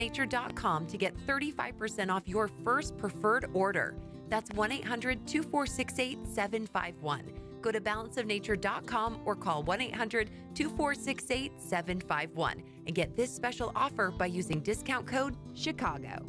Nature.com to get 35% off your first preferred order. That's 1-800-2468-751. Go to balanceofnature.com or call 1-800-2468-751 and get this special offer by using discount code CHICAGO.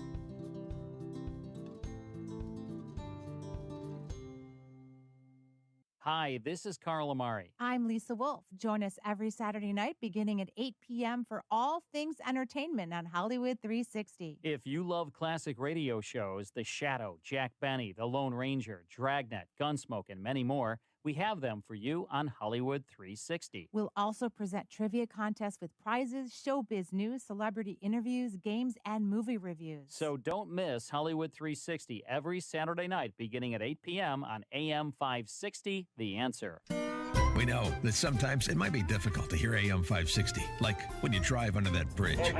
Hi, this is Carl Amari. I'm Lisa Wolf. Join us every Saturday night beginning at 8 p.m. for all things entertainment on Hollywood 360. If you love classic radio shows, The Shadow, Jack Benny, The Lone Ranger, Dragnet, Gunsmoke, and many more, we have them for you on Hollywood 360. We'll also present trivia contests with prizes, showbiz news, celebrity interviews, games, and movie reviews. So don't miss Hollywood 360 every Saturday night beginning at 8 p.m. on AM 560, The Answer. We know that sometimes it might be difficult to hear AM 560, like when you drive under that bridge,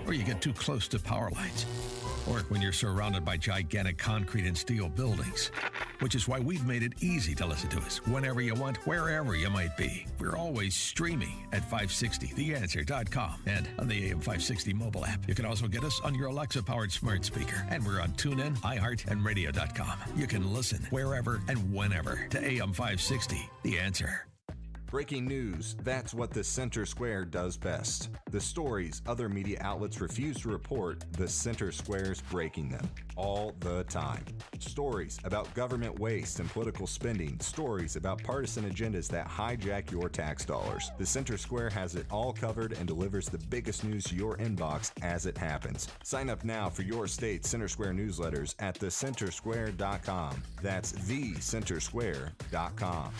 or you get too close to power lines, or when you're surrounded by gigantic concrete and steel buildings. Which is why we've made it easy to listen to us whenever you want, wherever you might be. We're always streaming at 560theanswer.com and on the AM 560 mobile app. You can also get us on your Alexa-powered smart speaker. And we're on TuneIn, iHeart, and Radio.com. You can listen wherever and whenever to AM 560, The Answer. Breaking news, that's what the Center Square does best. The stories other media outlets refuse to report, the Center Square's breaking them all the time. Stories about government waste and political spending, stories about partisan agendas that hijack your tax dollars. The Center Square has it all covered and delivers the biggest news to your inbox as it happens. Sign up now for your state Center Square newsletters at thecentersquare.com. That's thecentersquare.com.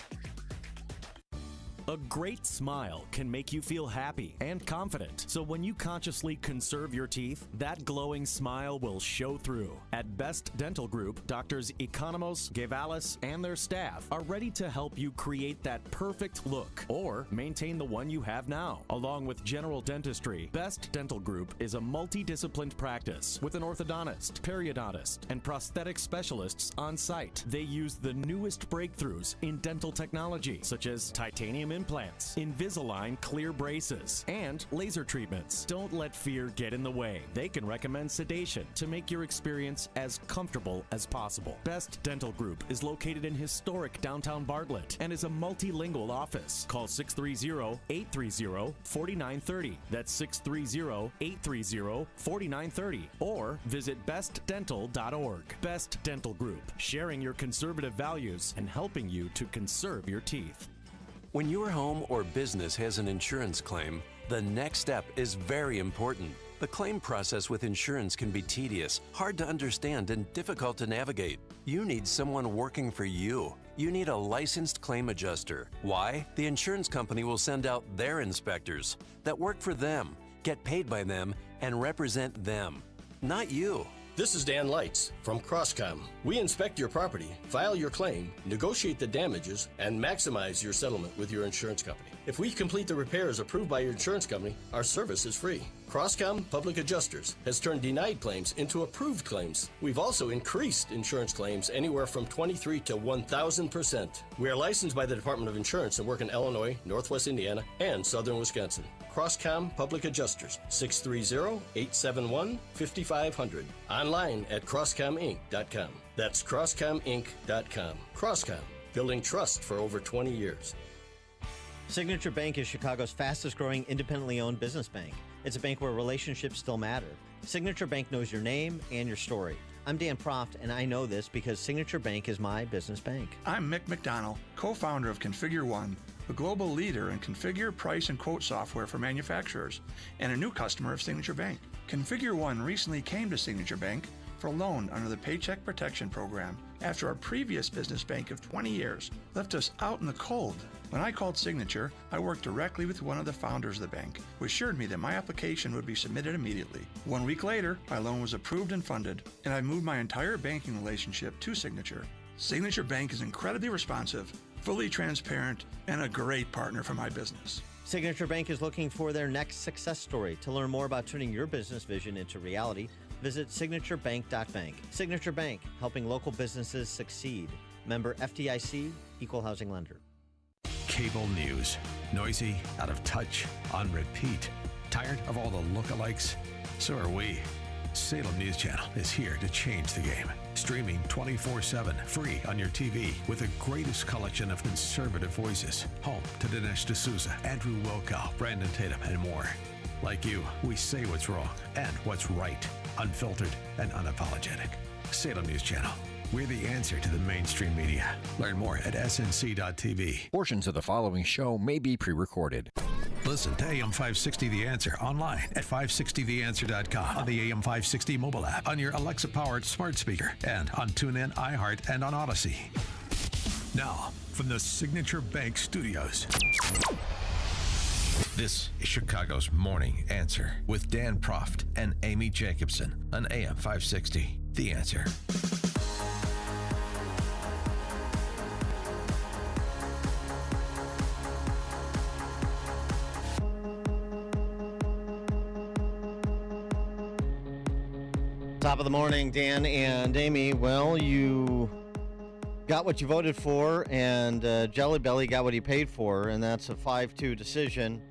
A great smile can make you feel happy and confident. So when you consciously conserve your teeth, that glowing smile will show through. At Best Dental Group, Doctors Economos, Guevalis, and their staff are ready to help you create that perfect look or maintain the one you have now. Along with general dentistry, Best Dental Group is a multidisciplined practice with an orthodontist, periodontist, and prosthetic specialists on site. They use the newest breakthroughs in dental technology, such as titanium implants, Invisalign clear braces, and laser treatments. Don't let fear get in the way. They can recommend sedation to make your experience as comfortable as possible. Best Dental Group is located in historic downtown Bartlett and is a multilingual office. Call 630-830-4930. That's 630-830-4930. Or visit bestdental.org. Best Dental Group, sharing your conservative values and helping you to conserve your teeth. When your home or business has an insurance claim, the next step is very important. The claim process with insurance can be tedious, hard to understand, and difficult to navigate. You need someone working for you. You need a licensed claim adjuster. Why? The insurance company will send out their inspectors that work for them, get paid by them, and represent them, not you. This is Dan Lights from Crosscom. We inspect your property, file your claim, negotiate the damages, and maximize your settlement with your insurance company. If we complete the repairs approved by your insurance company, our service is free. Crosscom Public Adjusters has turned denied claims into approved claims. We've also increased insurance claims anywhere from 23 to 1,000%. We are licensed by the Department of Insurance and work in Illinois, Northwest Indiana, and Southern Wisconsin. Crosscom Public Adjusters, 630-871-5500. Online at crosscominc.com. That's crosscominc.com. Crosscom, building trust for over 20 years. Signature Bank is Chicago's fastest growing independently owned business bank. It's a bank where relationships still matter. Signature Bank knows your name and your story. I'm Dan Proft, and I know this because Signature Bank is my business bank. I'm Mick McDonald, co-founder of Configure One, a global leader in configure, price, and quote software for manufacturers, and a new customer of Signature Bank. Configure One recently came to Signature Bank for a loan under the Paycheck Protection Program after our previous business bank of 20 years left us out in the cold. When I called Signature, I worked directly with one of the founders of the bank, who assured me that my application would be submitted immediately. 1 week later, my loan was approved and funded, and I moved my entire banking relationship to Signature. Signature Bank is incredibly responsive, fully transparent, and a great partner for my business. Signature Bank is looking for their next success story. To learn more about turning your business vision into reality, visit signaturebank.bank. Signature Bank, helping local businesses succeed. Member FDIC, Equal Housing Lender. Cable news. Noisy, out of touch, on repeat. Tired of all the lookalikes? So are we. Salem News Channel is here to change the game. Streaming 24/7, free on your TV with the greatest collection of conservative voices. Home to Dinesh D'Souza, Andrew Wilkow, Brandon Tatum, and more. Like you, we say what's wrong and what's right. Unfiltered and unapologetic. Salem News Channel. We're the answer to the mainstream media. Learn more at snc.tv. Portions of the following show may be pre-recorded. Listen to AM 560 The Answer online at 560theanswer.com, on the AM 560 mobile app, on your Alexa-powered smart speaker, and on TuneIn, iHeart, and on Odyssey. Now, from the Signature Bank Studios, this is Chicago's Morning Answer with Dan Proft and Amy Jacobson on AM 560 The Answer. Top of the morning, Dan and Amy. Well, you got what you voted for, and Jelly Belly got what he paid for, and that's a 5-2 decision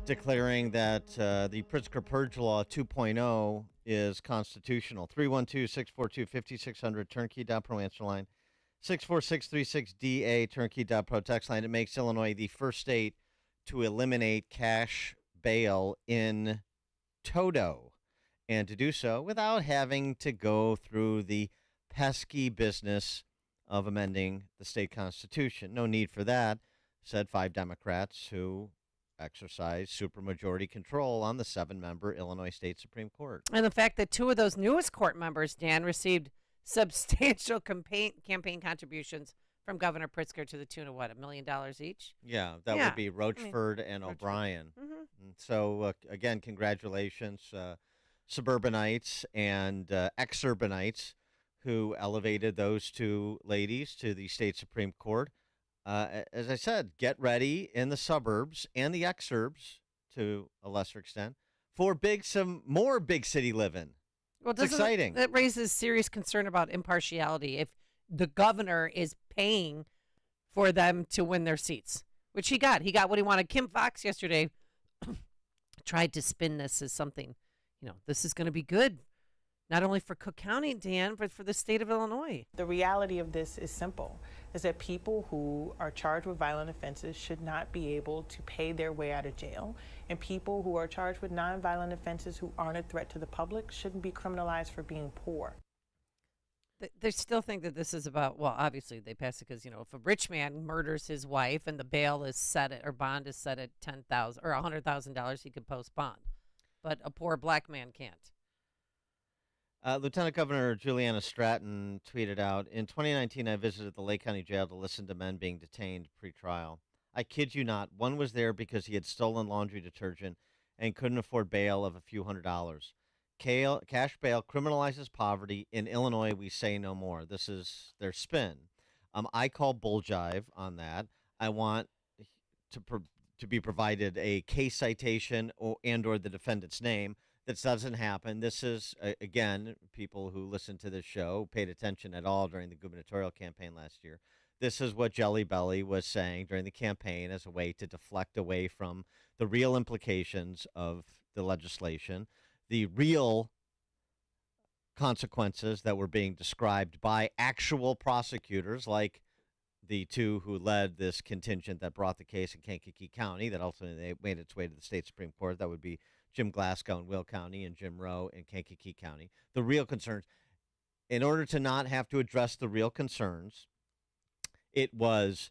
declaring that the Pritzker Purge Law 2.0 is constitutional. 312-642-5600, turnkey.pro answer line. 64636DA, turnkey.pro text line. It makes Illinois the first state to eliminate cash bail in toto, and to do so without having to go through the pesky business of amending the state constitution. No need for that, said 5 Democrats who exercise supermajority control on the 7-member Illinois State Supreme Court. And the fact that 2 of those newest court members, Dan, received substantial campaign contributions from Governor Pritzker to the tune of, what, $1 million each? Yeah, that would be Rochford and O'Brien. Mm-hmm. And so, again, congratulations, suburbanites and exurbanites who elevated those 2 ladies to the state Supreme Court. As I said, get ready in the suburbs and the exurbs, to a lesser extent, for some more big city living. Well, it's exciting. That raises serious concern about impartiality if the governor is paying for them to win their seats, which he got. He got what he wanted. Kim Foxx yesterday tried to spin this as something, this is going to be good, not only for Cook County, Dan, but for the state of Illinois. The reality of this is simple, is that people who are charged with violent offenses should not be able to pay their way out of jail, and people who are charged with nonviolent offenses who aren't a threat to the public shouldn't be criminalized for being poor. They still think that this is about, well, obviously they pass it because, if a rich man murders his wife and the bail is set at, or bond is set at $10,000 or $100,000, he could post bond. But a poor black man can't. Lieutenant Governor Juliana Stratton tweeted out, in 2019, I visited the Lake County Jail to listen to men being detained pre-trial. I kid you not, one was there because he had stolen laundry detergent and couldn't afford bail of a few $100s. Cash bail criminalizes poverty. In Illinois, we say no more. This is their spin. I call bull jive on that. I want to be provided a case citation or the defendant's name. That doesn't happen. This is, again, people who listen to this show paid attention at all during the gubernatorial campaign last year. This is what Jelly Belly was saying during the campaign as a way to deflect away from the real implications of the legislation, the real consequences that were being described by actual prosecutors, like the 2 who led this contingent that brought the case in Kankakee County that ultimately made its way to the state Supreme Court. That would be Jim Glasgow in Will County and Jim Rowe in Kankakee County. The real concerns, in order to not have to address the real concerns, it was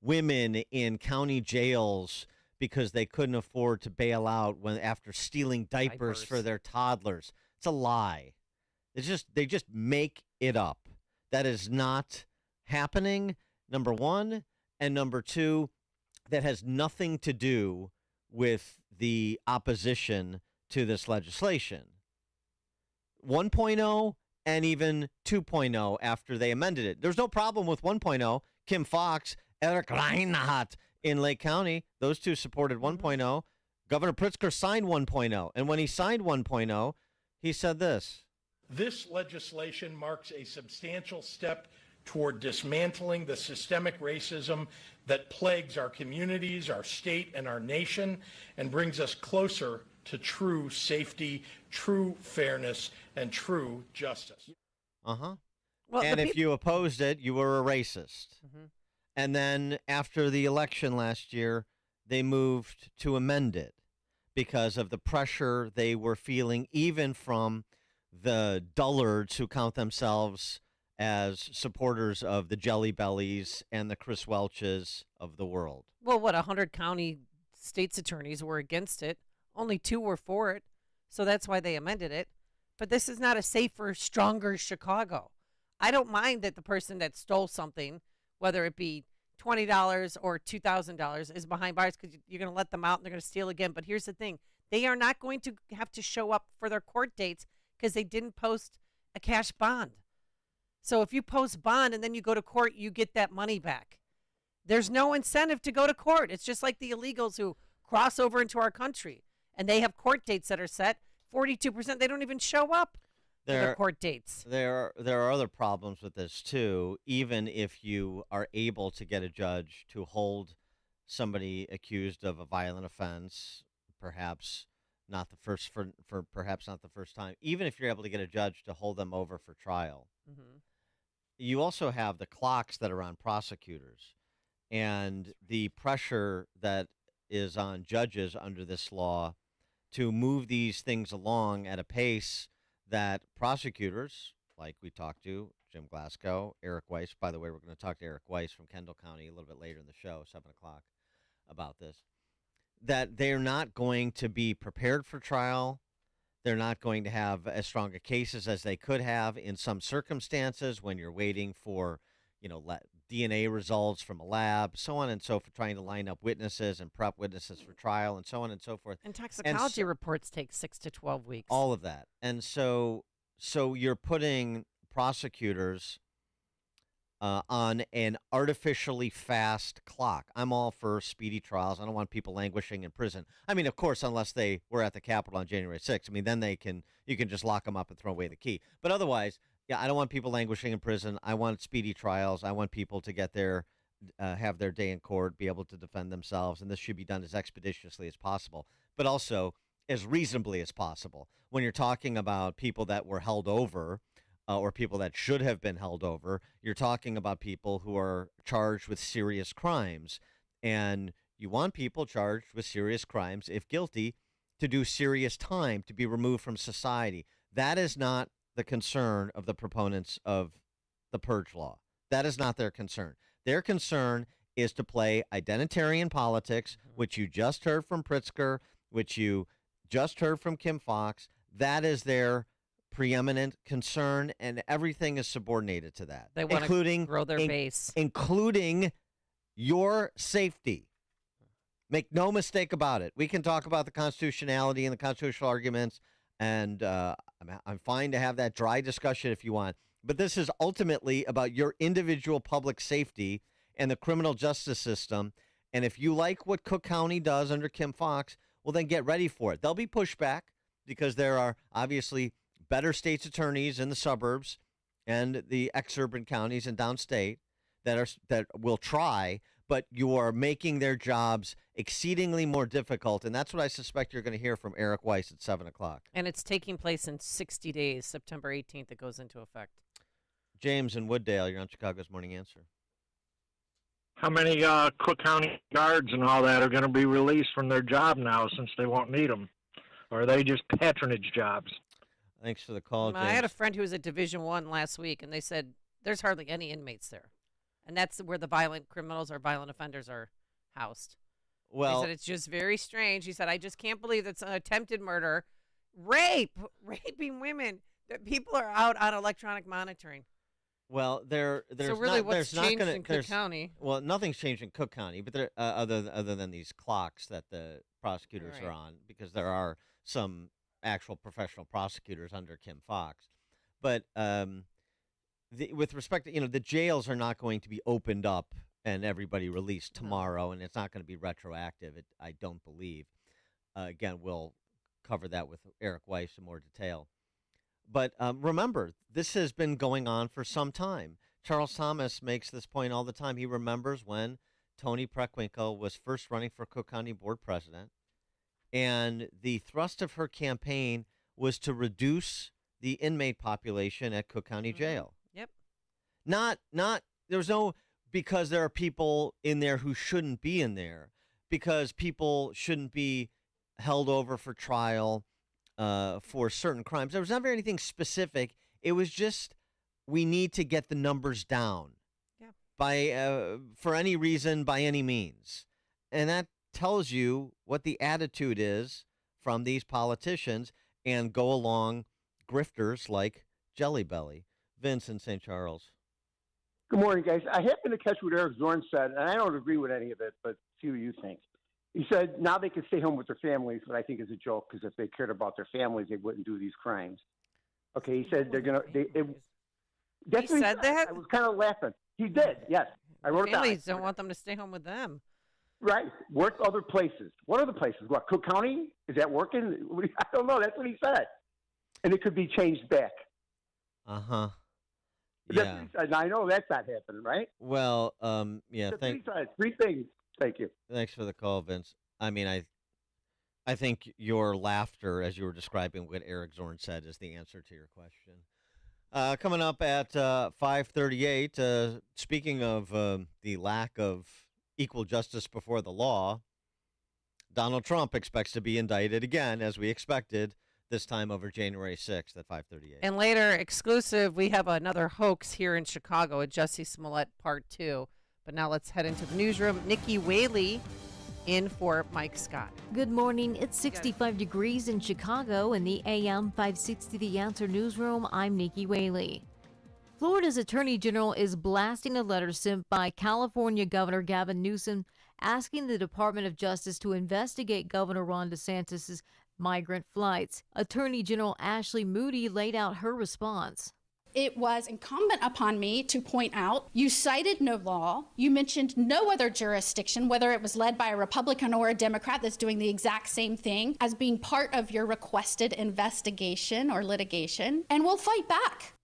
women in county jails because they couldn't afford to bail out after stealing diapers for their toddlers. It's a lie. They just make it up. That is not happening, number one. And number two, that has nothing to do with the opposition to this legislation. 1.0 and even 2.0 after they amended it. There's no problem with 1.0. Kim Foxx, Eric Reinhardt in Lake County, those 2 supported 1.0. Governor Pritzker signed 1.0. And when he signed 1.0, he said this. This legislation marks a substantial step toward dismantling the systemic racism that plagues our communities, our state, and our nation, and brings us closer to true safety, true fairness, and true justice. Uh-huh. Well, and if you opposed it, you were a racist. Mhm. And then after the election last year, they moved to amend it because of the pressure they were feeling, even from the dullards who count themselves as supporters of the Jelly Bellies and the Chris Welches of the world. Well, 100 county state's attorneys were against it. Only 2 were for it. So that's why they amended it. But this is not a safer, stronger Chicago. I don't mind that the person that stole something, whether it be $20 or $2,000, is behind bars because you're going to let them out and they're going to steal again. But here's the thing. They are not going to have to show up for their court dates because they didn't post a cash bond. So if you post bond and then you go to court, you get that money back. There's no incentive to go to court. It's just like the illegals who cross over into our country and they have court dates that are set. 42%, they don't even show up for their court dates. There are other problems with this, too. Even if you are able to get a judge to hold somebody accused of a violent offense, perhaps not the first for perhaps not the first time, even if you're able to get a judge to hold them over for trial, you also have the clocks that are on prosecutors and the pressure that is on judges under this law to move these things along at a pace that prosecutors, like we talked to, Jim Glasgow, Eric Weiss. By the way, we're going to talk to Eric Weiss from Kendall County a little bit later in the show, 7 o'clock, about this, that they're not going to be prepared for trial. They're not going to have as strong a cases as they could have in some circumstances when you're waiting for, DNA results from a lab, so on and so forth, trying to line up witnesses and prep witnesses for trial and so on and so forth. And toxicology reports take 6 to 12 weeks. All of that. And so you're putting prosecutors on an artificially fast clock. I'm all for speedy trials. I don't want people languishing in prison. I mean, of course, unless they were at the Capitol on January 6th. I mean, then you can just lock them up and throw away the key. But otherwise, yeah, I don't want people languishing in prison. I want speedy trials. I want people to get have their day in court, be able to defend themselves, and this should be done as expeditiously as possible, but also as reasonably as possible. When you're talking about people that were held over or people that should have been held over, you're talking about people who are charged with serious crimes, and you want people charged with serious crimes, if guilty, to do serious time, to be removed from society. That is not the concern of the proponents of the purge law. That is not their concern. Their concern is to play identitarian politics, which you just heard from Pritzker, which you just heard from Kim Foxx. That is their preeminent concern, and everything is subordinated to that. They want to grow their base. Including your safety. Make no mistake about it. We can talk about the constitutionality and the constitutional arguments, and I'm fine to have that dry discussion if you want. But this is ultimately about your individual public safety and the criminal justice system. And if you like what Cook County does under Kim Foxx, well, then get ready for it. There'll be pushback because there are obviously better state's attorneys in the suburbs and the exurban counties and downstate that will try, but you are making their jobs exceedingly more difficult. And that's what I suspect you're going to hear from Eric Weiss at 7 o'clock. And it's taking place in 60 days, September 18th, it goes into effect. James in Wooddale, you're on Chicago's Morning Answer. How many Cook County guards and all that are going to be released from their job now since they won't need them? Or are they just patronage jobs? Thanks for the call, James. I had a friend who was at Division I last week, and they said there's hardly any inmates there. And that's where the violent criminals or violent offenders are housed. Well, he said it's just very strange. He said, I just can't believe that's an attempted murder. Raping women, that people are out on electronic monitoring. Well, there's so really not, what's there's changed not gonna, in Cook County? Well, nothing's changed in Cook County, but there, other than these clocks that the prosecutors are on, because there are some actual professional prosecutors under Kim Foxx. But with respect to, the jails are not going to be opened up and everybody released tomorrow, and it's not going to be retroactive, I don't believe. Again, we'll cover that with Eric Weiss in more detail. But remember, this has been going on for some time. Charles Thomas makes this point all the time. He remembers when Tony Preckwinkle was first running for Cook County Board President, And the thrust of her campaign was to reduce the inmate population at Cook County Jail. Yep. Not there's no because there are people in there who shouldn't be in there, because people shouldn't be held over for trial for certain crimes. There was never anything specific. It was just we need to get the numbers down by for any reason, by any means. And that tells you what the attitude is from these politicians and go along grifters like Jelly Belly. Vince in St. Charles. Good morning, guys. I happen to catch what Eric Zorn said, and I don't agree with any of it, but see what you think. He said now they can stay home with their families, but I think it's a joke because if they cared about their families, they wouldn't do these crimes. Okay, he said they're going to... That's He said that? I was kind of laughing. He did, yes. I wrote it down. Families don't want them to stay home with them. Right. Work other places. What other places? What, Cook County? Is that working? I don't know. That's what he said. And it could be changed back. Uh-huh. Yeah. And I know that's not happening, right? Well, yeah. Three things. Thank you. Thanks for the call, Vince. I mean, I think your laughter as you were describing what Eric Zorn said is the answer to your question. Coming up at 5:38, speaking of the lack of equal justice before the law, Donald Trump expects to be indicted again, as we expected, this time over January 6th at 5:38. And later, exclusive, we have another hoax here in Chicago, a Jussie Smollett Part 2. But now let's head into the newsroom. Nikki Whaley in for Mike Scott. Good morning. It's 65 degrees in Chicago in the AM 560 The Answer newsroom. I'm Nikki Whaley. Florida's Attorney General is blasting a letter sent by California Governor Gavin Newsom asking the Department of Justice to investigate Governor Ron DeSantis' migrant flights. Attorney General Ashley Moody laid out her response. It was incumbent upon me to point out you cited no law. You mentioned no other jurisdiction, whether it was led by a Republican or a Democrat that's doing the exact same thing, as being part of your requested investigation or litigation, and we'll fight back.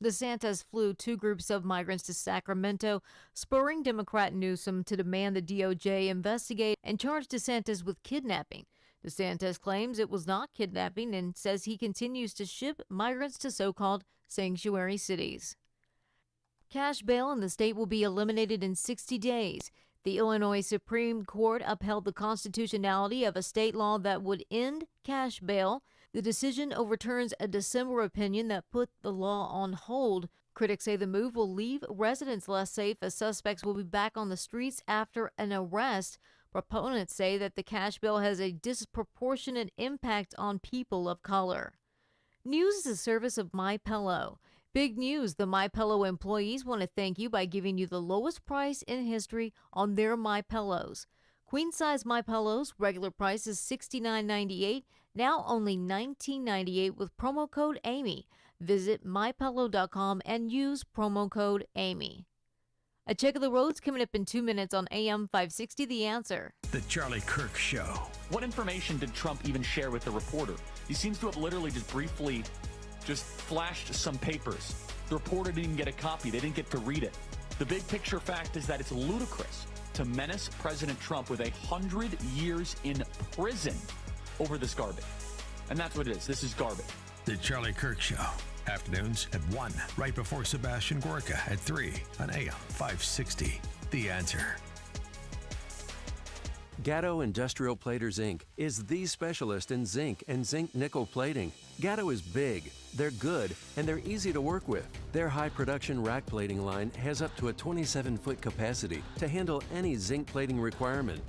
DeSantis flew two groups of migrants to Sacramento, spurring Democrat Newsom to demand the DOJ investigate and charge DeSantis with kidnapping. DeSantis claims it was not kidnapping and says he continues to ship migrants to so-called sanctuary cities. Cash bail in the state will be eliminated in 60 days. The Illinois Supreme Court upheld the constitutionality of a state law that would end cash bail. The decision overturns a December opinion that put the law on hold. Critics say the move will leave residents less safe as suspects will be back on the streets after an arrest. Proponents say that the cash bail has a disproportionate impact on people of color. News is a service of MyPillow. Big news, the MyPillow employees want to thank you by giving you the lowest price in history on their MyPillows. Queen-size MyPillows, regular price is $69.98, now only $19.98 with promo code Amy. Visit MyPillow.com and use promo code Amy. A check of the roads coming up in 2 minutes on AM 560 The Answer. The Charlie Kirk Show. What information did Trump even share with the reporter? He seems to have literally just briefly flashed some papers. The reporter didn't even get a copy. They didn't get to read it. The big picture fact is that it's ludicrous to menace President Trump with 100 years in prison over this garbage. And that's what it is. This is garbage. The Charlie Kirk Show. Afternoons at 1, right before Sebastian Gorka at 3 on AM 560. The Answer. Gatto Industrial Platers, Inc. is the specialist in zinc and zinc nickel plating. Gatto is big, they're good, and they're easy to work with. Their high production rack plating line has up to a 27-foot capacity to handle any zinc plating requirement.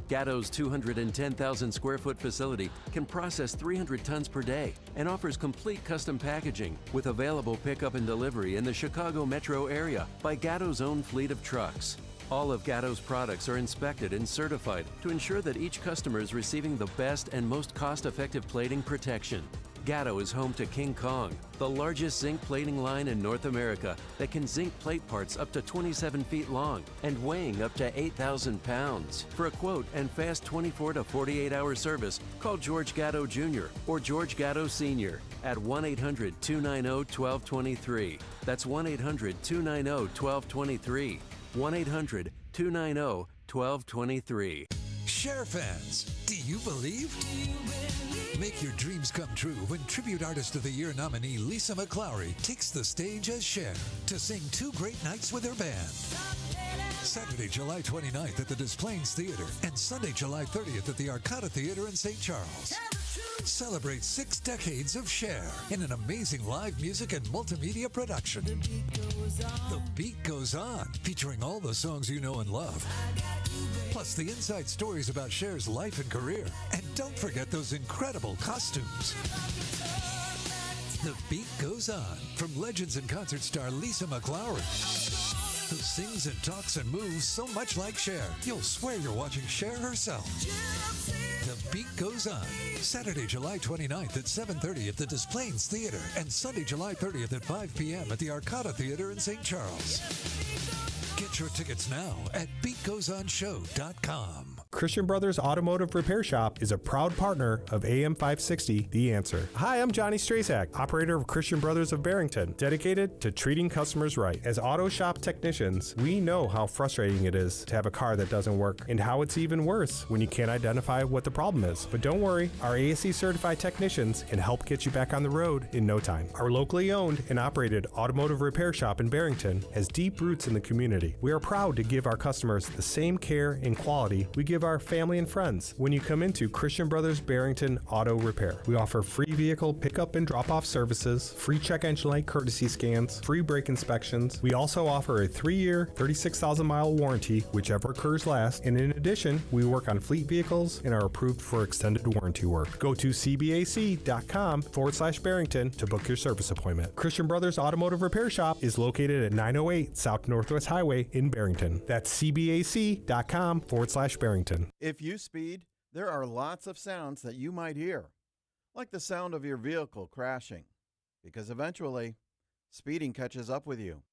Gatto's 210,000 square foot facility can process 300 tons per day and offers complete custom packaging with available pickup and delivery in the Chicago metro area by Gatto's own fleet of trucks. All of Gatto's products are inspected and certified to ensure that each customer is receiving the best and most cost-effective plating protection. Gatto is home to King Kong, the largest zinc plating line in North America that can zinc plate parts up to 27 feet long and weighing up to 8,000 pounds. For a quote and fast 24 to 48-hour service, call George Gatto Jr. or George Gatto Sr. at 1-800-290-1223. That's 1-800-290-1223. 1-800-290-1223. Cher fans, do you believe? Make your dreams come true when Tribute Artist of the Year nominee Lisa McClowry takes the stage as Cher to sing 2 great nights with her band. Saturday, July 29th at the Des Plaines Theater and Sunday, July 30th at the Arcata Theater in St. Charles. Celebrate 6 decades of Cher in an amazing live music and multimedia production. The Beat Goes On, featuring all the songs you know and love. Plus the inside stories about Cher's life and career. And don't forget those incredible costumes. The Beat Goes On from Legends and concert star Lisa McClowry, who sings and talks and moves so much like Cher, you'll swear you're watching Cher herself. The Beat Goes On, Saturday, July 29th at 7:30 at the Des Plaines Theater and Sunday, July 30th at 5 p.m. at the Arcata Theater in St. Charles. Get your tickets now at BeatGoesOnShow.com. Christian Brothers Automotive Repair Shop is a proud partner of AM 560, The Answer. Hi, I'm Johnny Strazak, operator of Christian Brothers of Barrington, dedicated to treating customers right. As auto shop technicians, we know how frustrating it is to have a car that doesn't work, and how it's even worse when you can't identify what the problem is. But don't worry, our ASE certified technicians can help get you back on the road in no time. Our locally owned and operated automotive repair shop in Barrington has deep roots in the community. We are proud to give our customers the same care and quality we give our family and friends when you come into Christian Brothers Barrington Auto Repair. We offer free vehicle pickup and drop-off services, free check engine light courtesy scans, free brake inspections. We also offer a 3-year, 36,000-mile warranty, whichever occurs last. And in addition, we work on fleet vehicles and are approved for extended warranty work. Go to cbac.com/Barrington to book your service appointment. Christian Brothers Automotive Repair Shop is located at 908 South Northwest Highway in Barrington. That's cbac.com/Barrington. If you speed, there are lots of sounds that you might hear, like the sound of your vehicle crashing, because eventually, speeding catches up with you.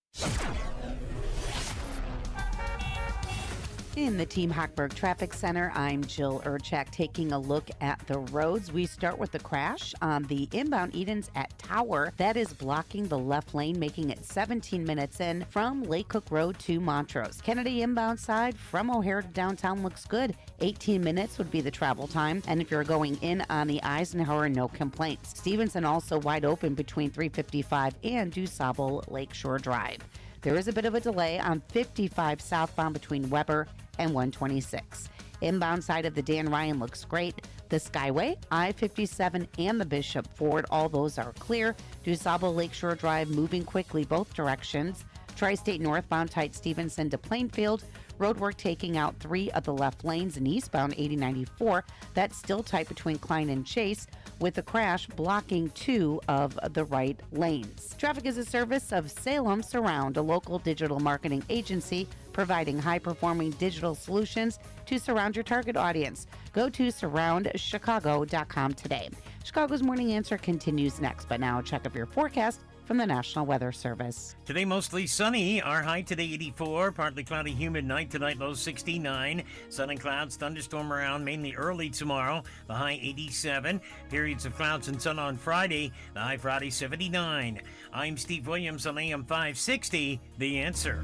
In the Team Hochberg Traffic Center, I'm Jill Urchak taking a look at the roads. We start with the crash on the inbound Edens at Tower. That is blocking the left lane, making it 17 minutes in from Lake Cook Road to Montrose. Kennedy inbound side from O'Hare to downtown looks good. 18 minutes would be the travel time. And if you're going in on the Eisenhower, no complaints. Stevenson also wide open between 355 and DuSable Lakeshore Drive. There is a bit of a delay on 55 southbound between Weber and 126. Inbound side of the Dan Ryan looks great. The Skyway, I-57, and the Bishop Ford, all those are clear. DuSable Lakeshore Drive moving quickly both directions. Tri-State northbound tight Stevenson to Plainfield. Roadwork taking out 3 of the left lanes, and eastbound 8094. That's still tight between Klein and Chase, with the crash blocking 2 of the right lanes. Traffic is a service of Salem Surround, a local digital marketing agency providing high-performing digital solutions to surround your target audience. Go to surroundchicago.com today. Chicago's Morning Answer continues next, but now check out your forecast from the National Weather Service. Today mostly sunny. Our high today 84. Partly cloudy, humid night tonight, low 69. Sun and clouds, thunderstorm around mainly early tomorrow. The high 87. Periods of clouds and sun on Friday. The high Friday 79. I'm Steve Williams on AM 560. The Answer.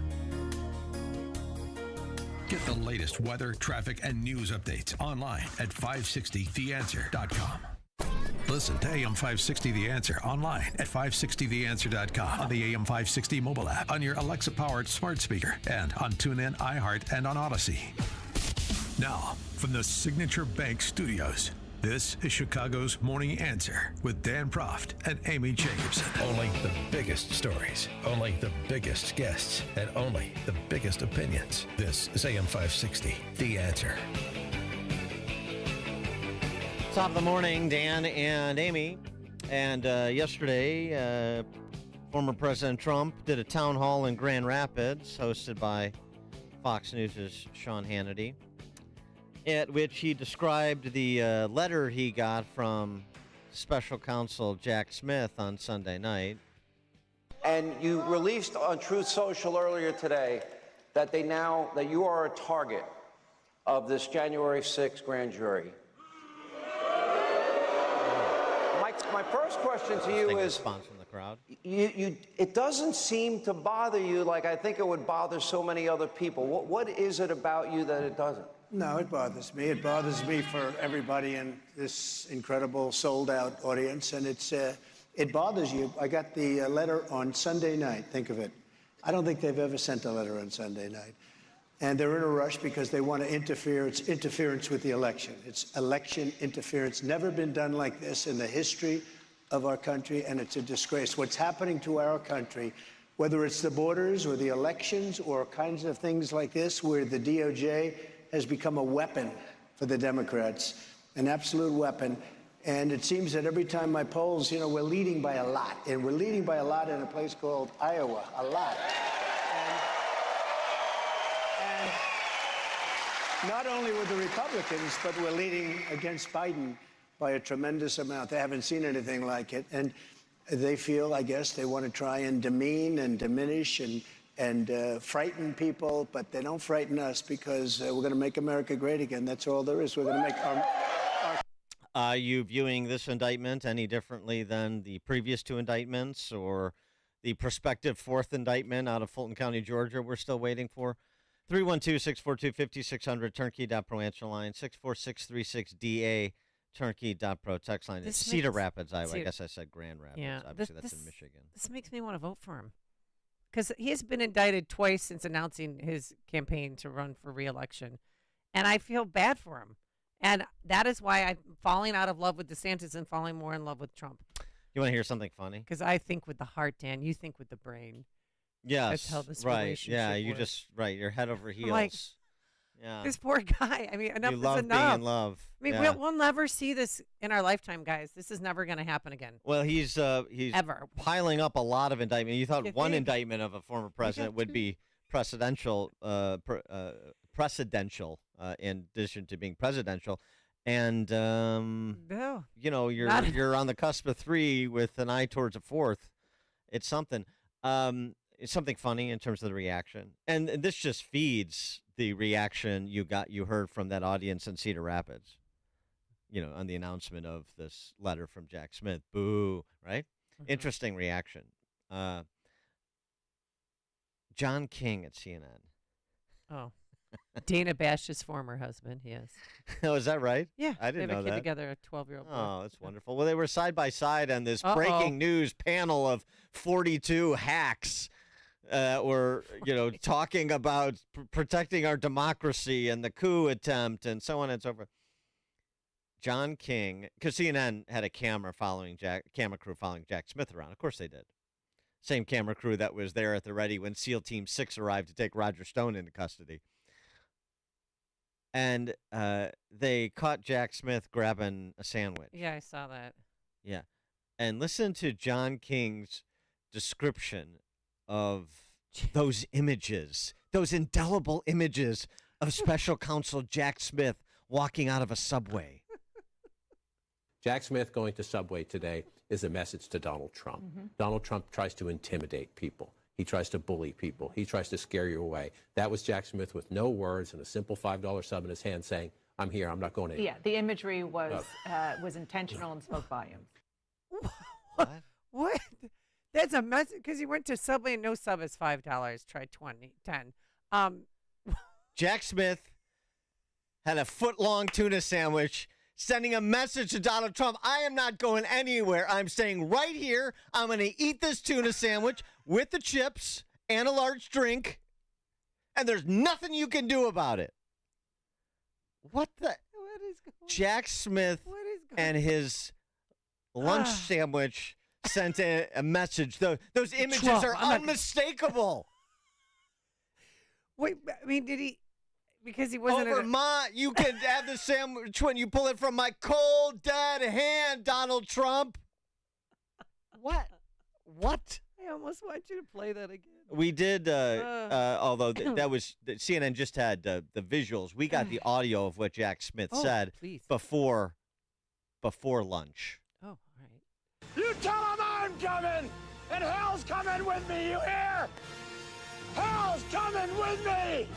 Get the latest weather, traffic, and news updates online at 560theanswer.com. Listen to AM 560 The Answer online at 560theanswer.com, on the AM 560 mobile app, on your Alexa-powered smart speaker, and on TuneIn, iHeart, and on Odyssey. Now, from the Signature Bank Studios, this is Chicago's Morning Answer with Dan Proft and Amy Jacobson. Only the biggest stories, only the biggest guests, and only the biggest opinions. This is AM 560 The Answer. Top of the morning, Dan and Amy. And yesterday, former President Trump did a town hall in Grand Rapids, hosted by Fox News' Sean Hannity, at which he described the letter he got from Special Counsel Jack Smith on Sunday night. And you released on Truth Social earlier today that that you are a target of this January 6th grand jury. My first question to you is, response from the crowd. It doesn't seem to bother you like I think it would bother so many other people. What is it about you that it doesn't? No, it bothers me. It bothers me for everybody in this incredible sold-out audience, and it bothers you. I got the letter on Sunday night. Think of it. I don't think they've ever sent a letter on Sunday night. And they're in a rush because they want to interfere. It's interference with the election. It's election interference. Never been done like this in the history of our country, and it's a disgrace. What's happening to our country, whether it's the borders or the elections or kinds of things like this, where the DOJ has become a weapon for the Democrats, an absolute weapon. And it seems that every time my polls, we're leading by a lot. And we're leading by a lot in a place called Iowa, a lot. And not only with the Republicans, but we're leading against Biden by a tremendous amount. They haven't seen anything like it. And they feel, I guess, they want to try and demean and diminish and frighten people, but they don't frighten us because we're going to make America great again. That's all there is. We're going to make Are you viewing this indictment any differently than the previous two indictments or the prospective fourth indictment out of Fulton County, Georgia we're still waiting for? 312-642-5600, turnkey.pro answer line, 64636DA, turnkey.pro text line. It's Cedar Rapids, Iowa. I guess I said Grand Rapids. Yeah, obviously, that's in Michigan. This makes me want to vote for him. Because he has been indicted twice since announcing his campaign to run for re-election. And I feel bad for him. And that is why I'm falling out of love with DeSantis and falling more in love with Trump. You want to hear something funny? Because I think with the heart, Dan. You think with the brain. Yes, That's how this right. relationship Yeah, you works. just, you're head over heels. Like, yeah. This poor guy. I mean, enough you is love enough. being in love. I mean, yeah. we'll never see this in our lifetime, guys. This is never going to happen again. Well, he's Ever. piling up a lot of indictments. You thought You one think? indictment of a former president would be precedential, in addition to being presidential. And No. you're on the cusp of three with an eye towards a fourth. It's something. It's something funny in terms of the reaction, and this just feeds the reaction you heard from that audience in Cedar Rapids. On the announcement of this letter from Jack Smith. Boo! Right? Mm-hmm. Interesting reaction. John King at CNN. Oh. Dana Bash's former husband, yes. Oh, is that right? Yeah. I didn't they know have a kid that. together, a 12-year-old boy. Oh, that's wonderful. Well, they were side by side on this Uh-oh. breaking news panel of 42 hacks were, talking about protecting our democracy and the coup attempt and so on and so forth. John King, because CNN had a camera crew following Jack Smith around. Of course they did. Same camera crew that was there at the ready when SEAL Team 6 arrived to take Roger Stone into custody. And they caught Jack Smith grabbing a sandwich. Yeah, I saw that. Yeah. And listen to John King's description of those images, those indelible images of Special Counsel Jack Smith walking out of a subway. Jack Smith going to Subway today is a message to Donald Trump. Donald Trump tries to intimidate people. He tries to bully people. He tries to scare you away. That was Jack Smith with no words and a simple $5 sub in his hand saying, I'm here, I'm not going anywhere. Yeah, the imagery was intentional and spoke volumes. What? That's a mess. Because he went to Subway and no sub is $5. Try 10. Jack Smith had a foot-long tuna sandwich sending a message to Donald Trump. I am not going anywhere. I'm staying right here. I'm going to eat this tuna sandwich with the chips and a large drink, and there's nothing you can do about it. What the? What is going Jack Smith and his lunch sandwich sent a message. Those images Trump, are I'm not- unmistakable. Wait, I mean, did he? Because he wasn't. Over you can have the sandwich when you pull it from my cold, dead hand, Donald Trump. What? I almost want you to play that again. We did, although that was CNN just had the visuals. We got the audio of what Jack Smith said please. before lunch. Oh, all right. You tell him I'm coming, and hell's coming with me, you hear? Hell's coming with me!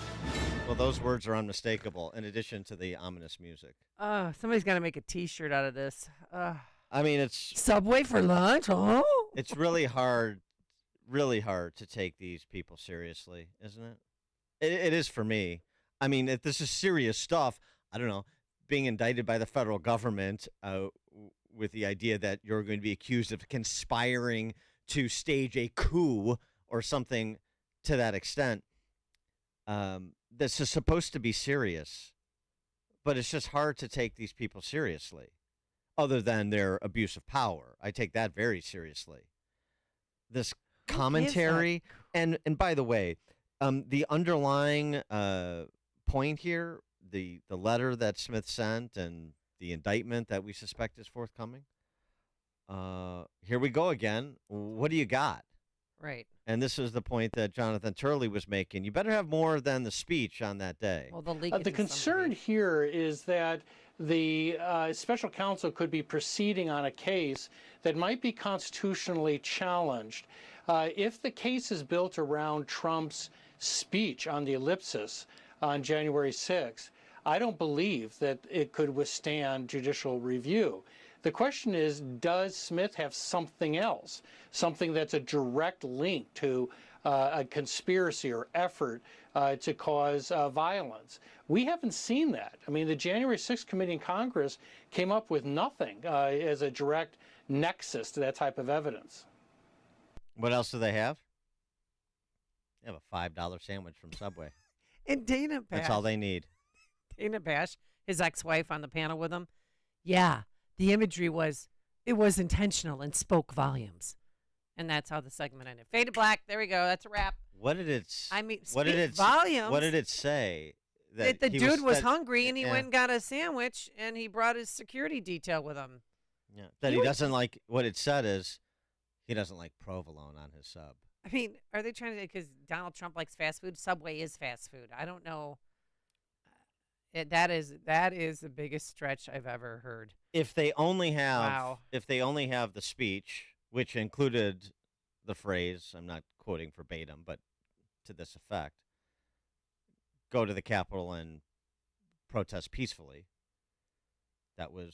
Well, those words are unmistakable, in addition to the ominous music. Somebody's got to make a T-shirt out of this. I mean, it's Subway for lunch? Oh, it's really hard to take these people seriously, isn't it? It is for me. I mean, if this is serious stuff, I don't know, being indicted by the federal government with the idea that you're going to be accused of conspiring to stage a coup or something to that extent. This is supposed to be serious, but it's just hard to take these people seriously, other than their abuse of power. I take that very seriously. This commentary, and by the way, the underlying point here, the letter that Smith sent and the indictment that we suspect is forthcoming. Here we go again. What do you got? Right. And this is the point that Jonathan Turley was making. You better have more than the speech on that day. Well, the concern here is that the special counsel could be proceeding on a case that might be constitutionally challenged. If the case is built around Trump's speech on the ellipsis on January 6th, I don't believe that it could withstand judicial review. The question is, does Smith have something else, something that's a direct link to a conspiracy or effort to cause violence? We haven't seen that. I mean, the January 6th committee in Congress came up with nothing as a direct nexus to that type of evidence. What else do they have? They have a $5 sandwich from Subway. And Dana Bash. That's all they need. Dana Bash, his ex-wife on the panel with him. Yeah, the imagery was intentional and spoke volumes. And that's how the segment ended. Fade to black. There we go. That's a wrap. What did it? Volumes. What did it say? That the dude was hungry and he went and got a sandwich and he brought his security detail with him. Yeah, that he doesn't like. What it said is he doesn't like provolone on his sub. I mean, are they trying to? Because Donald Trump likes fast food. Subway is fast food. I don't know. That is the biggest stretch I've ever heard. If they only have the speech, which included the phrase, I'm not quoting verbatim, but to this effect, go to the Capitol and protest peacefully.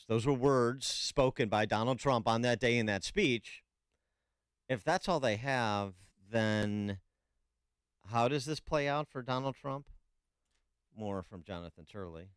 Those were words spoken by Donald Trump on that day in that speech. If that's all they have, then how does this play out for Donald Trump? More from Jonathan Turley,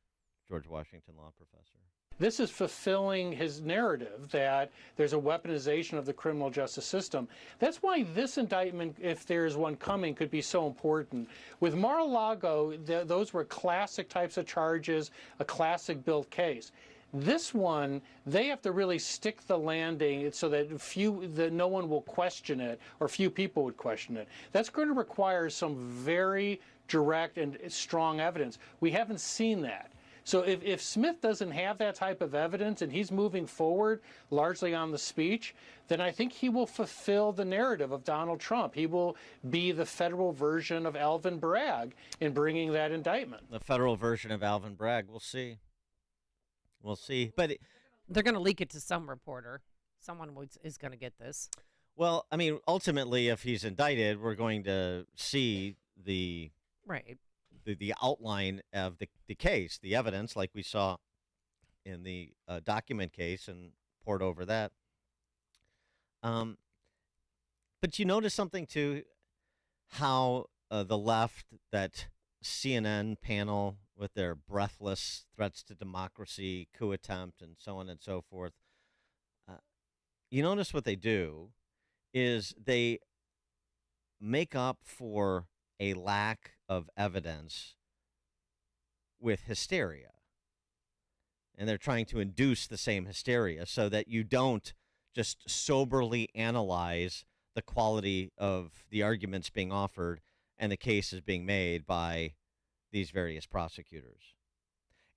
George Washington law professor. This is fulfilling his narrative that there's a weaponization of the criminal justice system. That's why this indictment, if there is one coming, could be so important. With Mar-a-Lago, those were classic types of charges, a classic built case. This one, they have to really stick the landing so that no one will question it, or few people would question it. That's going to require some very direct and strong evidence. We haven't seen that. So if Smith doesn't have that type of evidence and he's moving forward largely on the speech, then I think he will fulfill the narrative of Donald Trump. He will be the federal version of Alvin Bragg in bringing that indictment. The federal version of Alvin Bragg. We'll see. We'll see. But they're going to leak it to some reporter. Someone is going to get this. Well, I mean, ultimately, if he's indicted, we're going to see the outline of the case, the evidence, like we saw in the document case, and poured over that. But you notice something too, how the left, that CNN panel with their breathless threats to democracy, coup attempt, and so on and so forth. You notice what they do is they make up for a lack of evidence with hysteria. And they're trying to induce the same hysteria so that you don't just soberly analyze the quality of the arguments being offered and the cases being made by these various prosecutors.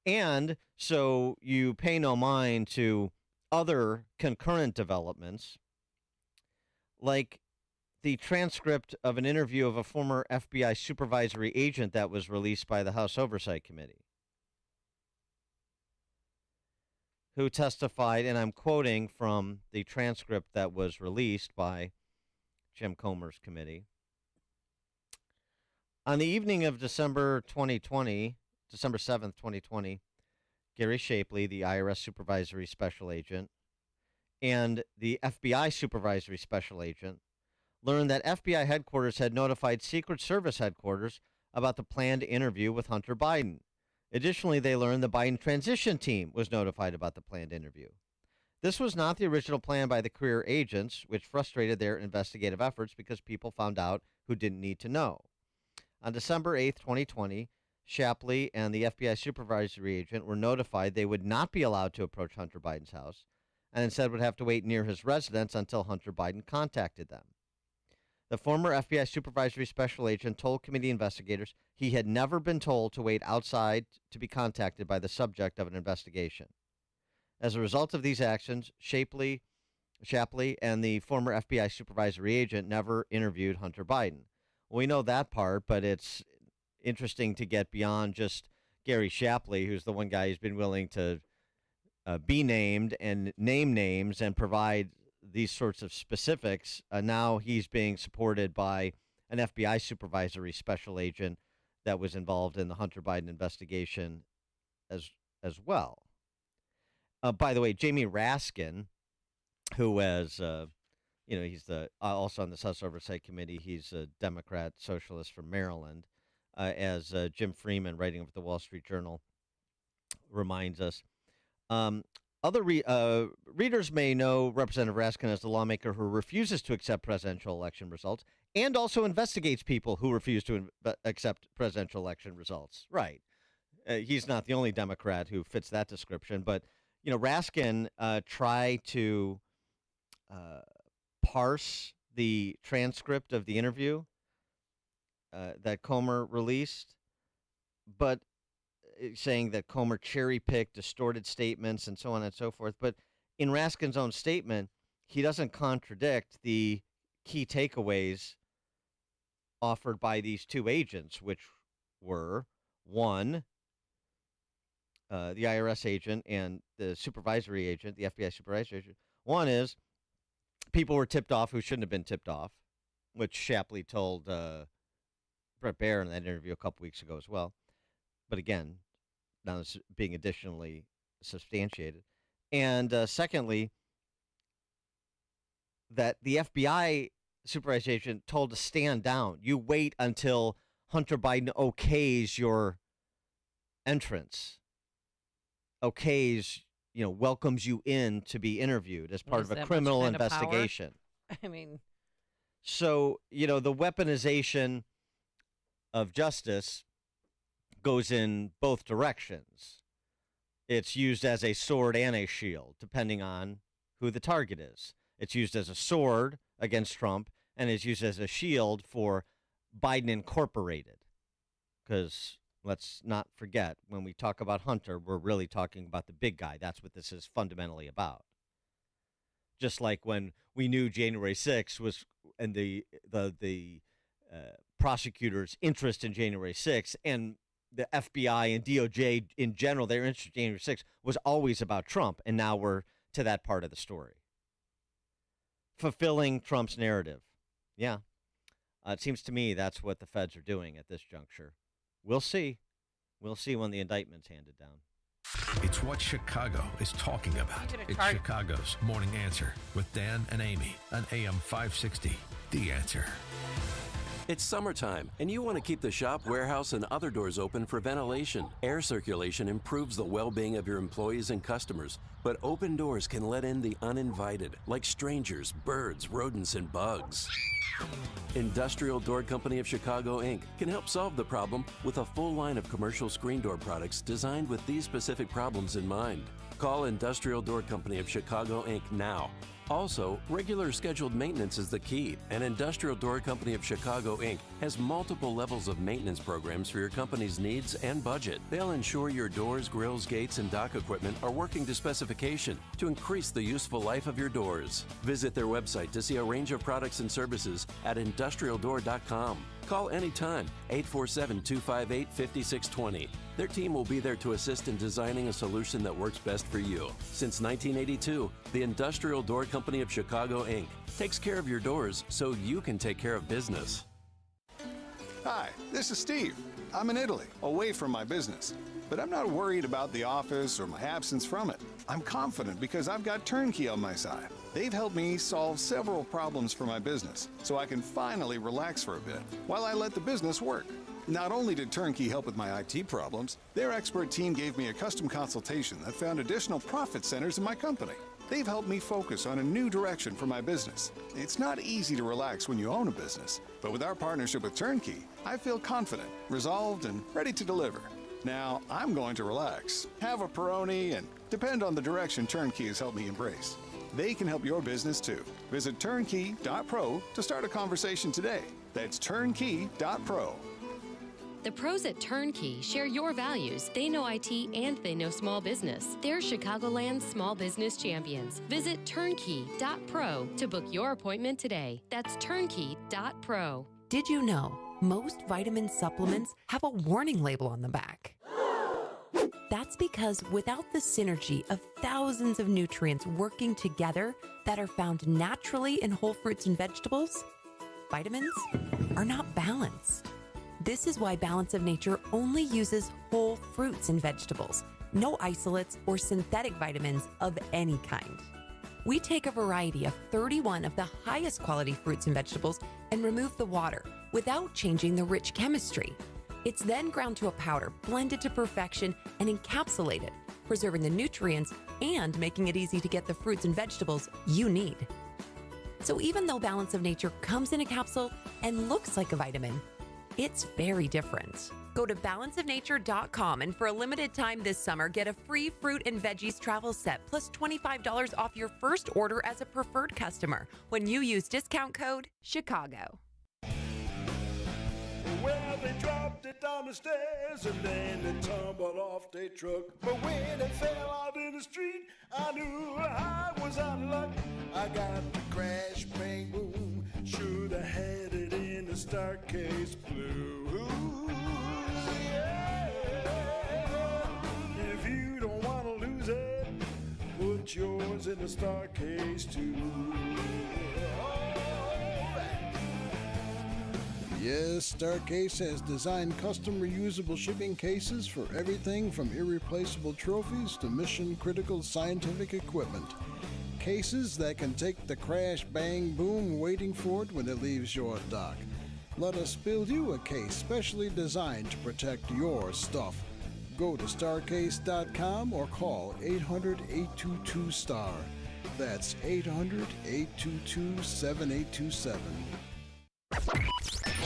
And so you pay no mind to other concurrent developments, like the transcript of an interview of a former FBI supervisory agent that was released by the House Oversight Committee, who testified, and I'm quoting from the transcript that was released by Jim Comer's committee. On the evening of December 7th, 2020, Gary Shapley, the IRS supervisory special agent, and the FBI supervisory special agent learned that FBI headquarters had notified Secret Service headquarters about the planned interview with Hunter Biden. Additionally, they learned the Biden transition team was notified about the planned interview. This was not the original plan by the career agents, which frustrated their investigative efforts because people found out who didn't need to know. On December 8th, 2020, Shapley and the FBI supervisory agent were notified they would not be allowed to approach Hunter Biden's house and instead would have to wait near his residence until Hunter Biden contacted them. The former FBI supervisory special agent told committee investigators he had never been told to wait outside to be contacted by the subject of an investigation. As a result of these actions, Shapley and the former FBI supervisory agent never interviewed Hunter Biden. Well, we know that part, but it's interesting to get beyond just Gary Shapley, who's the one guy who's been willing to be named and name names and provide these sorts of specifics. Now he's being supported by an FBI supervisory special agent that was involved in the Hunter Biden investigation as well. By the way, Jamie Raskin, who was, he's also on the House Oversight Committee. He's a Democrat socialist from Maryland, as Jim Freeman, writing with the Wall Street Journal, reminds us. Other readers may know Representative Raskin as the lawmaker who refuses to accept presidential election results and also investigates people who refuse to accept presidential election results. Right. He's not the only Democrat who fits that description, but Raskin tried to parse the transcript of the interview that Comer released, but saying that Comer cherry-picked, distorted statements, and so on and so forth. But in Raskin's own statement, he doesn't contradict the key takeaways offered by these two agents, which were, one, the IRS agent and the supervisory agent, the FBI supervisory agent. One is people were tipped off who shouldn't have been tipped off, which Shapley told Bret Baier in that interview a couple weeks ago as well. But again, now it's being additionally substantiated. And secondly, that the FBI supervisory agent told to stand down. You wait until Hunter Biden okays your entrance, welcomes you in to be interviewed as part of a criminal investigation. I mean, so, the weaponization of justice goes in both directions. It's used as a sword and a shield, depending on who the target is. It's used as a sword against Trump, and it's used as a shield for Biden Incorporated. Because let's not forget, when we talk about Hunter, we're really talking about the big guy. That's what this is fundamentally about. Just like when we knew January 6th was, and the prosecutors' interest in January 6th, and the FBI and DOJ in general, their interest in January 6th was always about Trump, and now we're to that part of the story. Fulfilling Trump's narrative. Yeah. It seems to me that's what the feds are doing at this juncture. We'll see. We'll see when the indictment's handed down. It's what Chicago is talking about. It's Chicago's Morning Answer with Dan and Amy on AM 560. The Answer. It's summertime, and you want to keep the shop, warehouse, and other doors open for ventilation. Air circulation improves the well-being of your employees and customers, but open doors can let in the uninvited, like strangers, birds, rodents, and bugs. Industrial Door Company of Chicago, Inc. can help solve the problem with a full line of commercial screen door products designed with these specific problems in mind. Call Industrial Door Company of Chicago, Inc. now. Also, regular scheduled maintenance is the key, and Industrial Door Company of Chicago, Inc. has multiple levels of maintenance programs for your company's needs and budget. They'll ensure your doors, grills, gates, and dock equipment are working to specification to increase the useful life of your doors. Visit their website to see a range of products and services at industrialdoor.com. Call anytime, 847-258-5620. Their team will be there to assist in designing a solution that works best for you. Since 1982, the Industrial Door Company of Chicago, Inc. takes care of your doors so you can take care of business. Hi, this is Steve. I'm in Italy, away from my business. But I'm not worried about the office or my absence from it. I'm confident because I've got Turnkey on my side. They've helped me solve several problems for my business, so I can finally relax for a bit while I let the business work. Not only did Turnkey help with my IT problems, their expert team gave me a custom consultation that found additional profit centers in my company. They've helped me focus on a new direction for my business. It's not easy to relax when you own a business, but with our partnership with Turnkey, I feel confident, resolved, and ready to deliver. Now, I'm going to relax, have a Peroni, and depend on the direction Turnkey has helped me embrace. They can help your business too. Visit turnkey.pro to start a conversation today. That's turnkey.pro. The pros at Turnkey share your values. They know IT and they know small business. They're Chicagoland's small business champions. Visit turnkey.pro to book your appointment today. That's turnkey.pro. Did you know most vitamin supplements have a warning label on the back? That's because without the synergy of thousands of nutrients working together that are found naturally in whole fruits and vegetables, vitamins are not balanced. This is why Balance of Nature only uses whole fruits and vegetables, no isolates or synthetic vitamins of any kind. We take a variety of 31 of the highest quality fruits and vegetables and remove the water without changing the rich chemistry. It's then ground to a powder, blended to perfection, and encapsulated, preserving the nutrients and making it easy to get the fruits and vegetables you need. So even though Balance of Nature comes in a capsule and looks like a vitamin, it's very different. Go to balanceofnature.com and for a limited time this summer, get a free fruit and veggies travel set plus $25 off your first order as a preferred customer when you use discount code CHICAGO. Well, they dropped it down the stairs and then they tumbled off their truck. But when they fell out in the street, I knew I was out of luck. I got the crash, bang, boom. Should have had it in the Starcase Blue. Yeah. If you don't want to lose it, put yours in the Starcase too. Yes, Starcase has designed custom reusable shipping cases for everything from irreplaceable trophies to mission-critical scientific equipment. Cases that can take the crash, bang, boom waiting for it when it leaves your dock. Let us build you a case specially designed to protect your stuff. Go to starcase.com or call 800-822-STAR. That's 800-822-7827.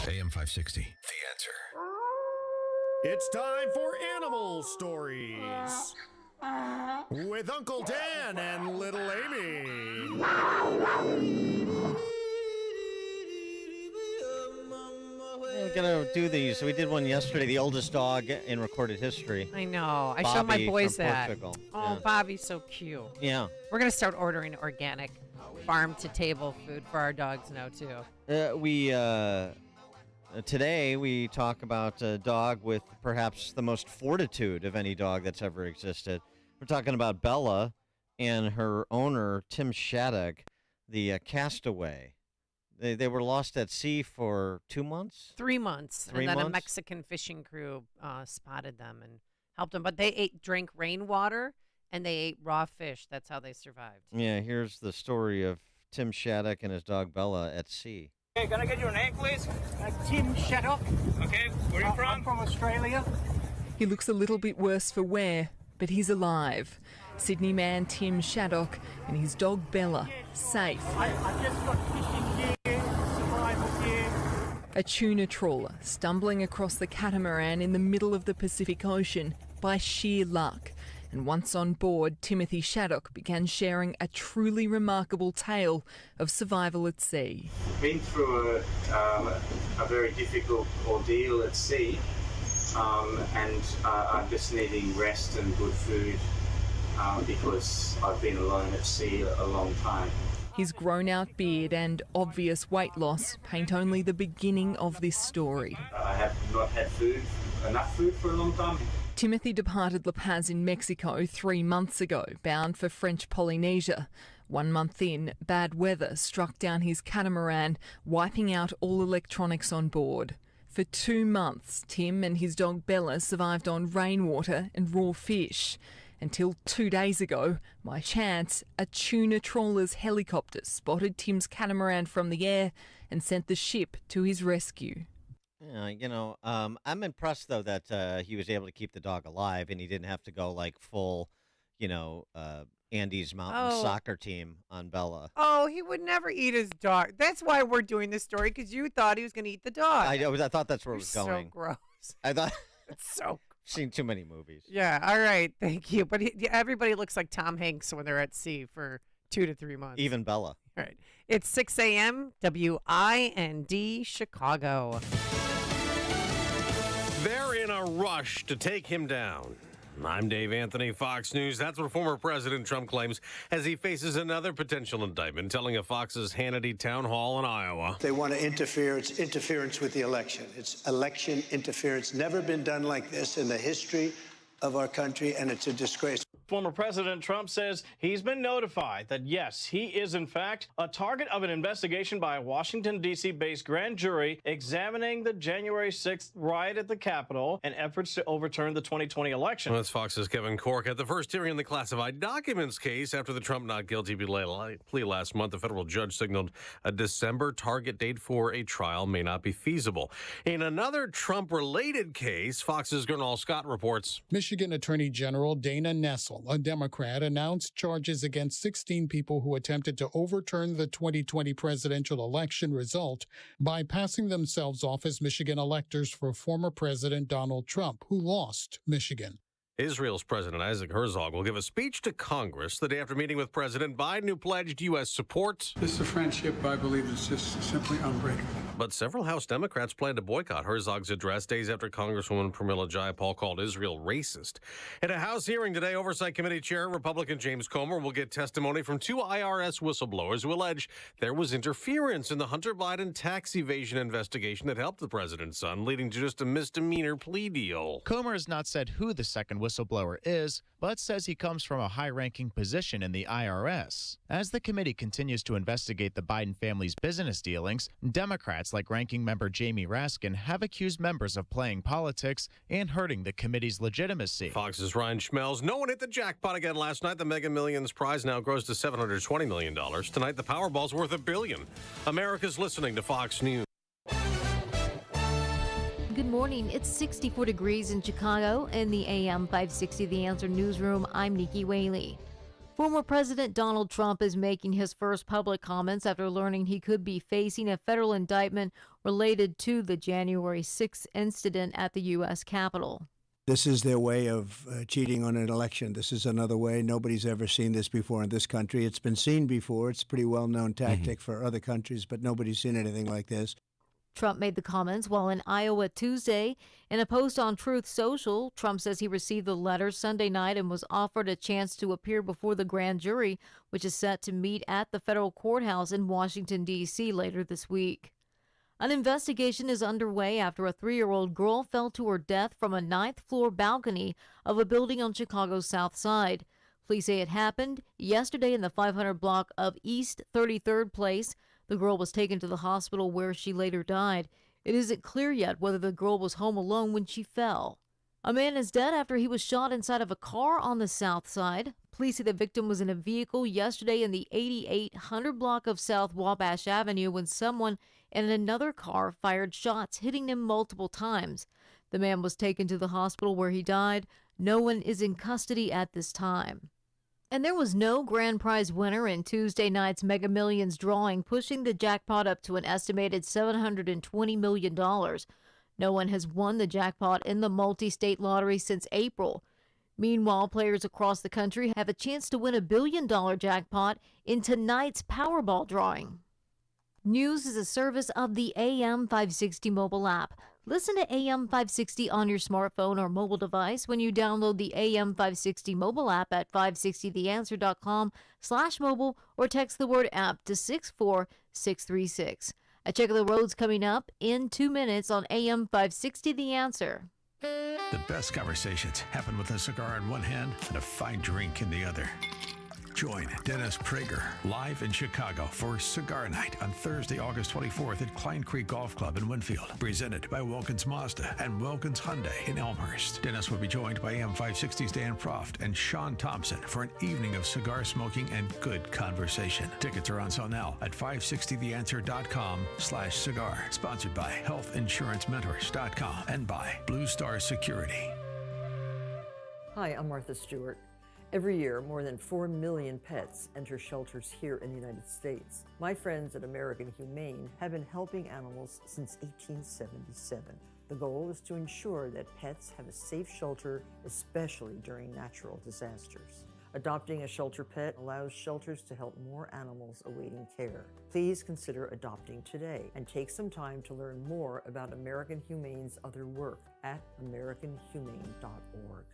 AM 560, The Answer. It's time for Animal Stories with Uncle Dan and Little Amy. We're gonna do these. We did one yesterday. The oldest dog in recorded history. I know. I Bobby show my boys from that. Portugal. Oh, Yeah. Bobby's so cute. Yeah. We're going to start ordering organic farm-to-table food for our dogs now, too. Today we talk about a dog with perhaps the most fortitude of any dog that's ever existed. We're talking about Bella and her owner, Tim Shattuck, the castaway. They were lost at sea for 2 months? 3 months. And then a Mexican fishing crew spotted them and helped them. But they drank rainwater and they ate raw fish. That's how they survived. Yeah, here's the story of Tim Shattuck and his dog Bella at sea. Hey, can I get your name, please? Tim Shattuck. Okay, where are you from? I'm from Australia. He looks a little bit worse for wear, but he's alive. Sydney man Tim Shattuck and his dog Bella, safe. I just got fishing gear, survival gear. A tuna trawler stumbling across the catamaran in the middle of the Pacific Ocean by sheer luck. And once on board, Timothy Shattuck began sharing a truly remarkable tale of survival at sea. Been through a very difficult ordeal at sea, and I'm just needing rest and good food because I've been alone at sea a long time. His grown-out beard and obvious weight loss paint only the beginning of this story. I have not had enough food for a long time. Timothy departed La Paz in Mexico 3 months ago, bound for French Polynesia. 1 month in, bad weather struck down his catamaran, wiping out all electronics on board. For 2 months, Tim and his dog Bella survived on rainwater and raw fish. Until 2 days ago, by chance, a tuna trawler's helicopter spotted Tim's catamaran from the air and sent the ship to his rescue. I'm impressed, though, that he was able to keep the dog alive and he didn't have to go like full, Andy's Mountain soccer team on Bella. Oh, he would never eat his dog. That's why we're doing this story, because you thought he was going to eat the dog. I thought that's where it was You're going. So gross. I thought it's so. Seen too many movies. Yeah. All right. Thank you. But everybody looks like Tom Hanks when they're at sea for 2 to 3 months. Even Bella. All right. It's 6 a.m. WIND Chicago. They're in a rush to take him down. I'm Dave Anthony, Fox News. That's what former President Trump claims as he faces another potential indictment, telling a Fox's Hannity town hall in Iowa. They want to interfere. It's interference with the election. It's election interference. Never been done like this in the history of our country, and it's a disgrace. Former President Trump says he's been notified that, yes, he is, in fact, a target of an investigation by a Washington, D.C.-based grand jury examining the January 6th riot at the Capitol and efforts to overturn the 2020 election. Well, that's Fox's Kevin Corke. At the first hearing in the classified documents case after the Trump not guilty plea last month, the federal judge signaled a December target date for a trial may not be feasible. In another Trump-related case, Fox's Gernal Scott reports. Michigan Attorney General Dana Nessel, a Democrat, announced charges against 16 people who attempted to overturn the 2020 presidential election result by passing themselves off as Michigan electors for former President Donald Trump, who lost Michigan. Israel's President Isaac Herzog will give a speech to Congress the day after meeting with President Biden, who pledged U.S. support. This is a friendship I believe is just simply unbreakable. But several House Democrats plan to boycott Herzog's address days after Congresswoman Pramila Jayapal called Israel racist. At a House hearing today, Oversight Committee Chair Republican James Comer will get testimony from 2 IRS whistleblowers who allege there was interference in the Hunter Biden tax evasion investigation that helped the president's son, leading to just a misdemeanor plea deal. Comer has not said who the second whistleblower is, but says he comes from a high-ranking position in the IRS. As the committee continues to investigate the Biden family's business dealings, Democrats like Ranking Member Jamie Raskin have accused members of playing politics and hurting the committee's legitimacy. Fox's Ryan Schmelz. No one hit the jackpot again last night. The Mega Millions prize now grows to $720 million. Tonight, the Powerball's worth $1 billion. America's listening to Fox News. Good morning. It's 64 degrees in Chicago. In the AM 560 The Answer newsroom, I'm Nikki Whaley. Former President Donald Trump is making his first public comments after learning he could be facing a federal indictment related to the January 6th incident at the U.S. Capitol. This is their way of cheating on an election. This is another way. Nobody's ever seen this before in this country. It's been seen before. It's a pretty well-known tactic for other countries, but nobody's seen anything like this. Trump made the comments while in Iowa Tuesday. In a post on Truth Social, Trump says he received the letter Sunday night and was offered a chance to appear before the grand jury, which is set to meet at the federal courthouse in Washington, D.C. later this week. An investigation is underway after a 3-year-old girl fell to her death from a 9th-floor balcony of a building on Chicago's South Side. Police say it happened yesterday in the 500 block of East 33rd Place. The girl was taken to the hospital where she later died. It isn't clear yet whether the girl was home alone when she fell. A man is dead after he was shot inside of a car on the South Side. Police say the victim was in a vehicle yesterday in the 8800 block of South Wabash Avenue when someone in another car fired shots, hitting him multiple times. The man was taken to the hospital where he died. No one is in custody at this time. And there was no grand prize winner in Tuesday night's Mega Millions drawing, pushing the jackpot up to an estimated $720 million. No one has won the jackpot in the multi-state lottery since April. Meanwhile, players across the country have a chance to win a $1 billion jackpot in tonight's Powerball drawing. News is a service of the AM 560 mobile app. Listen to AM 560 on your smartphone or mobile device when you download the AM 560 mobile app at 560theanswer.com/mobile or text the word app to 64636. A check of the roads coming up in 2 minutes on AM 560 The Answer. The best conversations happen with a cigar in one hand and a fine drink in the other. Join Dennis Prager live in Chicago for Cigar Night on Thursday, August 24th at Klein Creek Golf Club in Winfield. Presented by Wilkins Mazda and Wilkins Hyundai in Elmhurst. Dennis will be joined by AM 560's Dan Proft and Sean Thompson for an evening of cigar smoking and good conversation. Tickets are on sale now at 560theanswer.com/cigar. Sponsored by healthinsurancementors.com and by Blue Star Security. Hi, I'm Martha Stewart. Every year, more than 4 million pets enter shelters here in the United States. My friends at American Humane have been helping animals since 1877. The goal is to ensure that pets have a safe shelter, especially during natural disasters. Adopting a shelter pet allows shelters to help more animals awaiting care. Please consider adopting today and take some time to learn more about American Humane's other work at americanhumane.org.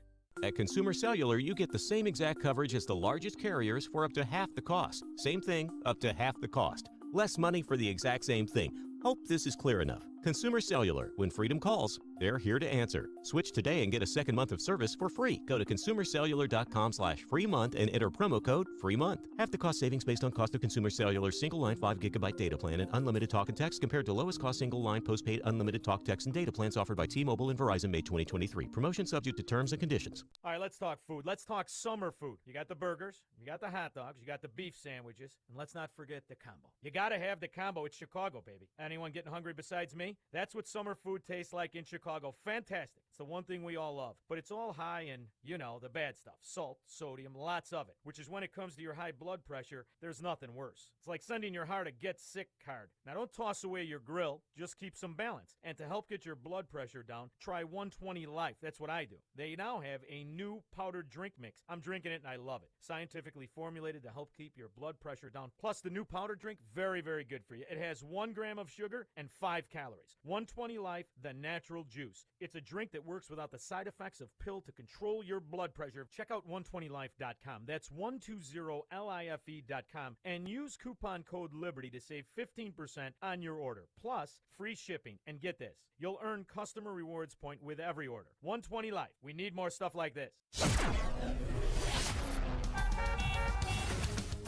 At Consumer Cellular, you get the same exact coverage as the largest carriers for up to half the cost. Same thing, up to half the cost. Less money for the exact same thing. Hope this is clear enough. Consumer Cellular. When freedom calls, they're here to answer. Switch today and get a second month of service for free. Go to consumercellular.com/free month and enter promo code free month. Half the cost savings based on cost of Consumer Cellular single line 5 gigabyte data plan and unlimited talk and text compared to lowest cost single line postpaid unlimited talk, text, and data plans offered by T-Mobile and Verizon May 2023. Promotion subject to terms and conditions. All right, let's talk food. Let's talk summer food. You got the burgers, you got the hot dogs, you got the beef sandwiches, and let's not forget the combo. You got to have the combo. It's Chicago, baby. Anyone getting hungry besides me? That's what summer food tastes like in Chicago. Fantastic. It's the one thing we all love. But it's all high in, you know, the bad stuff. Salt, sodium, lots of it. Which is when it comes to your high blood pressure, there's nothing worse. It's like sending your heart a get sick card. Now don't toss away your grill. Just keep some balance. And to help get your blood pressure down, try 120 Life. That's what I do. They now have a new powdered drink mix. I'm drinking it and I love it. Scientifically formulated to help keep your blood pressure down. Plus the new powdered drink, very, very good for you. It has 1 gram of sugar and 5 calories. 120 Life, the natural juice. It's a drink that works without the side effects of pill to control your blood pressure. Check out 120life.com. That's 120life.com and use coupon code LIBERTY to save 15% on your order. Plus, free shipping. And get this, you'll earn customer rewards point with every order. 120 Life. We need more stuff like this.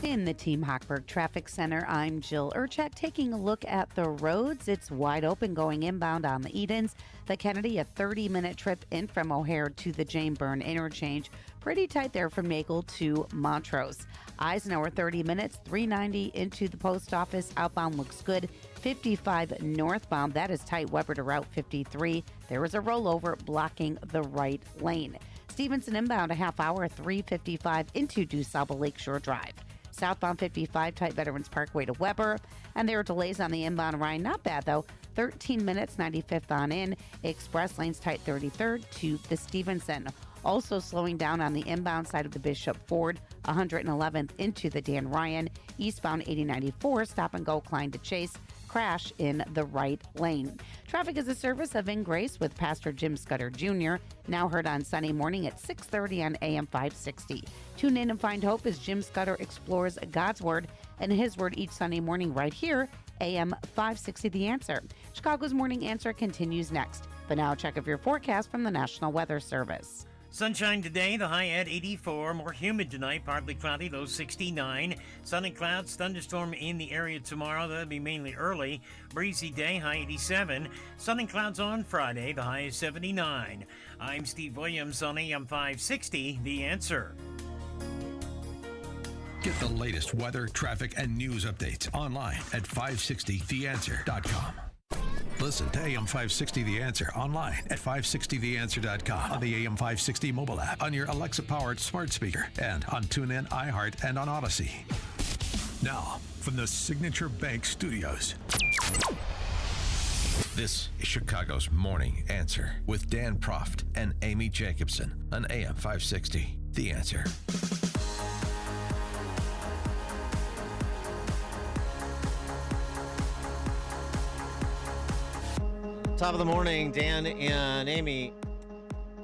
In the Team Hochberg Traffic Center, I'm Jill Urchak taking a look at the roads. It's wide open going inbound on the Edens. The Kennedy, a 30-minute trip in from O'Hare to the Jane Byrne interchange. Pretty tight there from Maple to Montrose. Eisenhower, 30 minutes, 390 into the post office. Outbound looks good. 55 northbound, that is tight. Weber to Route 53. There is a rollover blocking the right lane. Stevenson inbound, a half hour, 355 into DuSable Lakeshore Drive. Southbound 55, tight Veterans Parkway to Weber. And there are delays on the inbound Rhine. Not bad, though. 13 minutes, 95th on in. Express lanes tight 33rd to the Stevenson. Also slowing down on the inbound side of the Bishop Ford, 111th into the Dan Ryan. Eastbound 8094, stop and go Klein to Chase. Crash in the right lane. Traffic is a service of In Grace with Pastor Jim Scudder Jr., now heard on Sunday morning at 6:30 on AM 560. Tune in and find hope as Jim Scudder explores God's Word and His Word each Sunday morning right here, AM 560 The Answer. Chicago's Morning Answer continues next. But now check of your forecast from the National Weather Service. Sunshine today, the high at 84. More humid tonight, partly cloudy, low 69. Sun and clouds, thunderstorm in the area tomorrow. That'll be mainly early. Breezy day, high 87. Sun and clouds on Friday, the high is 79. I'm Steve Williams on AM 560, The Answer. Get the latest weather, traffic, and news updates online at 560theanswer.com. Listen to AM 560 The Answer online at 560theanswer.com, on the AM 560 mobile app, on your Alexa-powered smart speaker, and on TuneIn, iHeart, and on Odyssey. Now, from the Signature Bank Studios, this is Chicago's Morning Answer with Dan Proft and Amy Jacobson on AM 560 The Answer. Top of the morning, Dan and Amy.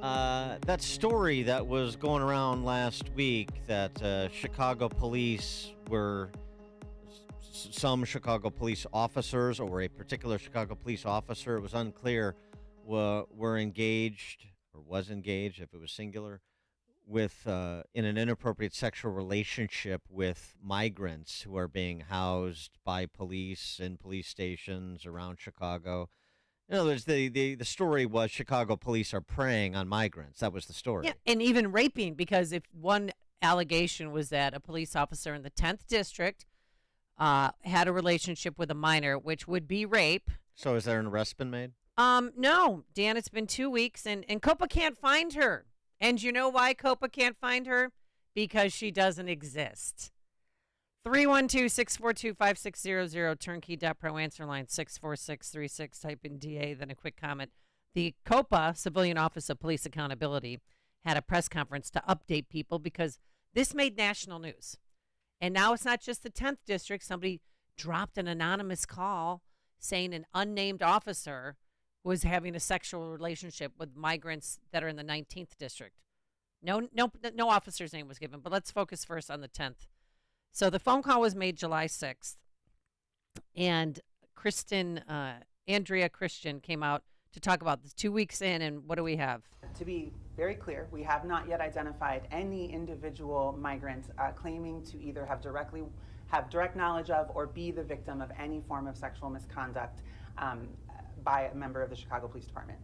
That story that was going around last week that Chicago police were, some Chicago police officers or a particular Chicago police officer, it was unclear, were engaged or was engaged, if it was singular, with in an inappropriate sexual relationship with migrants who are being housed by police in police stations around Chicago. In other words, the story was Chicago police are preying on migrants. That was the story. Yeah, and even raping, because if one allegation was that a police officer in the 10th district had a relationship with a minor, which would be rape. So is there an arrest been made? No, Dan, it's been 2 weeks, and Copa can't find her. And you know why Copa can't find her? Because she doesn't exist. 312-642-5600, turnkey.pro, answer line 64636, type in DA, then a quick comment. The COPA, Civilian Office of Police Accountability, had a press conference to update people because this made national news. And now it's not just the 10th district. Somebody dropped an anonymous call saying an unnamed officer was having a sexual relationship with migrants that are in the 19th district. No officer's name was given, but let's focus first on the 10th. So the phone call was made July 6th, and Andrea Christian came out to talk about this 2 weeks in, and what do we have? To be very clear, we have not yet identified any individual migrant claiming to either have direct knowledge of or be the victim of any form of sexual misconduct by a member of the Chicago Police Department.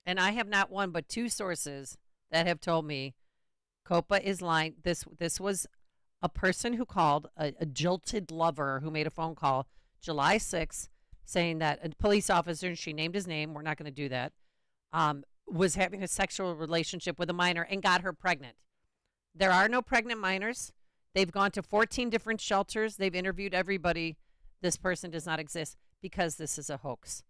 And I have not one but two sources that have told me COPA is lying. This was a person who called, a jilted lover who made a phone call July 6th saying that a police officer, and she named his name, we're not going to do that, was having a sexual relationship with a minor and got her pregnant. There are no pregnant minors. They've gone to 14 different shelters. They've interviewed everybody. This person does not exist because this is a hoax.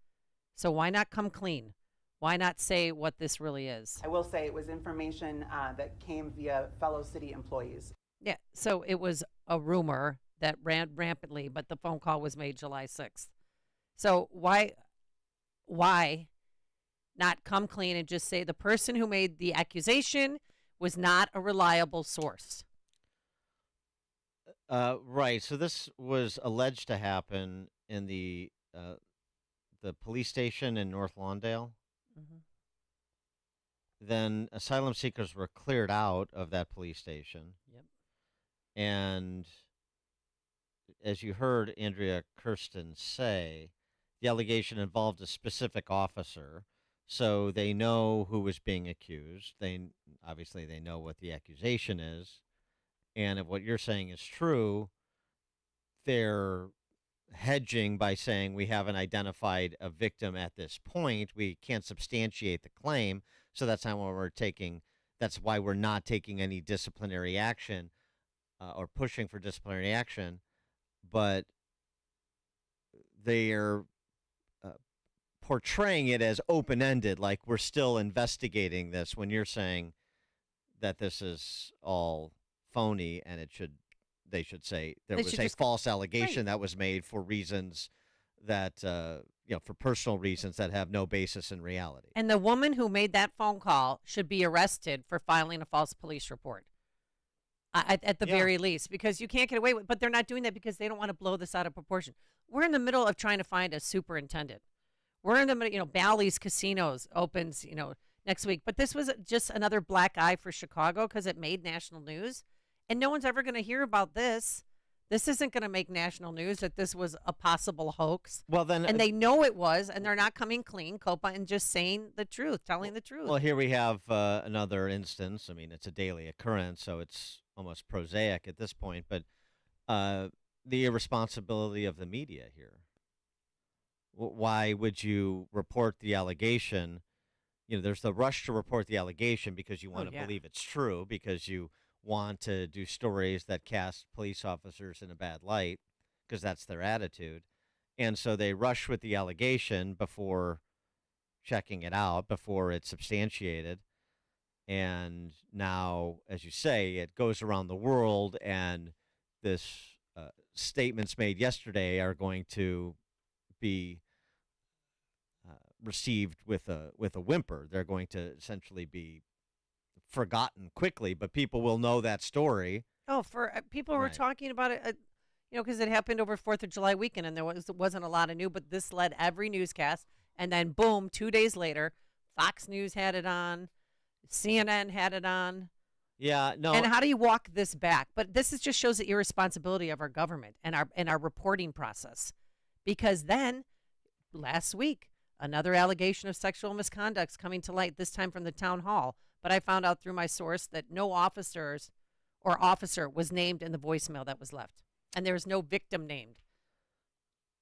So why not come clean? Why not say what this really is? I will say it was information that came via fellow city employees. Yeah, so it was a rumor that ran rampantly, but the phone call was made July 6th. So why not come clean and just say the person who made the accusation was not a reliable source? Right. So this was alleged to happen in the police station in North Lawndale. Mm-hmm. Then asylum seekers were cleared out of that police station. Yep. And as you heard Andrea Kirsten say, the allegation involved a specific officer, so they know who was being accused. They know what the accusation is, and if what you're saying is true, they're hedging by saying we haven't identified a victim at this point. We can't substantiate the claim, so that's not what we're taking. That's why we're not taking any disciplinary action or pushing for disciplinary action. But they're portraying it as open-ended, like we're still investigating this, when you're saying that this is all phony and they should say there was a false allegation that was made for reasons that, for personal reasons that have no basis in reality. And the woman who made that phone call should be arrested for filing a false police report. At the very least, because you can't get away with, but they're not doing that because they don't want to blow this out of proportion. We're in the middle of trying to find a superintendent. We're in the middle, Bally's Casinos opens, next week. But this was just another black eye for Chicago because it made national news. And no one's ever going to hear about this. This isn't going to make national news that this was a possible hoax. Well, then, and they know it was, and they're not coming clean, COPA, and just saying the truth, telling the truth. Well, here we have another instance. I mean, it's a daily occurrence, so it's almost prosaic at this point. But the irresponsibility of the media here. Why would you report the allegation? There's the rush to report the allegation because you want to believe it's true, because you want to do stories that cast police officers in a bad light, because that's their attitude. And so they rush with the allegation before checking it out, before it's substantiated. And now, as you say, it goes around the world, and this statements made yesterday are going to be received with a whimper. They're going to essentially be forgotten quickly, but people will know that story. Oh, for people were talking about it, because it happened over 4th of July weekend, and there wasn't a lot of news, but this led every newscast, and then boom, 2 days later, Fox News had it on, CNN had it on, Yeah, no. And how do you walk this back? But this just shows the irresponsibility of our government and our reporting process. Because then, last week, another allegation of sexual misconduct coming to light, this time from the town hall. But I found out through my source that no officer was named in the voicemail that was left. And there was no victim named.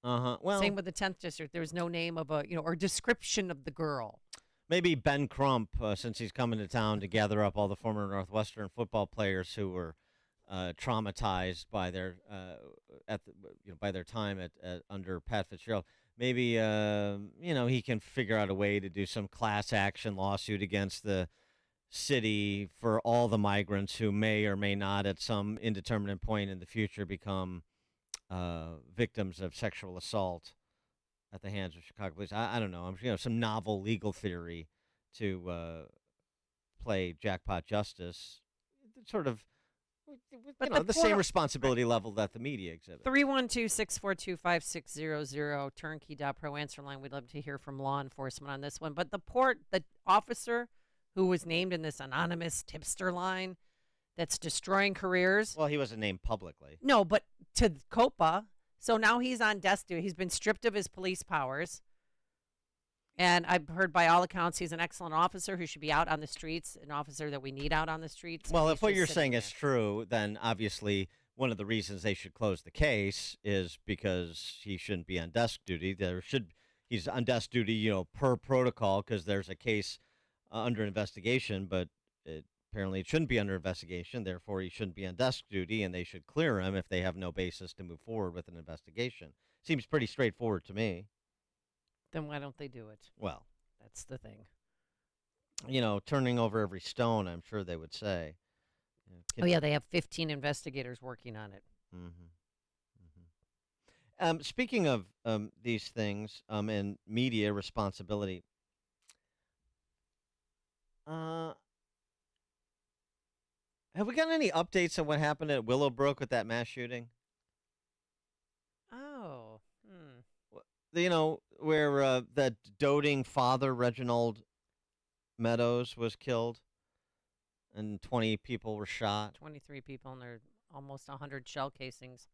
Well, same with the 10th district. There was no name of or description of the girl. maybe Ben Crump, since he's coming to town to gather up all the former Northwestern football players who were traumatized by their by their time at under Pat Fitzgerald. Maybe he can figure out a way to do some class action lawsuit against the city for all the migrants who may or may not at some indeterminate point in the future become victims of sexual assault at the hands of Chicago police. I don't know. Some novel legal theory to play jackpot justice. Sort of, the same responsibility level that the media exhibits. 312-642-5600, turnkey.pro answer line. We'd love to hear from law enforcement on this one. But the officer who was named in this anonymous tipster line that's destroying careers. Well, he wasn't named publicly. No, but to COPA. So now he's on desk duty. He's been stripped of his police powers. And I've heard by all accounts he's an excellent officer who should be out on the streets, an officer that we need out on the streets. Well, if what you're saying is true, then obviously one of the reasons they should close the case is because he shouldn't be on desk duty. He's on desk duty, per protocol, because there's a case under investigation, but apparently it shouldn't be under investigation. Therefore, he shouldn't be on desk duty, and they should clear him if they have no basis to move forward with an investigation. Seems pretty straightforward to me. Then why don't they do it? Well, that's the thing. Turning over every stone, I'm sure they would say. They have 15 investigators working on it. Mm-hmm. Speaking of these things and media responsibility, have we gotten any updates on what happened at Willowbrook with that mass shooting? Oh. Where that doting father, Reginald Meadows, was killed and 20 people were shot. 23 people, and there are almost 100 shell casings.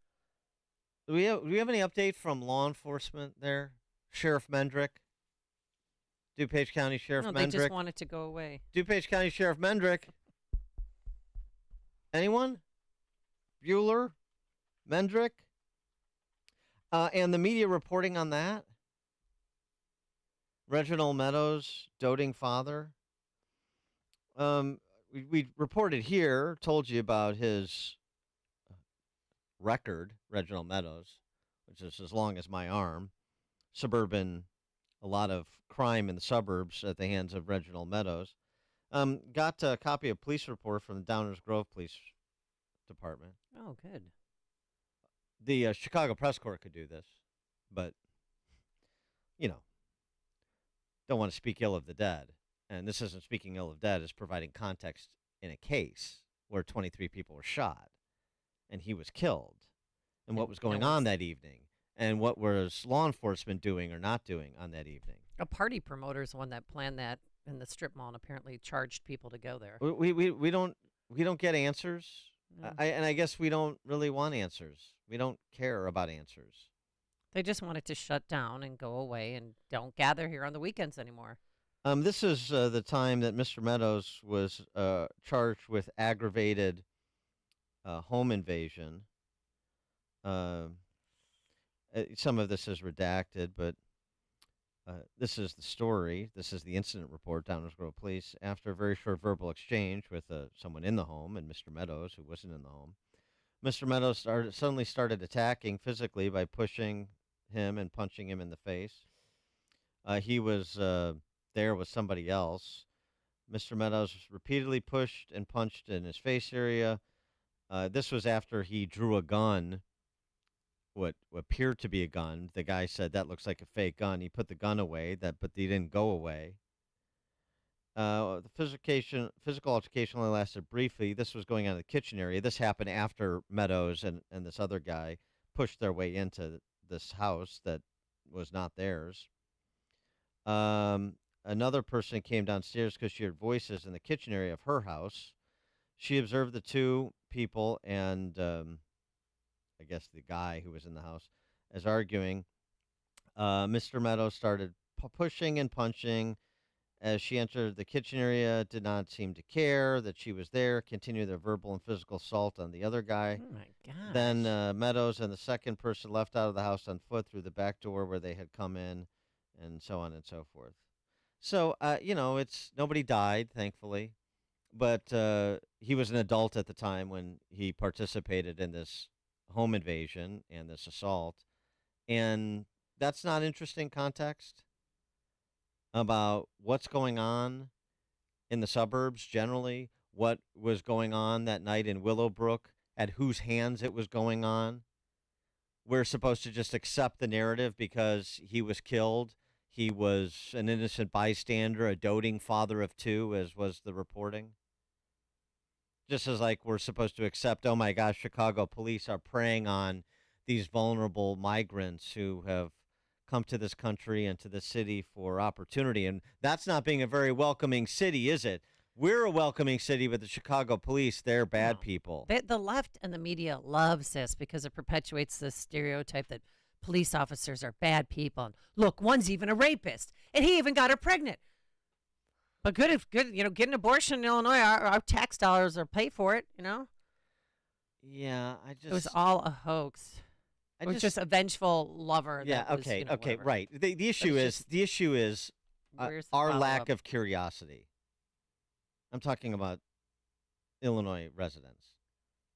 Do we have any update from law enforcement there? Sheriff Mendrick? DuPage County Sheriff Mendrick? They just want it to go away. DuPage County Sheriff Mendrick? Anyone? Bueller? Mendrick? And the media reporting on that? Reginald Meadows, doting father. We reported here, told you about his record, Reginald Meadows, which is as long as my arm. A lot of crime in the suburbs at the hands of Reginald Meadows. Got a copy of police report from the Downers Grove Police Department. Oh, good. The Chicago Press Corps could do this, but, don't want to speak ill of the dead. And this isn't speaking ill of dead, it's providing context in a case where 23 people were shot and he was killed and what was going on that evening and what was law enforcement doing or not doing on that evening. A party promoter is the one that planned that in the strip mall and apparently charged people to go there. We don't get answers. I guess we don't really want answers. We don't care about answers. They just want it to shut down and go away and don't gather here on the weekends anymore. This is the time that Mr. Meadows was charged with aggravated home invasion. Some of this is redacted, but this is the story. This is the incident report, Downers Grove Police. After a very short verbal exchange with someone in the home and Mr. Meadows, who wasn't in the home, Mr. Meadows suddenly started attacking physically by pushing him and punching him in the face. He was there with somebody else. Mr. Meadows repeatedly pushed and punched in his face area. This was after he drew a gun, what appeared to be a gun. The guy said, that looks like a fake gun. He put the gun away, but he didn't go away. The physical altercation only lasted briefly. This was going on in the kitchen area. This happened after Meadows and this other guy pushed their way into this house that was not theirs. Another person came downstairs because she heard voices in the kitchen area of her house. She observed the two people and I guess the guy who was in the house as arguing. Mr. Meadows started pushing and punching. As she entered the kitchen area, did not seem to care that she was there, continued their verbal and physical assault on the other guy. Oh, my God. Then Meadows and the second person left out of the house on foot through the back door where they had come in, and so on and so forth. So, it's nobody died, thankfully, but he was an adult at the time when he participated in this home invasion and this assault, and that's not interesting context about what's going on in the suburbs generally, what was going on that night in Willowbrook, at whose hands it was going on. We're supposed to just accept the narrative because he was killed. He was an innocent bystander, a doting father of two, as was the reporting. Just as like we're supposed to accept, oh my gosh, Chicago police are preying on these vulnerable migrants who have come to this country and to this city for opportunity. And that's not being a very welcoming city, is it? We're a welcoming city, but the Chicago police, they're bad people. The left and the media loves this because it perpetuates this stereotype that police officers are bad people. And look, one's even a rapist, and he even got her pregnant. But good, get an abortion in Illinois. Our tax dollars are pay for it, Yeah, It was all a hoax. It was just a vengeful lover. Yeah. That was, Okay. whatever. Right. The issue is Where's the our lack follow-up? of curiosity. I'm talking about Illinois residents.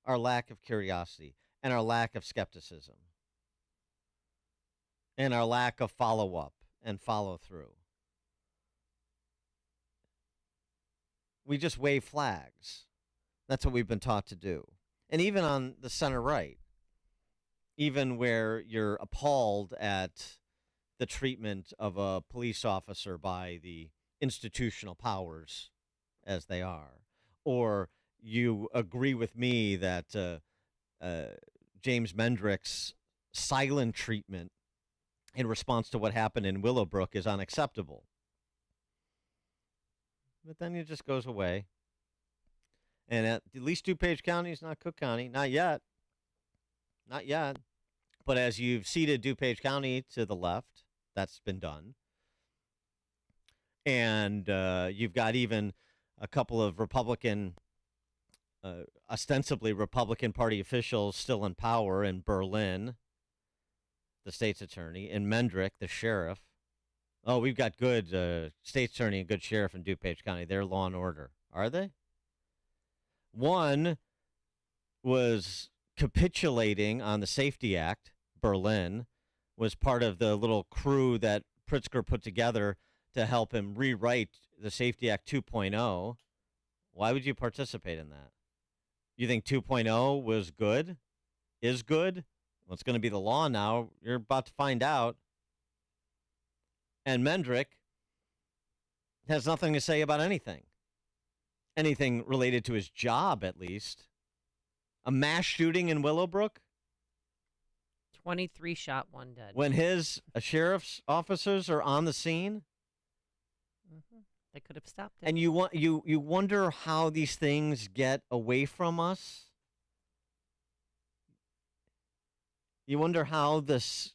Our lack of curiosity and our lack of skepticism and our lack of follow-up and follow-through. We just wave flags. That's what we've been taught to do. And even on the center right, even where you're appalled at the treatment of a police officer by the institutional powers as they are, or you agree with me that James Mendrick's silent treatment in response to what happened in Willowbrook is unacceptable. But then it just goes away. And at least DuPage County is not Cook County. Not yet. Not yet. But as you've ceded DuPage County to the left, that's been done. And you've got even a couple of ostensibly Republican Party officials still in power in Berlin, the state's attorney, and Mendrick, the sheriff. Oh, we've got good state's attorney and good sheriff in DuPage County. They're law and order. Are they? One was capitulating on the Safety Act. Berlin was part of the little crew that Pritzker put together to help him rewrite the Safety Act 2.0. Why would you participate in that? You think 2.0 was good? Is good? Well, it's going to be the law now. You're about to find out. And Mendrick has nothing to say about anything. Anything related to his job, at least. A mass shooting in Willowbrook? 23 shot, 1 dead. When his sheriff's officers are on the scene? They could have stopped it. And you wonder how these things get away from us? You wonder how this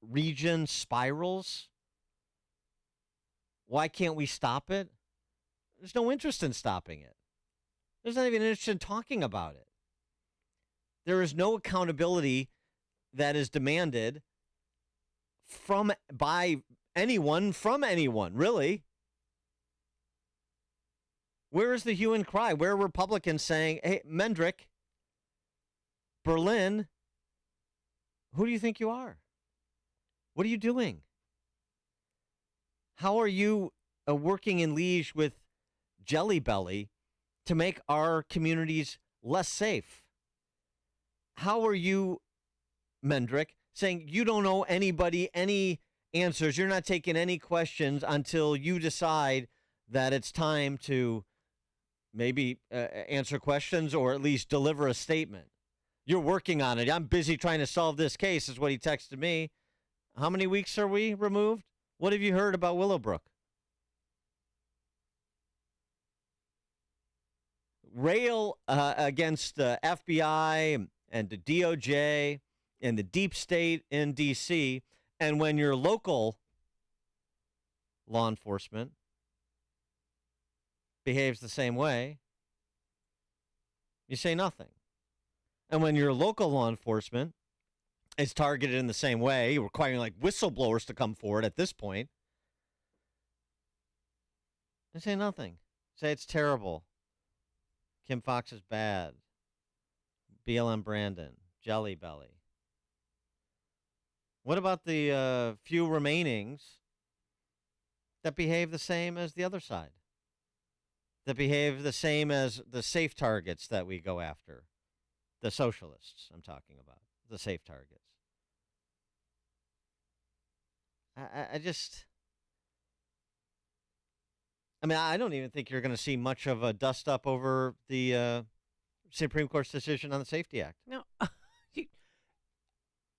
region spirals? Why can't we stop it? There's no interest in stopping it. There's not even interest in talking about it. There is no accountability that is demanded by anyone, from anyone, really. Where is the hue and cry? Where are Republicans saying, hey, Mendrick, Berlin, who do you think you are? What are you doing? How are you working in liege with Jelly Belly to make our communities less safe? How are you, Mendrick, saying you don't owe anybody any answers? You're not taking any questions until you decide that it's time to maybe answer questions or at least deliver a statement. You're working on it. I'm busy trying to solve this case, is what he texted me. How many weeks are we removed? What have you heard about Willowbrook? rail against the FBI and the DOJ and the deep state in D.C., and when your local law enforcement behaves the same way, you say nothing. And when your local law enforcement is targeted in the same way, requiring like whistleblowers to come forward at this point, you say nothing. Say it's terrible. Kim Fox is bad. BLM Brandon, Jelly Belly. What about the few remainings that behave the same as the other side? That behave the same as the safe targets that we go after? The socialists, I'm talking about. The safe targets. I don't even think you're going to see much of a dust up over the Supreme Court's decision on the Safety Act. No.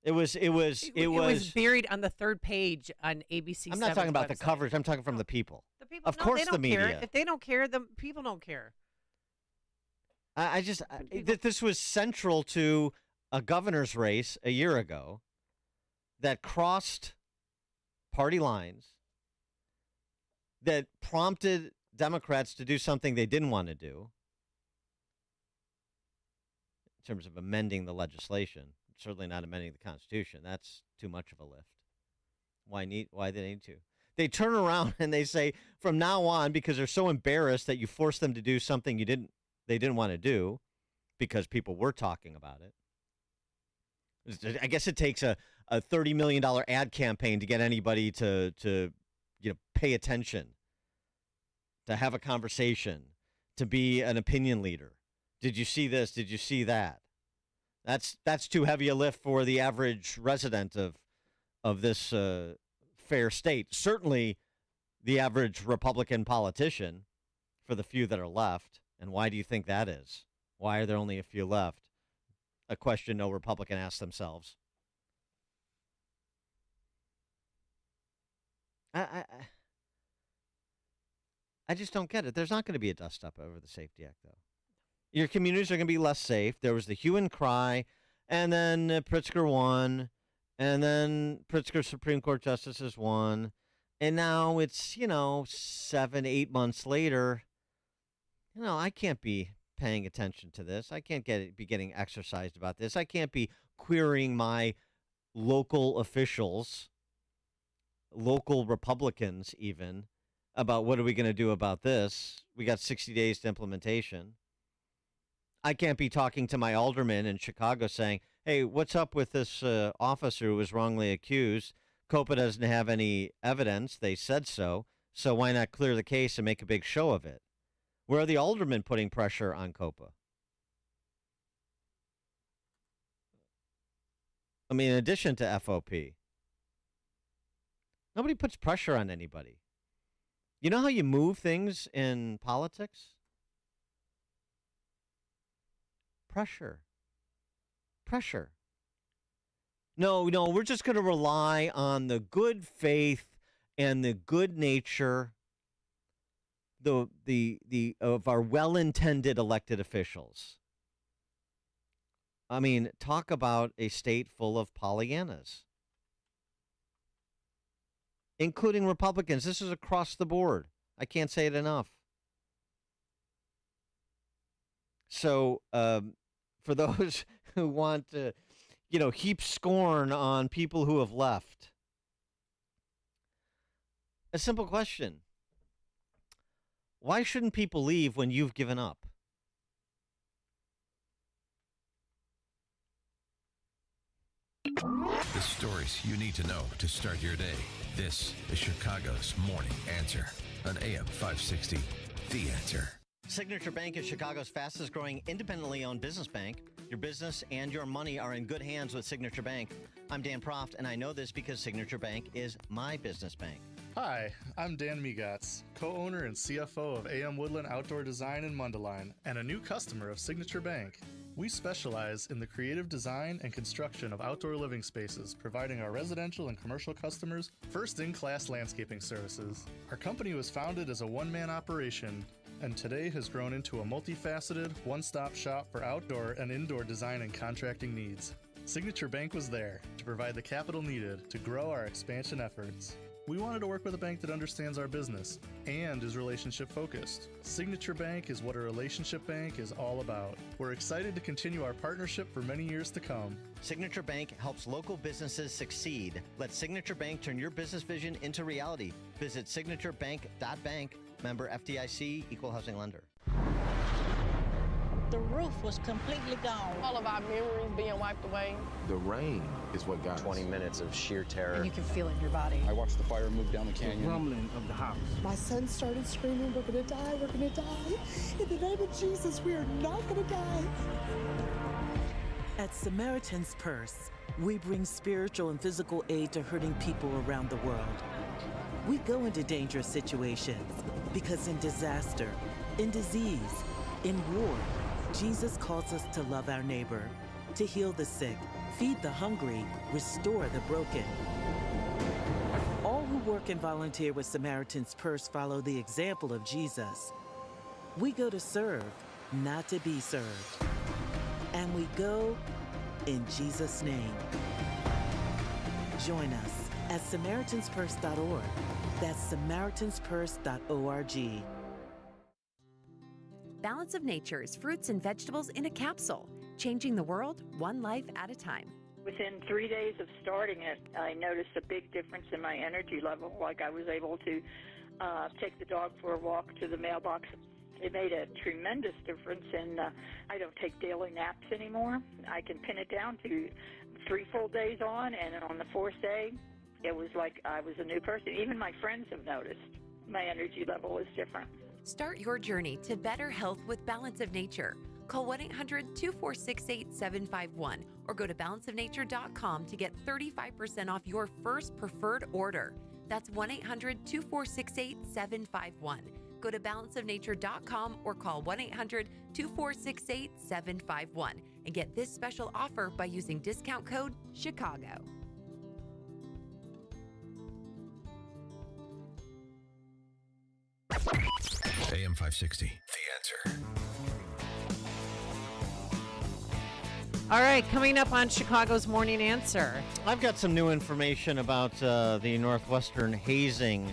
It was buried on the third page on ABC. I'm not talking about the coverage. I'm talking from the people. The people, of course, they don't the media. care. If they don't care, the people don't care. This was central to a governor's race a year ago that crossed party lines, that prompted Democrats to do something they didn't want to do in terms of amending the legislation. Certainly not amending the Constitution. That's too much of a lift. Why they need to? They turn around and they say, from now on, because they're so embarrassed that you forced them to do something they didn't want to do, because people were talking about it. I guess it takes a $30 million ad campaign to get anybody to pay attention, to have a conversation, to be an opinion leader. Did you see this? Did you see that? That's too heavy a lift for the average resident of this fair state. Certainly the average Republican politician, for the few that are left. And why do you think that is? Why are there only a few left? A question no Republican asks themselves. I just don't get it. There's not going to be a dust-up over the Safety Act, though. Your communities are going to be less safe. There was the hue and cry, and then Pritzker won, and then Pritzker Supreme Court justices won, and now it's, 7-8 months later. I can't be paying attention to this. I can't be getting exercised about this. I can't be querying my local officials, local Republicans even, about what are we going to do about this. We got 60 days to implementation. I can't be talking to my alderman in Chicago saying, hey, what's up with this officer who was wrongly accused? COPA doesn't have any evidence. They said so. So why not clear the case and make a big show of it? Where are the aldermen putting pressure on COPA? In addition to FOP, nobody puts pressure on anybody. You know how you move things in politics? Pressure. No, we're just going to rely on the good faith and the good nature of our well-intended elected officials. Talk about a state full of Pollyannas, including Republicans. This is across the board. I can't say it enough. So, for those who want to, heap scorn on people who have left, a simple question. Why shouldn't people leave when you've given up? The stories you need to know to start your day. This is Chicago's Morning Answer on AM 560. The Answer. Signature Bank is Chicago's fastest growing independently owned business bank. Your business and your money are in good hands with Signature Bank. I'm Dan Proft, and I know this because Signature Bank is my business bank. Hi, I'm Dan Migatz, co-owner and CFO of AM Woodland Outdoor Design in Mundelein, and a new customer of Signature Bank. We specialize in the creative design and construction of outdoor living spaces, providing our residential and commercial customers first-in-class landscaping services. Our company was founded as a one-man operation and today has grown into a multifaceted, one-stop shop for outdoor and indoor design and contracting needs. Signature Bank was there to provide the capital needed to grow our expansion efforts. We wanted to work with a bank that understands our business and is relationship focused. Signature Bank is what a relationship bank is all about. We're excited to continue our partnership for many years to come. Signature Bank helps local businesses succeed. Let Signature Bank turn your business vision into reality. Visit signaturebank.bank. Member FDIC, Equal Housing Lender. The roof was completely gone. All of our memories being wiped away. The rain is what got 20 minutes of sheer terror. And you can feel it in your body. I watched the fire move down the canyon. The rumbling of the house. My son started screaming, we're gonna die, we're gonna die. In the name of Jesus, we are not gonna die. At Samaritan's Purse, we bring spiritual and physical aid to hurting people around the world. We go into dangerous situations because in disaster, in disease, in war, Jesus calls us to love our neighbor, to heal the sick, feed the hungry, restore the broken. All who work and volunteer with Samaritan's Purse follow the example of Jesus. We go to serve, not to be served. And we go in Jesus' name. Join us at SamaritansPurse.org. That's SamaritansPurse.org. Balance of Nature's fruits and vegetables in a capsule, changing the world one life at a time. Within 3 days of starting it, I noticed a big difference in my energy level. Like I was able to take the dog for a walk to the mailbox. It made a tremendous difference, and I don't take daily naps anymore. I can pin it down to 3 full days on, and on the 4th day, it was like I was a new person. Even my friends have noticed my energy level is different. Start your journey to better health with Balance of Nature. Call 1-800-246-8751 or go to balanceofnature.com to get 35% off your first preferred order. That's 1-800-246-8751. Go to balanceofnature.com or call 1-800-246-8751 and get this special offer by using discount code CHICAGO. AM 560, The Answer. All right, coming up on Chicago's Morning Answer. I've got some new information about the Northwestern hazing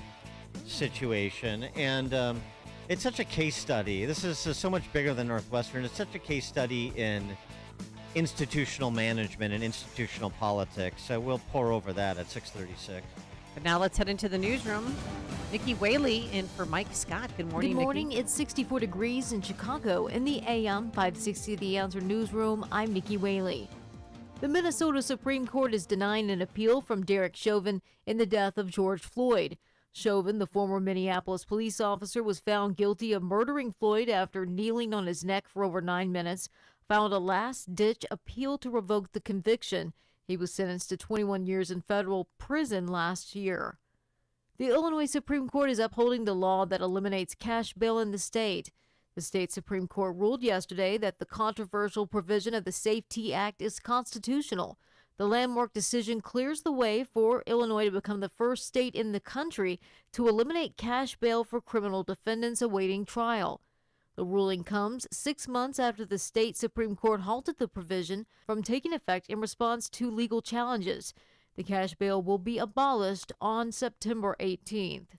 situation, and it's such a case study. This is so much bigger than Northwestern. It's such a case study in institutional management and institutional politics. So we'll pour over that at 6:36. But now let's head into the newsroom. Nikki Whaley in for Mike Scott. Good morning, Good morning. Nikki. It's 64 degrees in Chicago. In the AM 560 The Answer newsroom, I'm Nikki Whaley. The Minnesota Supreme Court is denying an appeal from Derek Chauvin in the death of George Floyd. Chauvin, the former Minneapolis police officer, was found guilty of murdering Floyd after kneeling on his neck for over 9 minutes, filed a last-ditch appeal to revoke the conviction. He was sentenced to 21 years in federal prison last year. The Illinois Supreme Court is upholding the law that eliminates cash bail in the state. The state Supreme Court ruled yesterday that the controversial provision of the SAFE-T Act is constitutional. The landmark decision clears the way for Illinois to become the first state in the country to eliminate cash bail for criminal defendants awaiting trial. The ruling comes 6 months after the state Supreme Court halted the provision from taking effect in response to legal challenges. The cash bail will be abolished on September 18th.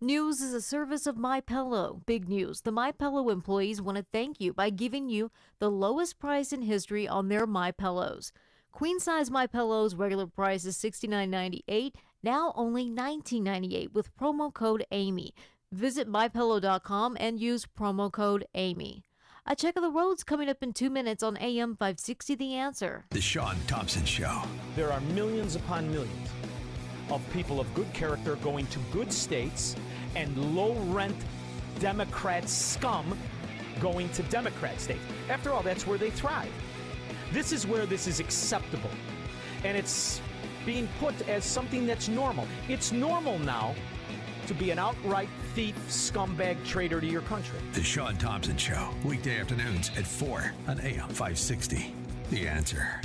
News is a service of MyPillow. Big news. The MyPillow employees want to thank you by giving you the lowest price in history on their MyPillows. Queen-size MyPillow's regular price is $69.98, now only $19.98 with promo code Amy. Visit MyPillow.com and use promo code Amy. A check of the roads coming up in 2 minutes on AM 560 The Answer. The Sean Thompson Show. There are millions upon millions of people of good character going to good states and low-rent Democrat scum going to Democrat states. After all, that's where they thrive. This is where this is acceptable. And it's being put as something that's normal. It's normal now to be an outright thief, scumbag, traitor to your country. The Sean Thompson Show. Weekday afternoons at 4 on AM 560. The Answer.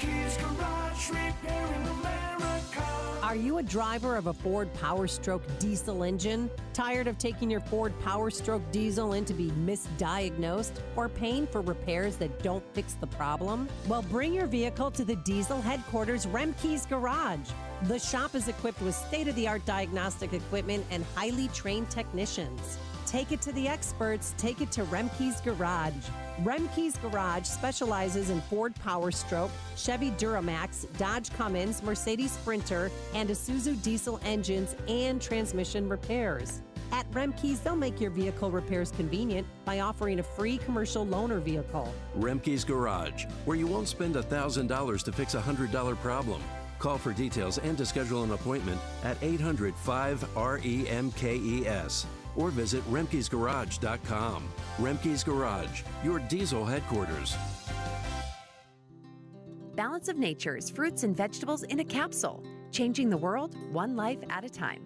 Garage Repair in America. Our Are you a driver of a Ford PowerStroke diesel engine? Tired of taking your Ford PowerStroke diesel in to be misdiagnosed or paying for repairs that don't fix the problem? Well, bring your vehicle to the diesel headquarters, Remke's Garage. The shop is equipped with state-of-the-art diagnostic equipment and highly trained technicians. Take it to the experts. Take it to Remke's Garage. Remke's Garage specializes in Ford PowerStroke, Chevy Duramax, Dodge Cummins, Mercedes Sprinter, and Isuzu diesel engines and transmission repairs. At Remke's, they'll make your vehicle repairs convenient by offering a free commercial loaner vehicle. Remke's Garage, where you won't spend $1,000 to fix a $100 problem. Call for details and to schedule an appointment at 800-5-REMKES or visit remkesgarage.com. Remke's Garage, your diesel headquarters. Balance of Nature's fruits and vegetables in a capsule, changing the world one life at a time.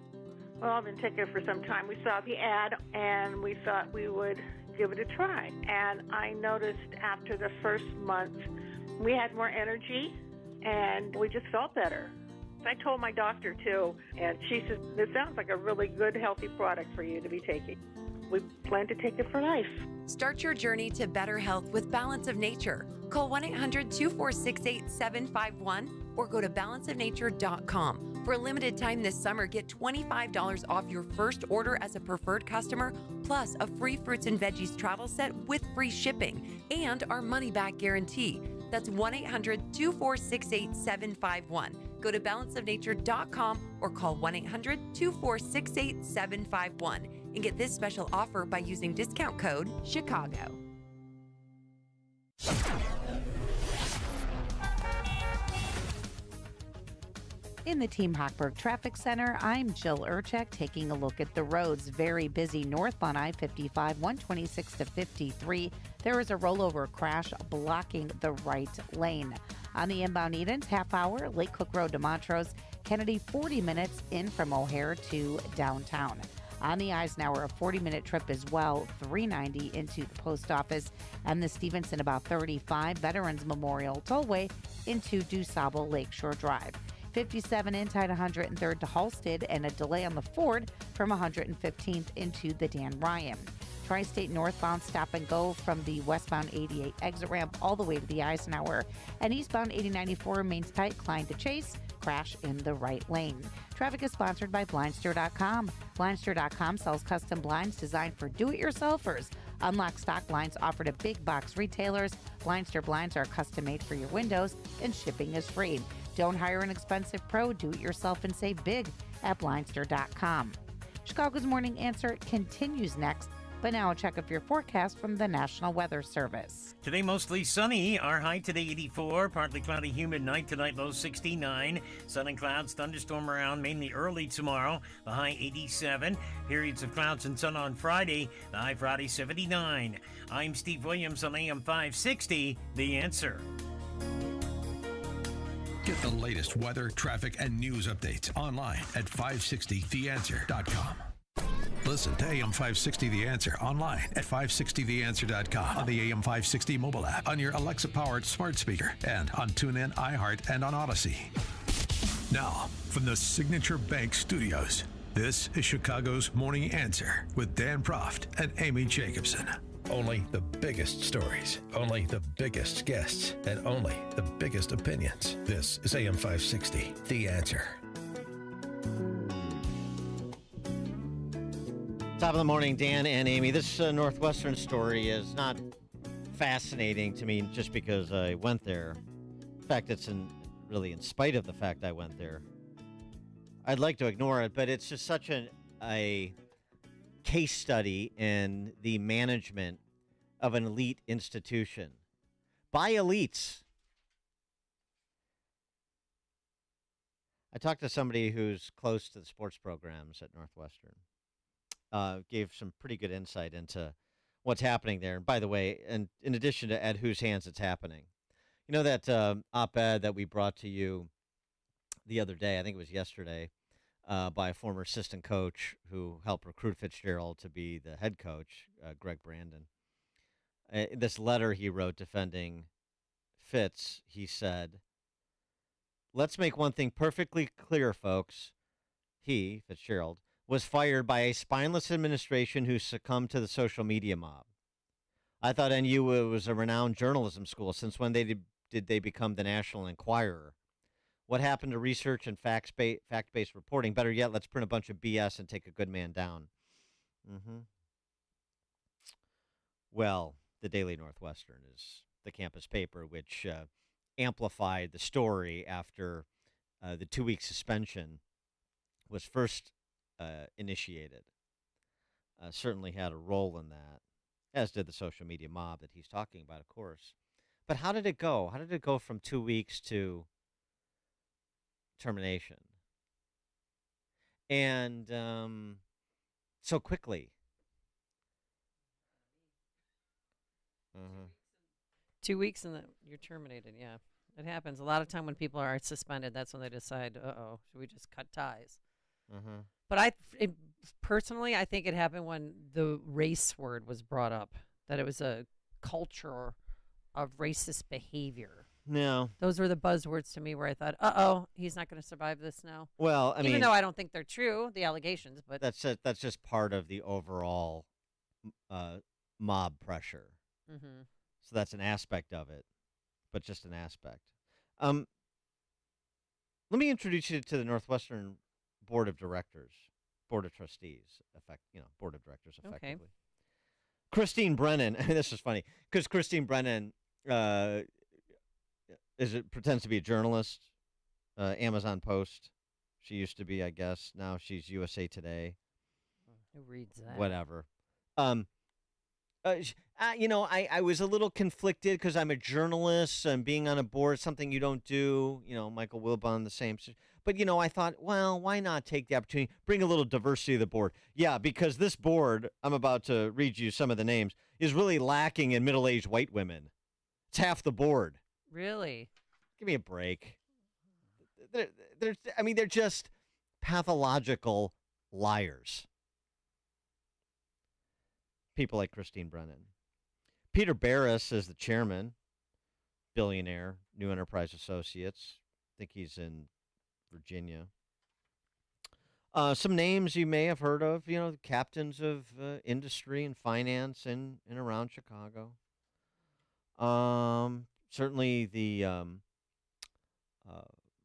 Well, I've been taking it for some time. We saw the ad, and we thought we would give it a try. And I noticed after the first month, we had more energy, and we just felt better. I told my doctor, too, and she said, this sounds like a really good, healthy product for you to be taking. We plan to take it for life. Start your journey to better health with Balance of Nature. Call 1-800-246-8751 or go to balanceofnature.com. For a limited time this summer, get $25 off your first order as a preferred customer, plus a free fruits and veggies travel set with free shipping and our money-back guarantee. That's 1-800-246-8751. Go to balanceofnature.com or call 1-800-246-8751 and get this special offer by using discount code CHICAGO. In the Team Hochberg Traffic Center, I'm Jill Urchek taking a look at the roads. Very busy northbound I-55, 126 to 53. There is a rollover crash blocking the right lane. On the inbound Edens, half hour, Lake Cook Road to Montrose. Kennedy, 40 minutes in from O'Hare to downtown. On the Eisenhower, a 40-minute trip as well, 390 into the post office. And the Stevenson, about 35, Veterans Memorial Tollway into DuSable Lakeshore Drive. 57 inside 103rd to Halsted, and a delay on the Ford from 115th into the Dan Ryan. Tri-State northbound stop and go from the westbound 88 exit ramp all the way to the Eisenhower. And eastbound 8094 remains tight, Klein to Chase, crash in the right lane. Traffic is sponsored by Blindster.com. Blindster.com sells custom blinds designed for do-it-yourselfers. Unlock stock blinds offered at big box retailers. Blindster blinds are custom made for your windows, and shipping is free. Don't hire an expensive pro. Do it yourself and save big at Blindster.com. Chicago's Morning Answer continues next, but now a check of your forecast from the National Weather Service. Today mostly sunny. Our high today 84. Partly cloudy, humid night tonight, low 69. Sun and clouds, thunderstorm around mainly early tomorrow. The high 87. Periods of clouds and sun on Friday. The high Friday 79. I'm Steve Williams on AM 560. The Answer. Get the latest weather, traffic, and news updates online at 560theanswer.com. Listen to AM 560 The Answer online at 560theanswer.com, on the AM 560 mobile app, on your Alexa-powered smart speaker, and on TuneIn, iHeart, and on Odyssey. Now, from the Signature Bank Studios, this is Chicago's Morning Answer with Dan Proft and Amy Jacobson. Only the biggest stories, only the biggest guests, and only the biggest opinions. This is AM 560, The Answer. Top of the morning, Dan and Amy. This Northwestern story is not fascinating to me just because I went there. In fact, it's really in spite of the fact I went there. I'd like to ignore it, but it's just such a case study in the management of an elite institution by elites. I talked to somebody who's close to the sports programs at Northwestern. Gave some pretty good insight into what's happening there. And by the way, and in addition to at whose hands it's happening, you know that op-ed that we brought to you the other day, I think it was yesterday, by a former assistant coach who helped recruit Fitzgerald to be the head coach, Greg Brandon. This letter he wrote defending Fitz, he said, let's make one thing perfectly clear, folks. He, Fitzgerald, was fired by a spineless administration who succumbed to the social media mob. I thought NU was a renowned journalism school. Since when did they become the National Enquirer? What happened to research and fact-based reporting? Better yet, let's print a bunch of BS and take a good man down. Well, the Daily Northwestern is the campus paper, which amplified the story after the 2-week suspension was first initiated. Certainly had a role in that, as did the social media mob that he's talking about, of course. But how did it go? How did it go from 2 weeks to termination? And so quickly. 2 weeks and then you're terminated. Yeah, it happens a lot of time when people are suspended. That's when they decide, should we just cut ties? But personally, I think it happened when the race word was brought up, that it was a culture of racist behavior. No. Those were the buzzwords to me where I thought, he's not going to survive this now. Well, I mean, even though I don't think they're true, the allegations, but that's just part of the overall mob pressure. So that's an aspect of it, but just an aspect. Let me introduce you to the Northwestern Board of Directors, Board of Trustees, Board of Directors, effectively. Okay. Christine Brennan. I mean, this is funny because Christine Brennan pretends to be a journalist, Amazon Post. She used to be, I guess. Now she's USA Today. Who reads that? Whatever. I was a little conflicted because I'm a journalist and being on a board, something you don't do. Michael Wilbon, the same. But, I thought, well, why not take the opportunity, bring a little diversity to the board? Yeah, because this board, I'm about to read you some of the names, is really lacking in middle-aged white women. It's half the board. Really? Give me a break. They're just pathological liars. People like Christine Brennan. Peter Barris is the chairman, billionaire, New Enterprise Associates. I think he's in Virginia. Some names you may have heard of, captains of industry and finance in and around Chicago. Certainly the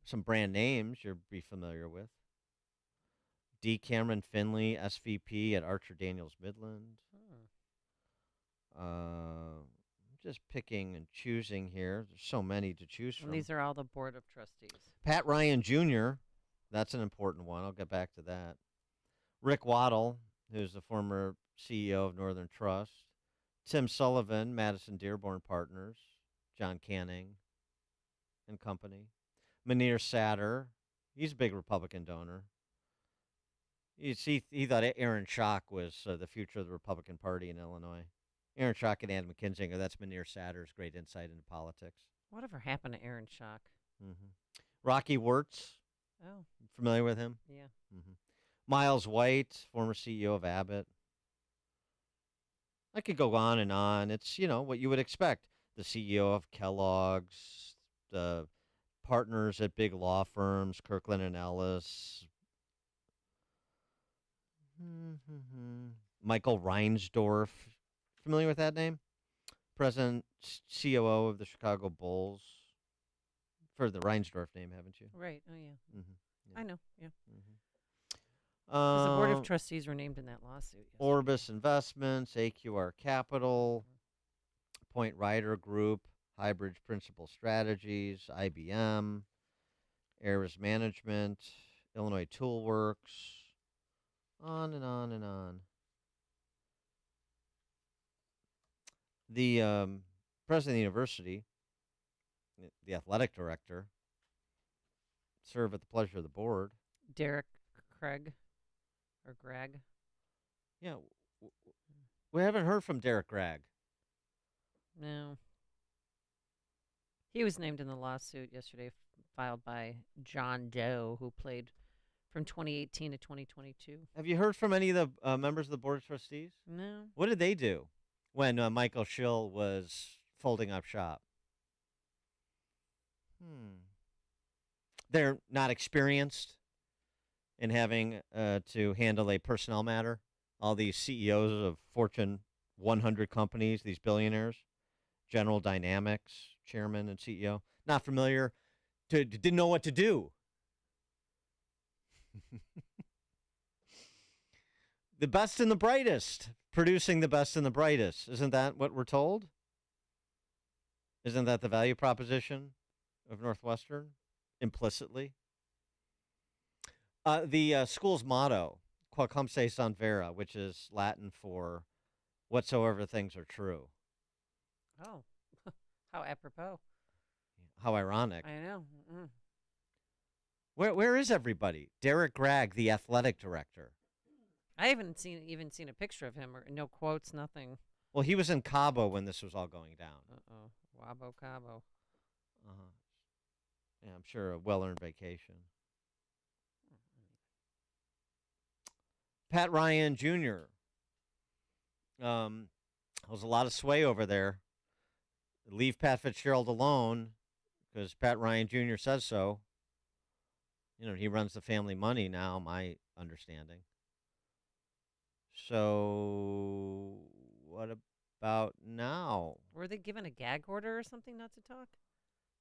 some brand names you'll be familiar with. D. Cameron Finley, SVP at Archer Daniels Midland. Just picking and choosing here. There's so many to choose from. And these are all the Board of Trustees. Pat Ryan Jr., that's an important one. I'll get back to that. Rick Waddle, who's the former CEO of Northern Trust. Tim Sullivan, Madison Dearborn Partners. John Canning and Company. Munir Satter, he's a big Republican donor. He thought Aaron Schock was the future of the Republican Party in Illinois. Aaron Schock and Ann McKinzinger, that's Munir Satter's great insight into politics. Whatever happened to Aaron Schock? Rocky Wirtz. Oh. Familiar with him? Yeah. Miles White, former CEO of Abbott. I could go on and on. It's, what you would expect. The CEO of Kellogg's, the partners at big law firms, Kirkland and Ellis. Michael Reinsdorf. Familiar with that name? President, COO of the Chicago Bulls. You've heard the Reinsdorf name, haven't you? Right. Oh, yeah. Yeah. I know. Yeah. 'Cause the Board of Trustees were named in that lawsuit. Yesterday. Orbis Investments, AQR Capital, Point Rider Group, Highbridge Principal Strategies, IBM, Aris Management, Illinois Tool Works, on and on and on. The president of the university, the athletic director, serve at the pleasure of the board. Derek Craig or Gregg. Yeah, we haven't heard from Derek Gregg. No. He was named in the lawsuit yesterday filed by John Doe, who played from 2018 to 2022. Have you heard from any of the members of the Board of Trustees? No. What did they do when Michael Schill was folding up shop? they're not experienced in having to handle a personnel matter. All these CEOs of Fortune 100 companies, these billionaires, General Dynamics chairman and CEO, not familiar, didn't know what to do. The best and the brightest, producing the best and the brightest. Isn't that what we're told? Isn't that the value proposition of Northwestern, implicitly? The school's motto, Quacumse Sunt Vera, which is Latin for whatsoever things are true. Oh, how apropos. How ironic. I know. Mm. Where is everybody? Derek Gragg, the athletic director. I haven't even seen a picture of him, or no quotes, nothing. Well, he was in Cabo when this was all going down. Uh-oh. Wabo Cabo. Uh-huh. Yeah, I'm sure a well-earned vacation. Pat Ryan Jr. There's a lot of sway over there. Leave Pat Fitzgerald alone because Pat Ryan Jr. says so. You know, he runs the family money now, my understanding. So, what about now? Were they given a gag order or something not to talk?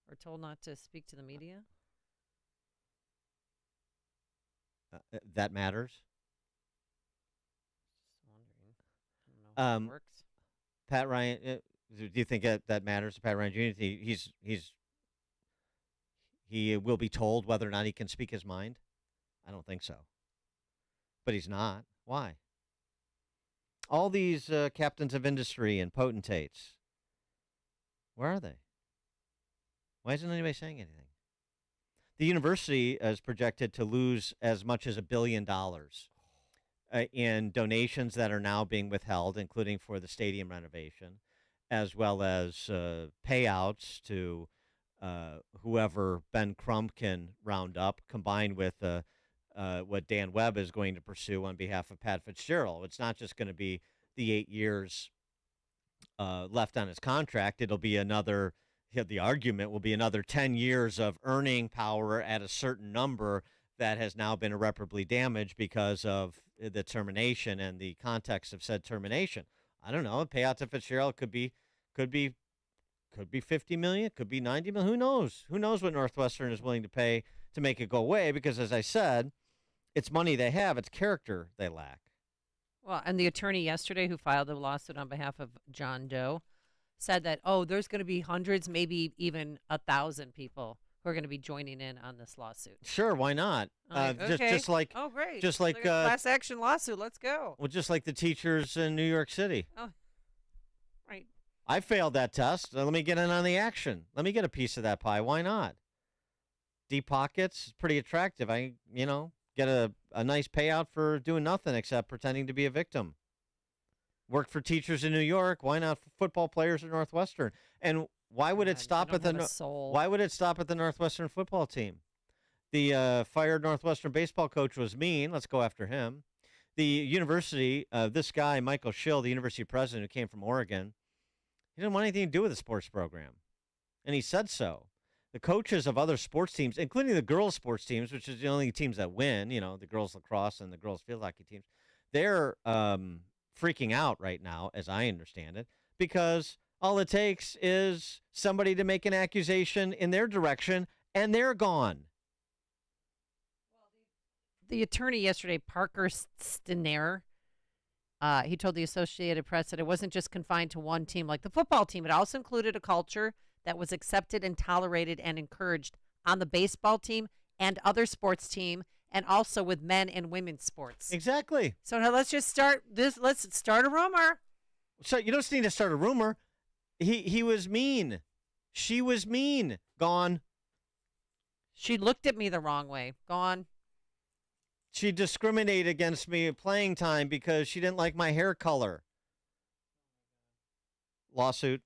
Or told not to speak to the media? That matters. Just wondering. I don't know how it works. Pat Ryan, do you think that matters to Pat Ryan Jr.? He will be told whether or not he can speak his mind? I don't think so. But he's not. Why? All these captains of industry and potentates, where are they? Why isn't anybody saying anything? The university is projected to lose as much as $1 billion in donations that are now being withheld, including for the stadium renovation, as well as payouts to whoever Ben Crump can round up, combined with what Dan Webb is going to pursue on behalf of Pat Fitzgerald. It's not just going to be the 8 years left on his contract. It'll be another, the argument will be another 10 years of earning power at a certain number that has now been irreparably damaged because of the termination and the context of said termination. I don't know. Payout to Fitzgerald could be 50 million, could be 90 million. Who knows? Who knows what Northwestern is willing to pay to make it go away? Because as I said, it's money they have, it's character they lack. Well, and the attorney yesterday who filed the lawsuit on behalf of John Doe said that, there's going to be hundreds, maybe even 1,000 people who are going to be joining in on this lawsuit. Sure, why not? Just like great, just like a class action lawsuit. Let's go. Well, just like the teachers in New York City. Oh, right. I failed that test. Let me get in on the action. Let me get a piece of that pie. Why not? Deep pockets, pretty attractive. I get a nice payout for doing nothing except pretending to be a victim. Work for teachers in New York. Why not for football players at Northwestern? And why would it stop at the Northwestern football team? The fired Northwestern baseball coach was mean. Let's go after him. The university, this guy, Michael Schill, the university president who came from Oregon, he didn't want anything to do with the sports program. And he said so. The coaches of other sports teams, including the girls' sports teams, which is the only teams that win, the girls' lacrosse and the girls' field hockey teams, they're freaking out right now, as I understand it, because all it takes is somebody to make an accusation in their direction, and they're gone. The attorney yesterday, Parker Stener, he told the Associated Press that it wasn't just confined to one team like the football team. It also included a culture that was accepted and tolerated and encouraged on the baseball team and other sports team, and also with men and women's sports. Exactly. So now let's just start this. Let's start a rumor. So you don't need to start a rumor. He was mean. She was mean. Gone. She looked at me the wrong way. Gone. She discriminated against me at playing time because she didn't like my hair color. Lawsuit.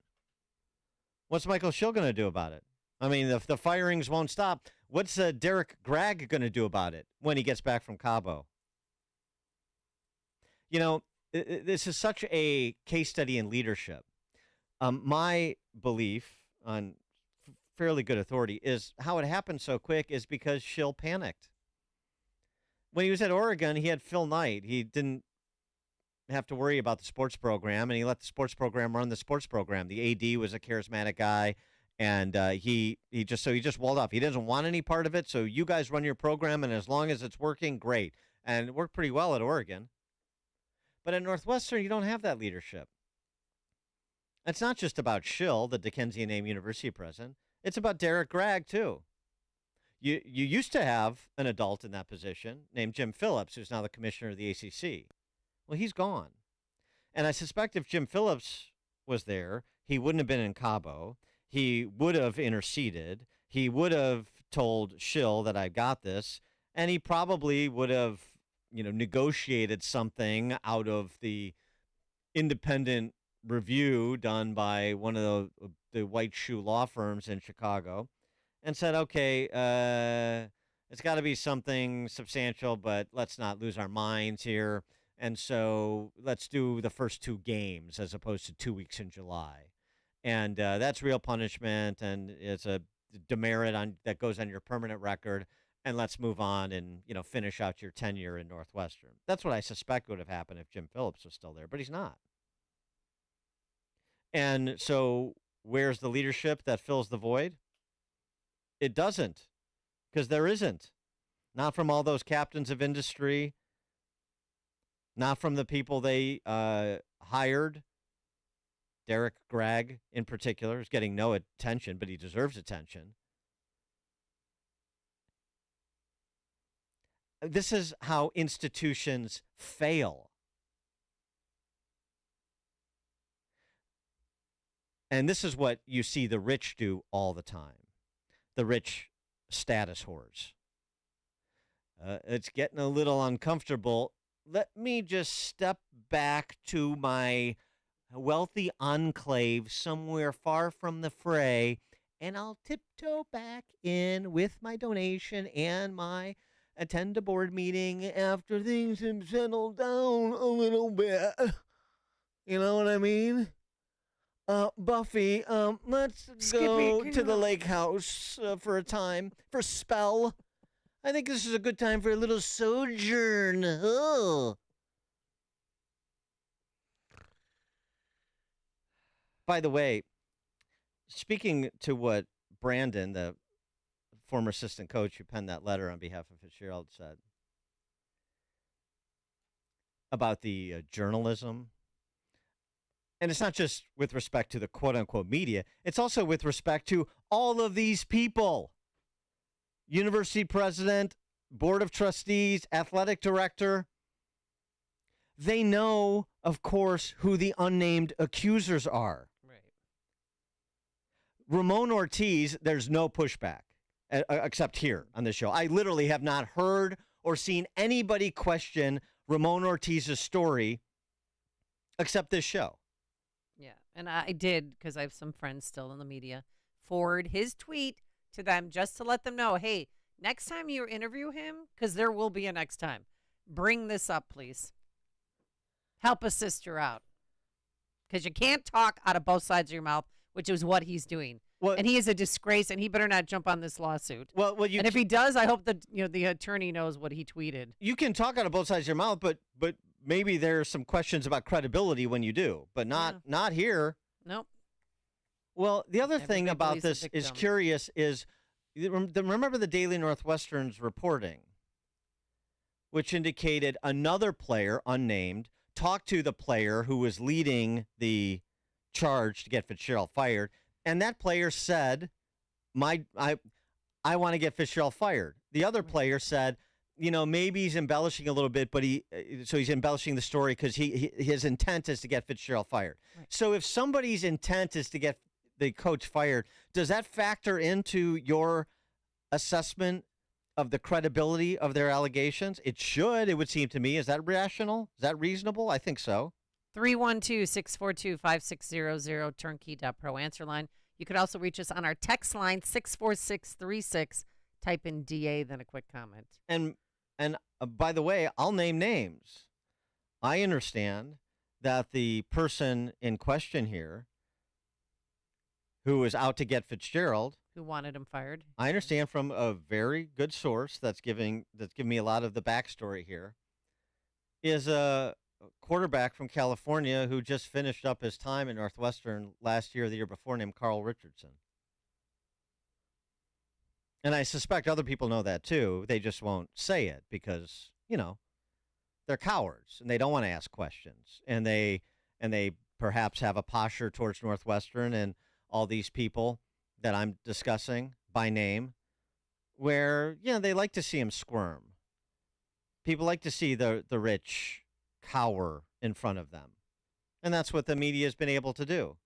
What's Michael Schill going to do about it? I mean, the firings won't stop. What's Derek Gragg going to do about it when he gets back from Cabo? This is such a case study in leadership. My belief on fairly good authority, is how it happened so quick is because Schill panicked. When he was at Oregon, he had Phil Knight. He didn't have to worry about the sports program, and he let the sports program run the sports program. The AD was a charismatic guy, and he just walled off. He doesn't want any part of it, so you guys run your program, and as long as it's working, great. And it worked pretty well at Oregon. But at Northwestern, you don't have that leadership. It's not just about Schill, the Dickensian Name University president. It's about Derek Gregg, too. You used to have an adult in that position named Jim Phillips, who's now the commissioner of the ACC. Well, he's gone. And I suspect if Jim Phillips was there, he wouldn't have been in Cabo. He would have interceded. He would have told Schill that I got this. And he probably would have, negotiated something out of the independent review done by one of the white shoe law firms in Chicago and said, okay, it's got to be something substantial, but let's not lose our minds here. And so let's do the first 2 games as opposed to 2 weeks in July. And that's real punishment, and it's a demerit that goes on your permanent record. And let's move on and, finish out your tenure in Northwestern. That's what I suspect would have happened if Jim Phillips was still there, but he's not. And so where's the leadership that fills the void? It doesn't, because there isn't. Not from all those captains of industry, not from the people they hired. Derek Gregg, in particular, is getting no attention, but he deserves attention. This is how institutions fail. And this is what you see the rich do all the time. The rich status whores. It's getting a little uncomfortable. Let me just step back to my wealthy enclave somewhere far from the fray, and I'll tiptoe back in with my donation and my attend a board meeting after things have settled down a little bit. You know what I mean? Buffy, let's go to the lake house for a time, for a spell. I think this is a good time for a little sojourn. Oh. By the way, speaking to what Brandon, the former assistant coach who penned that letter on behalf of Fitzgerald, said about the journalism. And it's not just with respect to the quote-unquote media. It's also with respect to all of these people. University president, board of trustees, athletic director. They know, of course, who the unnamed accusers are. Right. Ramon Ortiz, there's no pushback. Except here on this show. I literally have not heard or seen anybody question Ramon Ortiz's story except this show. Yeah, and I did, because I have some friends still in the media, forward his tweet to them just to let them know, hey, next time you interview him, because there will be a next time, bring this up, please. Help a sister out. Because you can't talk out of both sides of your mouth, which is what he's doing. Well, and he is a disgrace, and he better not jump on this lawsuit. Well, and if he does, I hope that the attorney knows what he tweeted. You can talk out of both sides of your mouth, but maybe there's some questions about credibility when you do, but not here. Nope. Well, the other thing about this is curious is remember the Daily Northwestern's reporting, which indicated another player, unnamed, talked to the player who was leading the charge to get Fitzgerald fired. And that player said, I want to get Fitzgerald fired. The other player said, maybe he's embellishing a little bit, but he's embellishing the story because his intent is to get Fitzgerald fired. Right. So if somebody's intent is to get the coach fired, does that factor into your assessment of the credibility of their allegations? It should, it would seem to me. Is that rational? Is that reasonable? I think so. 312-642-5600, turnkey.pro answer line. You could also reach us on our text line, 64636. Type in DA, then a quick comment. And by the way, I'll name names. I understand that the person in question here who is out to get Fitzgerald, who wanted him fired. I understand from a very good source that's giving me a lot of the backstory here. Is a quarterback from California who just finished up his time at Northwestern last year or the year before, named Carl Richardson. And I suspect other people know that too. They just won't say it because, they're cowards and they don't want to ask questions. And they perhaps have a posture towards Northwestern and all these people that I'm discussing by name where, they like to see him squirm. People like to see the rich cower in front of them. And that's what the media has been able to do.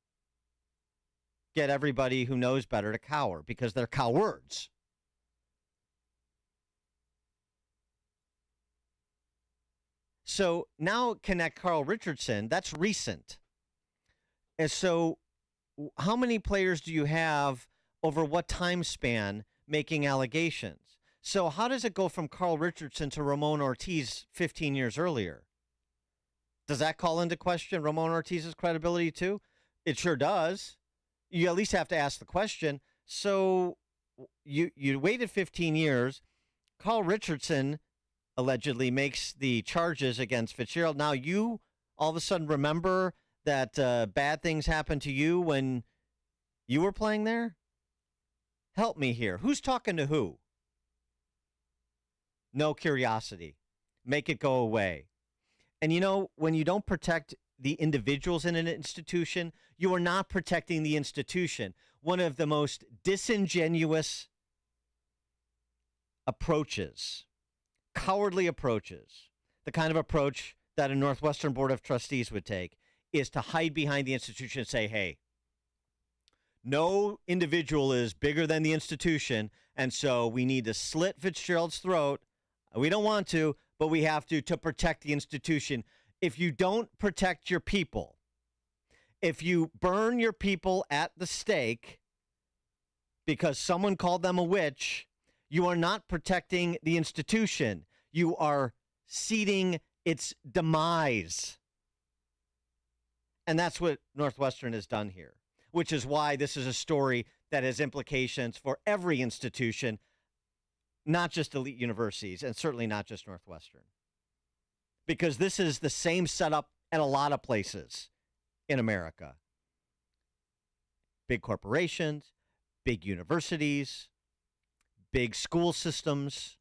Get everybody who knows better to cower because they're cowards. So now connect Carl Richardson. That's recent. And so how many players do you have over what time span making allegations? So how does it go from Carl Richardson to Ramon Ortiz 15 years earlier? Does that call into question Ramon Ortiz's credibility too? It sure does. You at least have to ask the question. So you waited 15 years. Carl Richardson allegedly makes the charges against Fitzgerald. Now you all of a sudden remember that bad things happened to you when you were playing there? Help me here. Who's talking to who? No curiosity. Make it go away. And when you don't protect the individuals in an institution, you are not protecting the institution. One of the most disingenuous approaches, cowardly approaches, the kind of approach that a Northwestern Board of Trustees would take, is to hide behind the institution and say, hey, no individual is bigger than the institution, and so we need to slit Fitzgerald's throat. We don't want to, but we have to protect the institution. If you don't protect your people, if you burn your people at the stake because someone called them a witch, you are not protecting the institution. You are seeding its demise. And that's what Northwestern has done here, which is why this is a story that has implications for every institution, not just elite universities, and certainly not just Northwestern. Because this is the same setup at a lot of places in America. Big corporations, big universities, big school systems,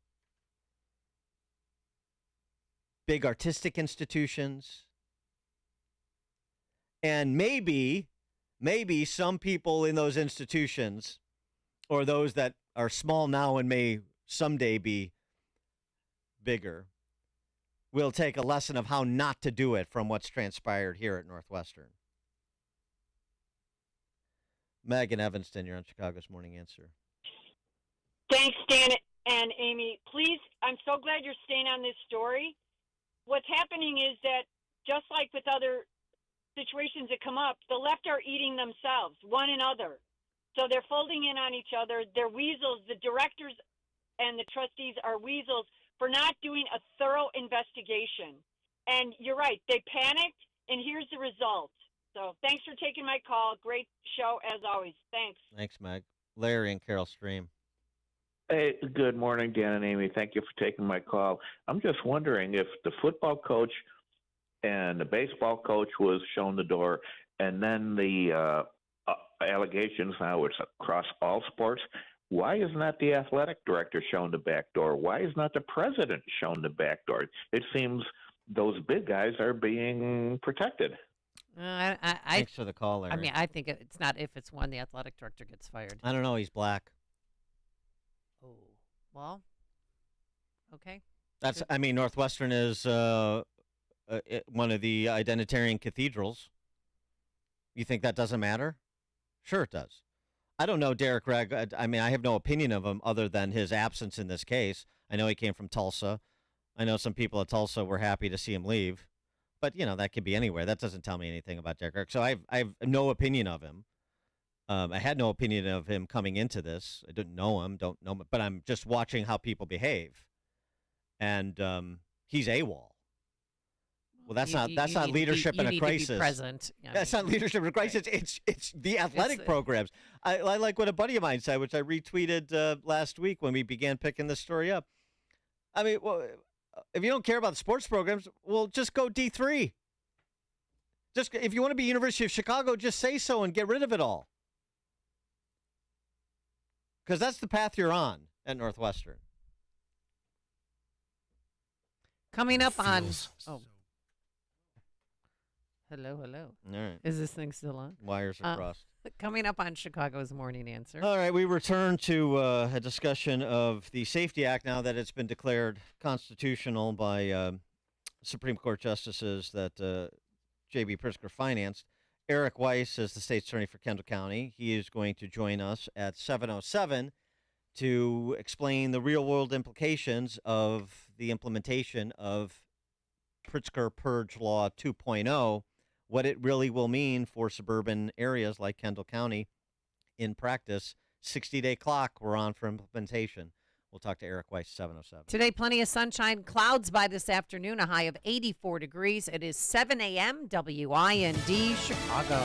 big artistic institutions. And maybe some people in those institutions, or those that are small now and may someday be bigger, will take a lesson of how not to do it from what's transpired here at Northwestern. Megan Evanston, you're on Chicago's Morning Answer. Thanks, Dan and Amy. Please, I'm so glad you're staying on this story. What's happening is that, just like with other situations that come up, the left are eating themselves, one another. So they're folding in on each other. They're weasels. The directors and the trustees are weasels for not doing a thorough investigation. And you're right, they panicked, and here's the result. So thanks for taking my call. Great show, as always. Thanks. Thanks, Meg. Larry and Carol Stream. Hey, good morning, Dan and Amy. Thank you for taking my call. I'm just wondering if the football coach and the baseball coach was shown the door, and then the allegations now it's across all sports. Why is not the athletic director shown the back door? Why is not the president shown the back door? It seems those big guys are being protected. Thanks for the call, Larry. I mean, I think it's not if it's one, the athletic director gets fired. I don't know. He's black. Oh, well, okay. That's. I mean, Northwestern is one of the identitarian cathedrals. You think that doesn't matter? Sure, it does. I don't know Derek Gregg. I mean, I have no opinion of him other than his absence in this case. I know he came from Tulsa. I know some people at Tulsa were happy to see him leave. But, that could be anywhere. That doesn't tell me anything about Derek Gregg. So I have no opinion of him. I had no opinion of him coming into this. I didn't know him, don't know him. But I'm just watching how people behave. And he's AWOL. Well, that's not leadership in a crisis. To be present. That's not leadership in a crisis. It's the athletic programs. I like what a buddy of mine said, which I retweeted last week when we began picking this story up. I mean, well, if you don't care about the sports programs, well, just go D3. Just if you want to be University of Chicago, just say so and get rid of it all. Because that's the path you're on at Northwestern. Coming up on... Hello. All right. Is this thing still on? Wires are crossed. Coming up on Chicago's Morning Answer. All right, we return to a discussion of the Safety Act now that it's been declared constitutional by Supreme Court justices that J.B. Pritzker financed. Eric Weiss is the state's attorney for Kendall County. He is going to join us at 7:07 to explain the real-world implications of the implementation of Pritzker Purge Law 2.0, what it really will mean for suburban areas like Kendall County in practice. 60-day clock we're on for implementation. We'll talk to Eric Weiss, 7:07. Today, plenty of sunshine, clouds by this afternoon, a high of 84 degrees. It is 7 a.m., WIND, Chicago.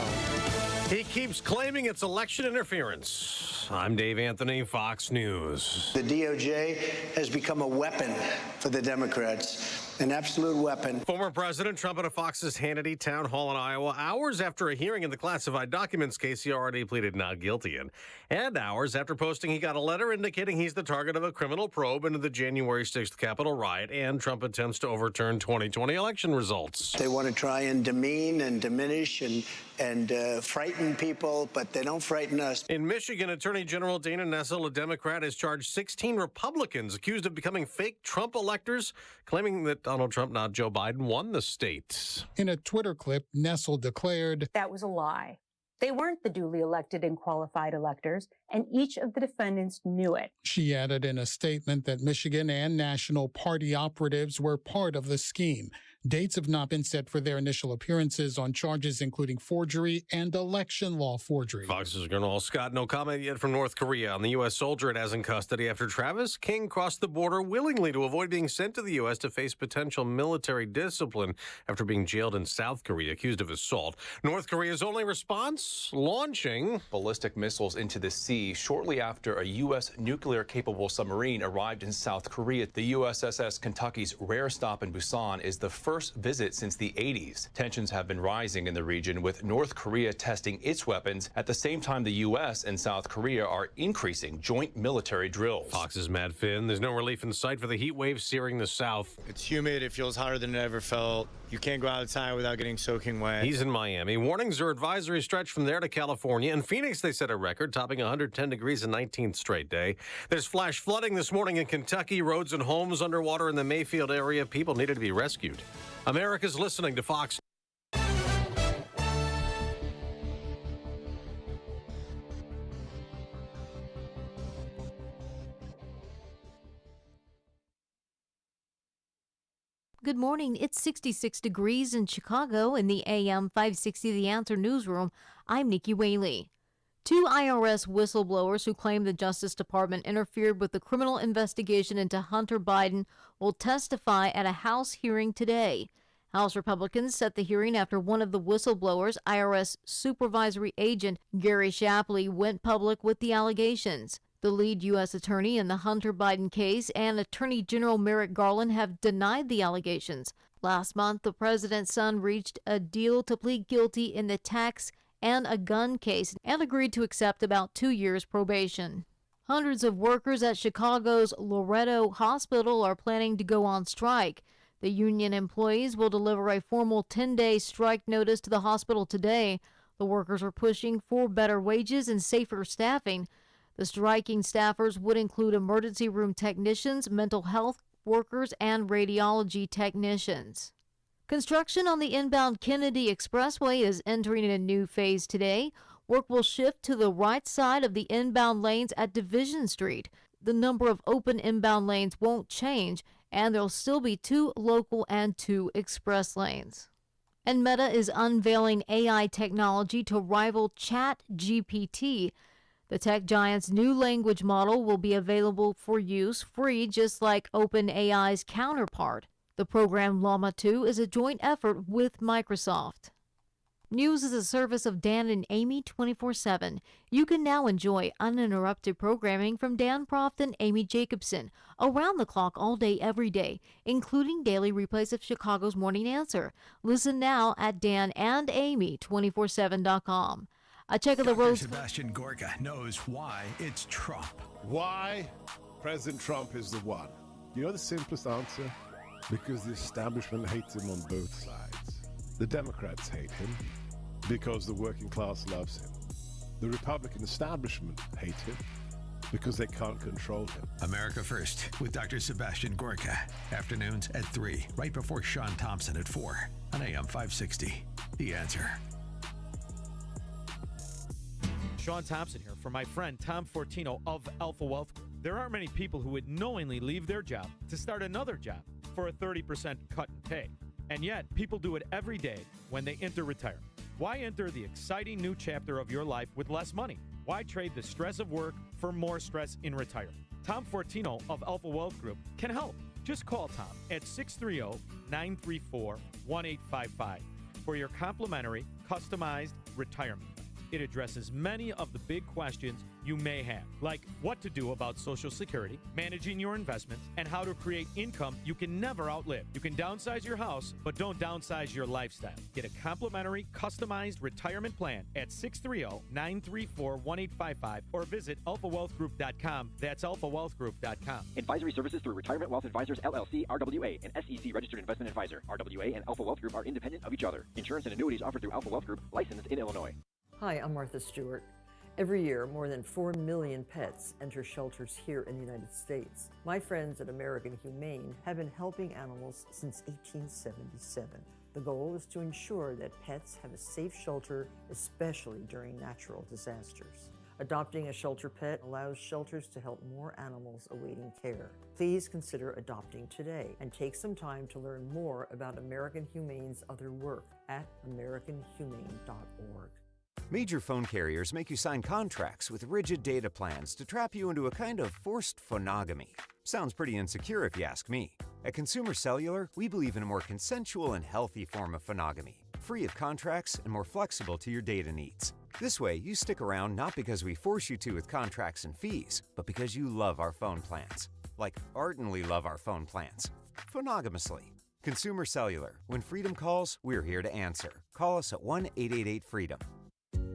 He keeps claiming it's election interference. I'm Dave Anthony, Fox News. The DOJ has become a weapon for the Democrats. An absolute weapon. Former President Trump at a Fox's Hannity town hall in Iowa, hours after a hearing in the classified documents case he already pleaded not guilty in, and hours after posting he got a letter indicating he's the target of a criminal probe into the January 6th Capitol riot and Trump attempts to overturn 2020 election results. They want to try and demean and diminish and frighten people, but they don't frighten us. In Michigan, Attorney General Dana Nessel, a Democrat, has charged 16 Republicans accused of becoming fake Trump electors, claiming that Donald Trump, not Joe Biden, won the state. In a Twitter clip, Nessel declared, "That was a lie. They weren't the duly elected and qualified electors, and each of the defendants knew it." She added in a statement that Michigan and national party operatives were part of the scheme. Dates have not been set for their initial appearances on charges including forgery and election law forgery. Fox's Colonel Scott, no comment yet from North Korea on the U.S. soldier it has in custody after Travis King crossed the border willingly to avoid being sent to the U.S. to face potential military discipline after being jailed in South Korea, accused of assault. North Korea's only response? Launching ballistic missiles into the sea shortly after a U.S. nuclear-capable submarine arrived in South Korea. The USS Kentucky's rare stop in Busan is the first visit since the 80s. Tensions have been rising in the region, with North Korea testing its weapons at the same time the U.S. and South Korea are increasing joint military drills. Fox's Matt Finn. There's no relief in sight for the heat wave searing the South. It's humid. It feels hotter than it ever felt. You can't go outside without getting soaking wet. He's in Miami. Warnings or advisories stretch from there to California. In Phoenix, they set a record, topping 110 degrees a 19th straight day. There's flash flooding this morning in Kentucky. Roads and homes underwater in the Mayfield area. People needed to be rescued. America's listening to Fox. Good morning. It's 66 degrees in Chicago in the AM 560 The Answer newsroom. I'm Nikki Whaley. Two IRS whistleblowers who claim the Justice Department interfered with the criminal investigation into Hunter Biden will testify at a House hearing today. House Republicans set the hearing after one of the whistleblowers, IRS supervisory agent Gary Shapley, went public with the allegations. The lead U.S. attorney in the Hunter Biden case and Attorney General Merrick Garland have denied the allegations. Last month, the president's son reached a deal to plead guilty in the tax and a gun case and agreed to accept about 2 years probation. Hundreds of workers at Chicago's Loretto Hospital are planning to go on strike. The union employees will deliver a formal 10-day strike notice to the hospital today. The workers are pushing for better wages and safer staffing. The striking staffers would include emergency room technicians, mental health workers, and radiology technicians. Construction on the inbound Kennedy Expressway is entering a new phase today. Work will shift to the right side of the inbound lanes at Division Street. The number of open inbound lanes won't change, and there'll still be 2 local and 2 express lanes. And Meta is unveiling AI technology to rival ChatGPT. The tech giant's new language model will be available for use free, just like OpenAI's counterpart. The program Llama 2 is a joint effort with Microsoft. News is a service of Dan and Amy 24/7. You can now enjoy uninterrupted programming from Dan Proft and Amy Jacobson around the clock all day, every day, including daily replays of Chicago's Morning Answer. Listen now at danandamy247.com. A check of the roads. Sebastian Gorka knows why it's Trump. Why President Trump is the one. You know the simplest answer? Because the establishment hates him on both sides. The Democrats hate him because the working class loves him. The Republican establishment hate him because they can't control him. America First with Dr. Sebastian Gorka. Afternoons at 3, right before Sean Thompson at 4 on AM 560. The Answer. Sean Thompson here for my friend Tom Fortino of Alpha Wealth. There aren't many people who would knowingly leave their job to start another job for a 30% cut in pay. And yet, people do it every day when they enter retirement. Why enter the exciting new chapter of your life with less money? Why trade the stress of work for more stress in retirement? Tom Fortino of Alpha Wealth Group can help. Just call Tom at 630-934-1855 for your complimentary, customized retirement. It addresses many of the big questions you may have, like what to do about Social Security, managing your investments, and how to create income you can never outlive. You can downsize your house, but don't downsize your lifestyle. Get a complimentary, customized retirement plan at 630-934-1855 or visit alphawealthgroup.com. That's alphawealthgroup.com. Advisory services through Retirement Wealth Advisors, LLC, RWA, an SEC registered investment advisor. RWA and Alpha Wealth Group are independent of each other. Insurance and annuities offered through Alpha Wealth Group, licensed in Illinois. Hi, I'm Martha Stewart. Every year, more than 4 million pets enter shelters here in the United States. My friends at American Humane have been helping animals since 1877. The goal is to ensure that pets have a safe shelter, especially during natural disasters. Adopting a shelter pet allows shelters to help more animals awaiting care. Please consider adopting today and take some time to learn more about American Humane's other work at americanhumane.org. Major phone carriers make you sign contracts with rigid data plans to trap you into a kind of forced phonogamy. Sounds pretty insecure if you ask me. At Consumer Cellular, we believe in a more consensual and healthy form of phonogamy, free of contracts and more flexible to your data needs. This way, you stick around not because we force you to with contracts and fees, but because you love our phone plans. Like ardently love our phone plans. Phonogamously. Consumer Cellular. When freedom calls, we're here to answer. Call us at 1-888-FREEDOM.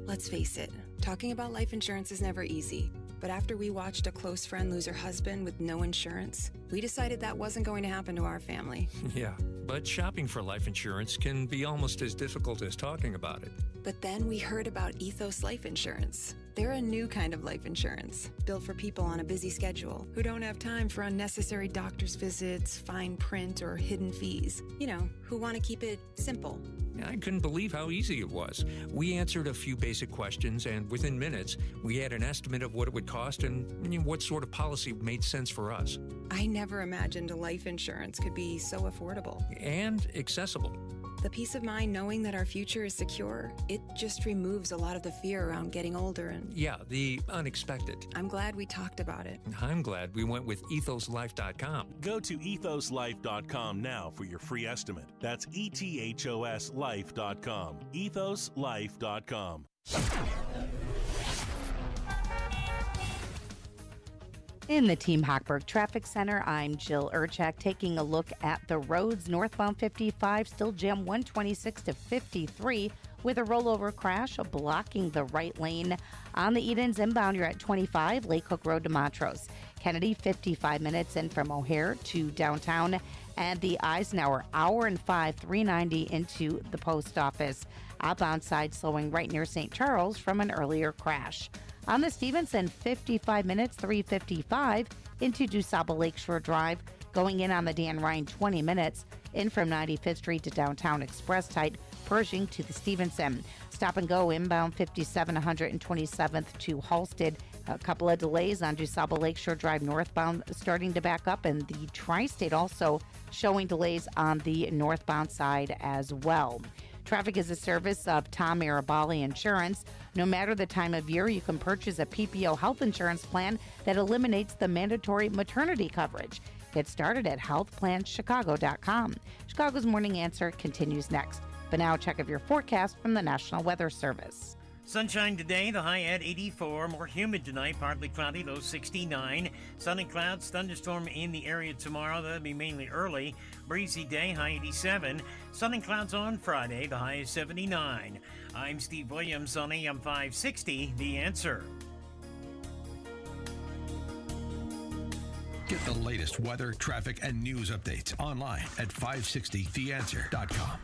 Let's face it, talking about life insurance is never easy. But after we watched a close friend lose her husband with no insurance, we decided that wasn't going to happen to our family. Yeah, but shopping for life insurance can be almost as difficult as talking about it. But then we heard about Ethos Life Insurance. They're a new kind of life insurance, built for people on a busy schedule who don't have time for unnecessary doctor's visits, fine print, or hidden fees. You know, who want to keep it simple. I couldn't believe how easy it was. We answered a few basic questions, and within minutes, we had an estimate of what it would cost and what sort of policy made sense for us. I never imagined a life insurance could be so affordable. And accessible. The peace of mind knowing that our future is secure, it just removes a lot of the fear around getting older and... Yeah, the unexpected. I'm glad we talked about it. I'm glad we went with ethoslife.com. Go to ethoslife.com now for your free estimate. That's ethoslife.com. ethoslife.com. In the Team Hochberg Traffic Center, I'm Jill Urchak taking a look at the roads. Northbound 55 still jam 126 to 53 with a rollover crash blocking the right lane. On the Edens inbound, you're at 25 Lake Hook Road to Montrose. Kennedy, 55 minutes in from O'Hare to downtown. And the Eisenhower, hour and 5, 390 into the post office. Outbound side slowing right near St. Charles from an earlier crash. On the Stevenson, 55 minutes, 355 into DuSable Lakeshore Drive. Going in on the Dan Ryan, 20 minutes in from 95th Street to downtown Express-Tite, Pershing to the Stevenson. Stop and go inbound 57 127th to Halsted. A couple of delays on DuSable Lakeshore Drive northbound starting to back up, and the Tri-State also showing delays on the northbound side as well. Traffic is a service of Tom Arabali Insurance. No matter the time of year, you can purchase a PPO health insurance plan that eliminates the mandatory maternity coverage. Get started at healthplanschicago.com. Chicago's Morning Answer continues next. But now check of your forecast from the National Weather Service. Sunshine today, the high at 84. More humid tonight, partly cloudy, low 69. Sun and clouds, thunderstorm in the area tomorrow. That'll be mainly early. Breezy day, high 87. Sun and clouds on Friday, the high is 79. I'm Steve Williams on AM 560, The Answer. Get the latest weather, traffic, and news updates online at 560theanswer.com.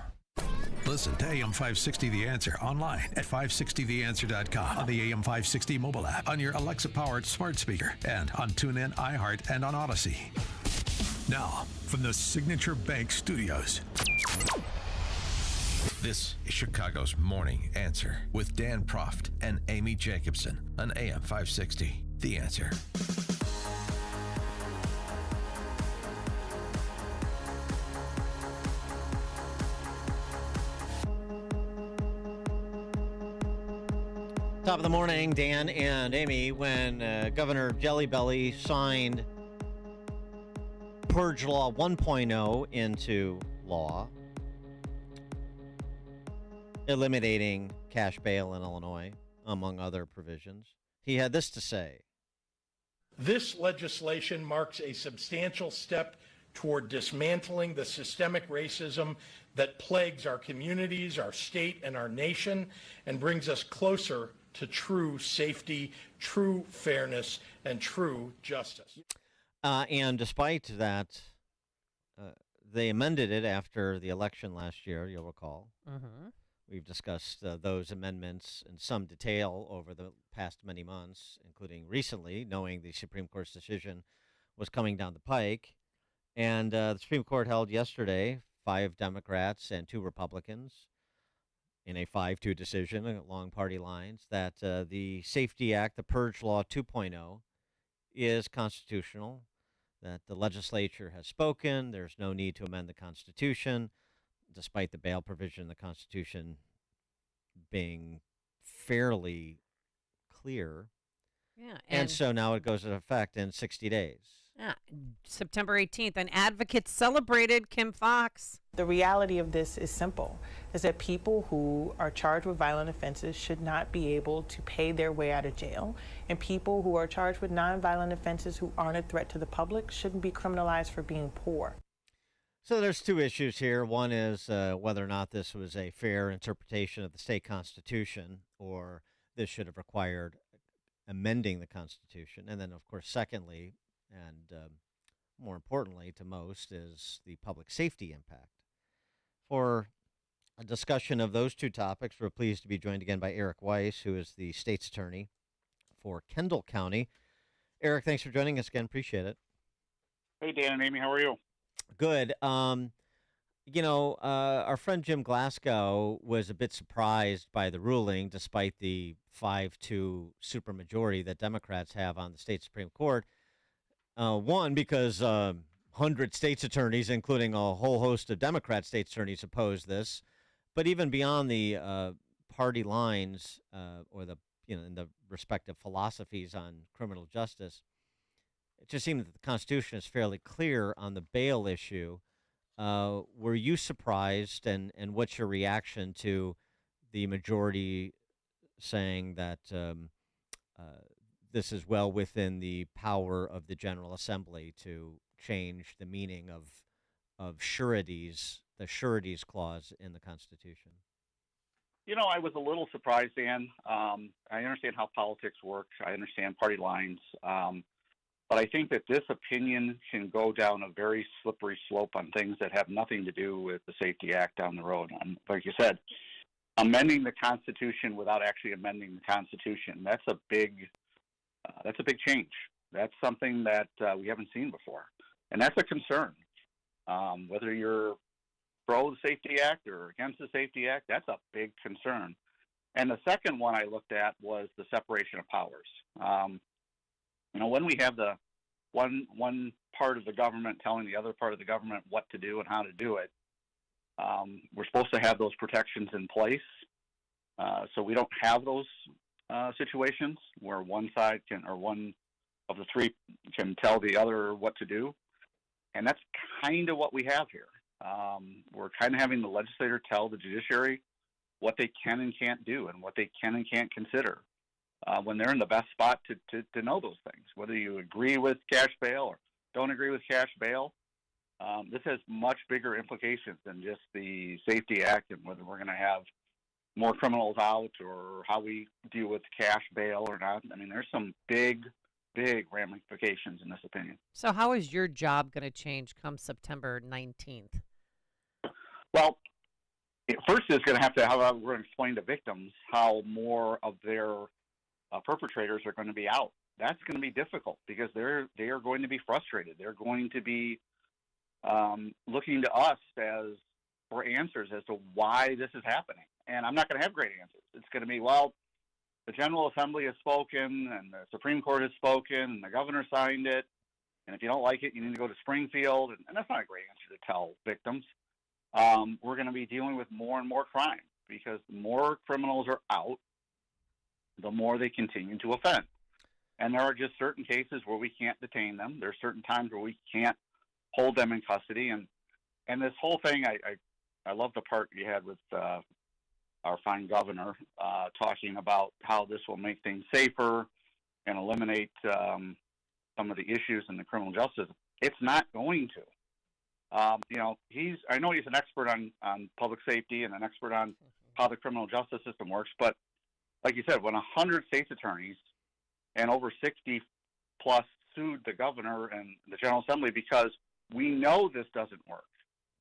Listen to AM 560 The Answer online at 560theanswer.com, on the AM 560 mobile app, on your Alexa-powered smart speaker, and on TuneIn, iHeart, and on Odyssey. Now, from the Signature Bank Studios, this is Chicago's Morning Answer with Dan Proft and Amy Jacobson on AM 560 The Answer. Top of the morning, Dan and Amy. When Governor Jelly Belly signed Purge Law 1.0 into law, eliminating cash bail in Illinois, among other provisions, he had this to say. This legislation marks a substantial step toward dismantling the systemic racism that plagues our communities, our state, and our nation, and brings us closer to true safety, true fairness, and true justice. And despite that, they amended it after the election last year, you'll recall. Mm-hmm. We've discussed those amendments in some detail over the past many months, including recently, knowing the Supreme Court's decision was coming down the pike. And the Supreme Court held yesterday 5 Democrats and 2 Republicans in a 5-2 decision along party lines that the Safety Act, the Purge Law 2.0, is constitutional, that the legislature has spoken, there's no need to amend the Constitution, despite the bail provision in the Constitution being fairly clear. Yeah, and so now it goes into effect in 60 days. Yeah, September 18th, and advocates celebrated Kim Foxx. The reality of this is simple, is that people who are charged with violent offenses should not be able to pay their way out of jail, and people who are charged with nonviolent offenses who aren't a threat to the public shouldn't be criminalized for being poor. So there's 2 issues here. One is whether or not this was a fair interpretation of the state constitution, or this should have required amending the Constitution. And then, of course, secondly, and more importantly to most, is the public safety impact. For a discussion of those 2 topics, we're pleased to be joined again by Eric Weiss, who is the state's attorney for Kendall County. Eric, thanks for joining us again. Appreciate it. Hey, Dan and Amy, how are you? Good. Our friend Jim Glasgow was a bit surprised by the ruling, despite the 5-2 supermajority that Democrats have on the state Supreme Court. One, because 100 state's attorneys, including a whole host of Democrat state's attorneys, opposed this. But even beyond the party lines or the in the respective philosophies on criminal justice, it just seemed that the Constitution is fairly clear on the bail issue. Were you surprised, and what's your reaction to the majority saying that this is well within the power of the General Assembly to change the meaning of sureties, the sureties clause in the Constitution? I was a little surprised, Dan. I understand how politics works. I understand party lines. But I think that this opinion can go down a very slippery slope on things that have nothing to do with the Safety Act down the road. And like you said, amending the Constitution without actually amending the Constitution, that's a big change. That's something that we haven't seen before. And that's a concern. Whether you're pro the Safety Act or against the Safety Act, that's a big concern. And the second one I looked at was the separation of powers. When we have the one part of the government telling the other part of the government what to do and how to do it, we're supposed to have those protections in place. So we don't have those situations where one side can, or one of the 3 can tell the other what to do. And that's kind of what we have here. We're kind of having the legislator tell the judiciary what they can and can't do and what they can and can't consider when they're in the best spot to know those things. Whether you agree with cash bail or don't agree with cash bail, this has much bigger implications than just the SAFE-T Act and whether we're going to have more criminals out or how we deal with cash bail or not. I mean, there's some big ramifications in this opinion. So how is your job going to change come September 19th? Well, first is going to have we're going to explain to victims how more of their perpetrators are going to be out. That's going to be difficult because they are going to be frustrated. They're going to be looking to us for answers as to why this is happening. And I'm not going to have great answers. It's going to be, well, the General Assembly has spoken and the Supreme Court has spoken and the governor signed it. And if you don't like it, you need to go to Springfield. And that's not a great answer to tell victims. We're going to be dealing with more and more crime because the more criminals are out, the more they continue to offend. And there are just certain cases where we can't detain them. There are certain times where we can't hold them in custody. And this whole thing, I love the part you had with our fine governor talking about how this will make things safer and eliminate some of the issues in the criminal justice. It's not going to. I know he's an expert on public safety and an expert on how the criminal justice system works. But like you said, when 100 state's attorneys and over 60 plus sued the governor and the General Assembly because we know this doesn't work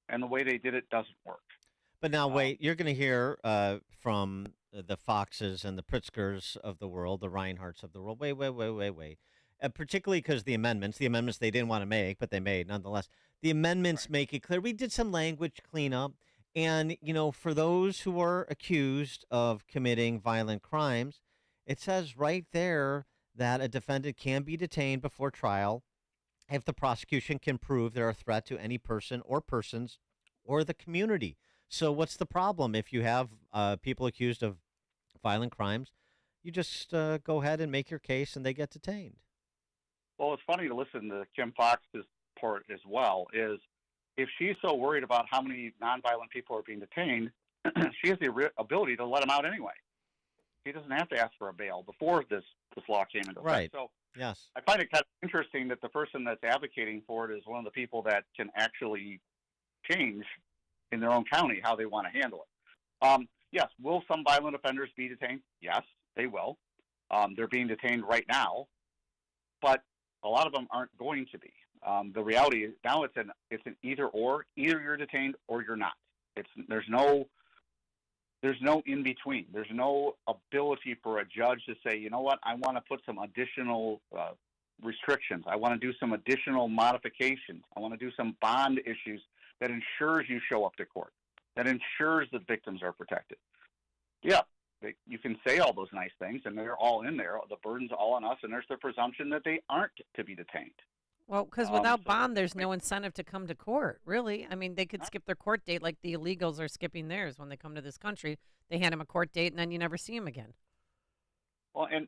and the way they did it doesn't work. But now, wait, you're going to hear from the Foxes and the Pritzkers of the world, the Reinhardts of the world. Wait. Particularly because the amendments they didn't want to make, but they made nonetheless. The amendments make it clear. We did some language cleanup. And, for those who are accused of committing violent crimes, it says right there that a defendant can be detained before trial if the prosecution can prove they're a threat to any person or persons or the community. So what's the problem if you have people accused of violent crimes? You just go ahead and make your case and they get detained. Well, it's funny to listen to Kim Foxx's part as well, is if she's so worried about how many nonviolent people are being detained, she has the ability to let them out anyway. She doesn't have to ask for a bail before this law came into effect. Right. So yes, I find it kind of interesting that the person that's advocating for it is one of the people that can actually change in their own county how they want to handle it. Yes, will some violent offenders be detained? Yes, they will. They're being detained right now, but a lot of them aren't going to be. The reality is now it's an either or. Either you're detained or you're not. There's no in between. There's no ability for a judge to say, you know what, I want to put some additional restrictions. I want to do some additional modifications. I want to do some bond issues that ensures you show up to court, that ensures that victims are protected. Yeah, you can say all those nice things, and they're all in there. The burden's all on us, and there's the presumption that they aren't to be detained. Well, because without bond, there's no incentive to come to court, really. I mean, they could skip their court date like the illegals are skipping theirs when they come to this country. They hand them a court date, and then you never see them again. Well, and,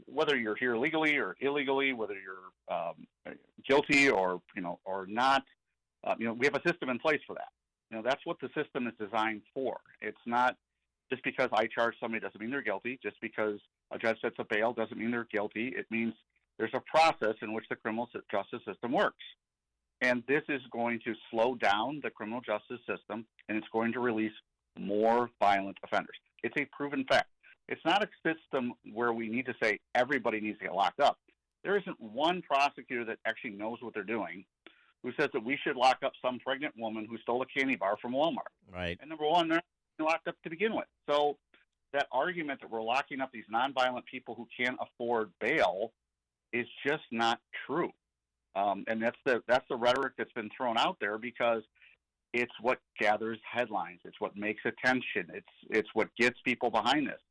whether you're here legally or illegally, whether you're guilty or not, we have a system in place for that. That's what the system is designed for. It's not just because I charge somebody doesn't mean they're guilty. Just because a judge sets a bail doesn't mean they're guilty. It means there's a process in which the criminal justice system works. And this is going to slow down the criminal justice system, and it's going to release more violent offenders. It's a proven fact. It's not a system where we need to say everybody needs to get locked up. There isn't one prosecutor that actually knows what they're doing who says that we should lock up some pregnant woman who stole a candy bar from Walmart. Right. And number one, they're not locked up to begin with. So that argument that we're locking up these nonviolent people who can't afford bail is just not true. And that's the rhetoric that's been thrown out there because it's what gathers headlines. It's what makes attention. It's what gets people behind this.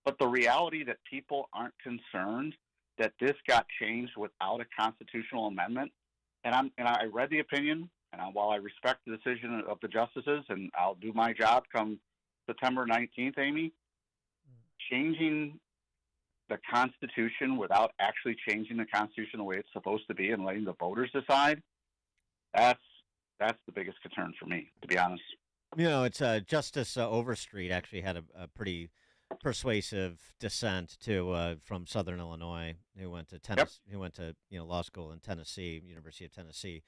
But the reality that people aren't concerned that this got changed without a constitutional amendment, and I read the opinion, and while I respect the decision of the justices, and I'll do my job come September 19th, Amy, changing the Constitution without actually changing the Constitution the way it's supposed to be and letting the voters decide That's the biggest concern for me, to be honest. You know, it's Justice Overstreet actually had a pretty persuasive dissent from Southern Illinois, who went to Tennessee, who went to law school in Tennessee, University of Tennessee.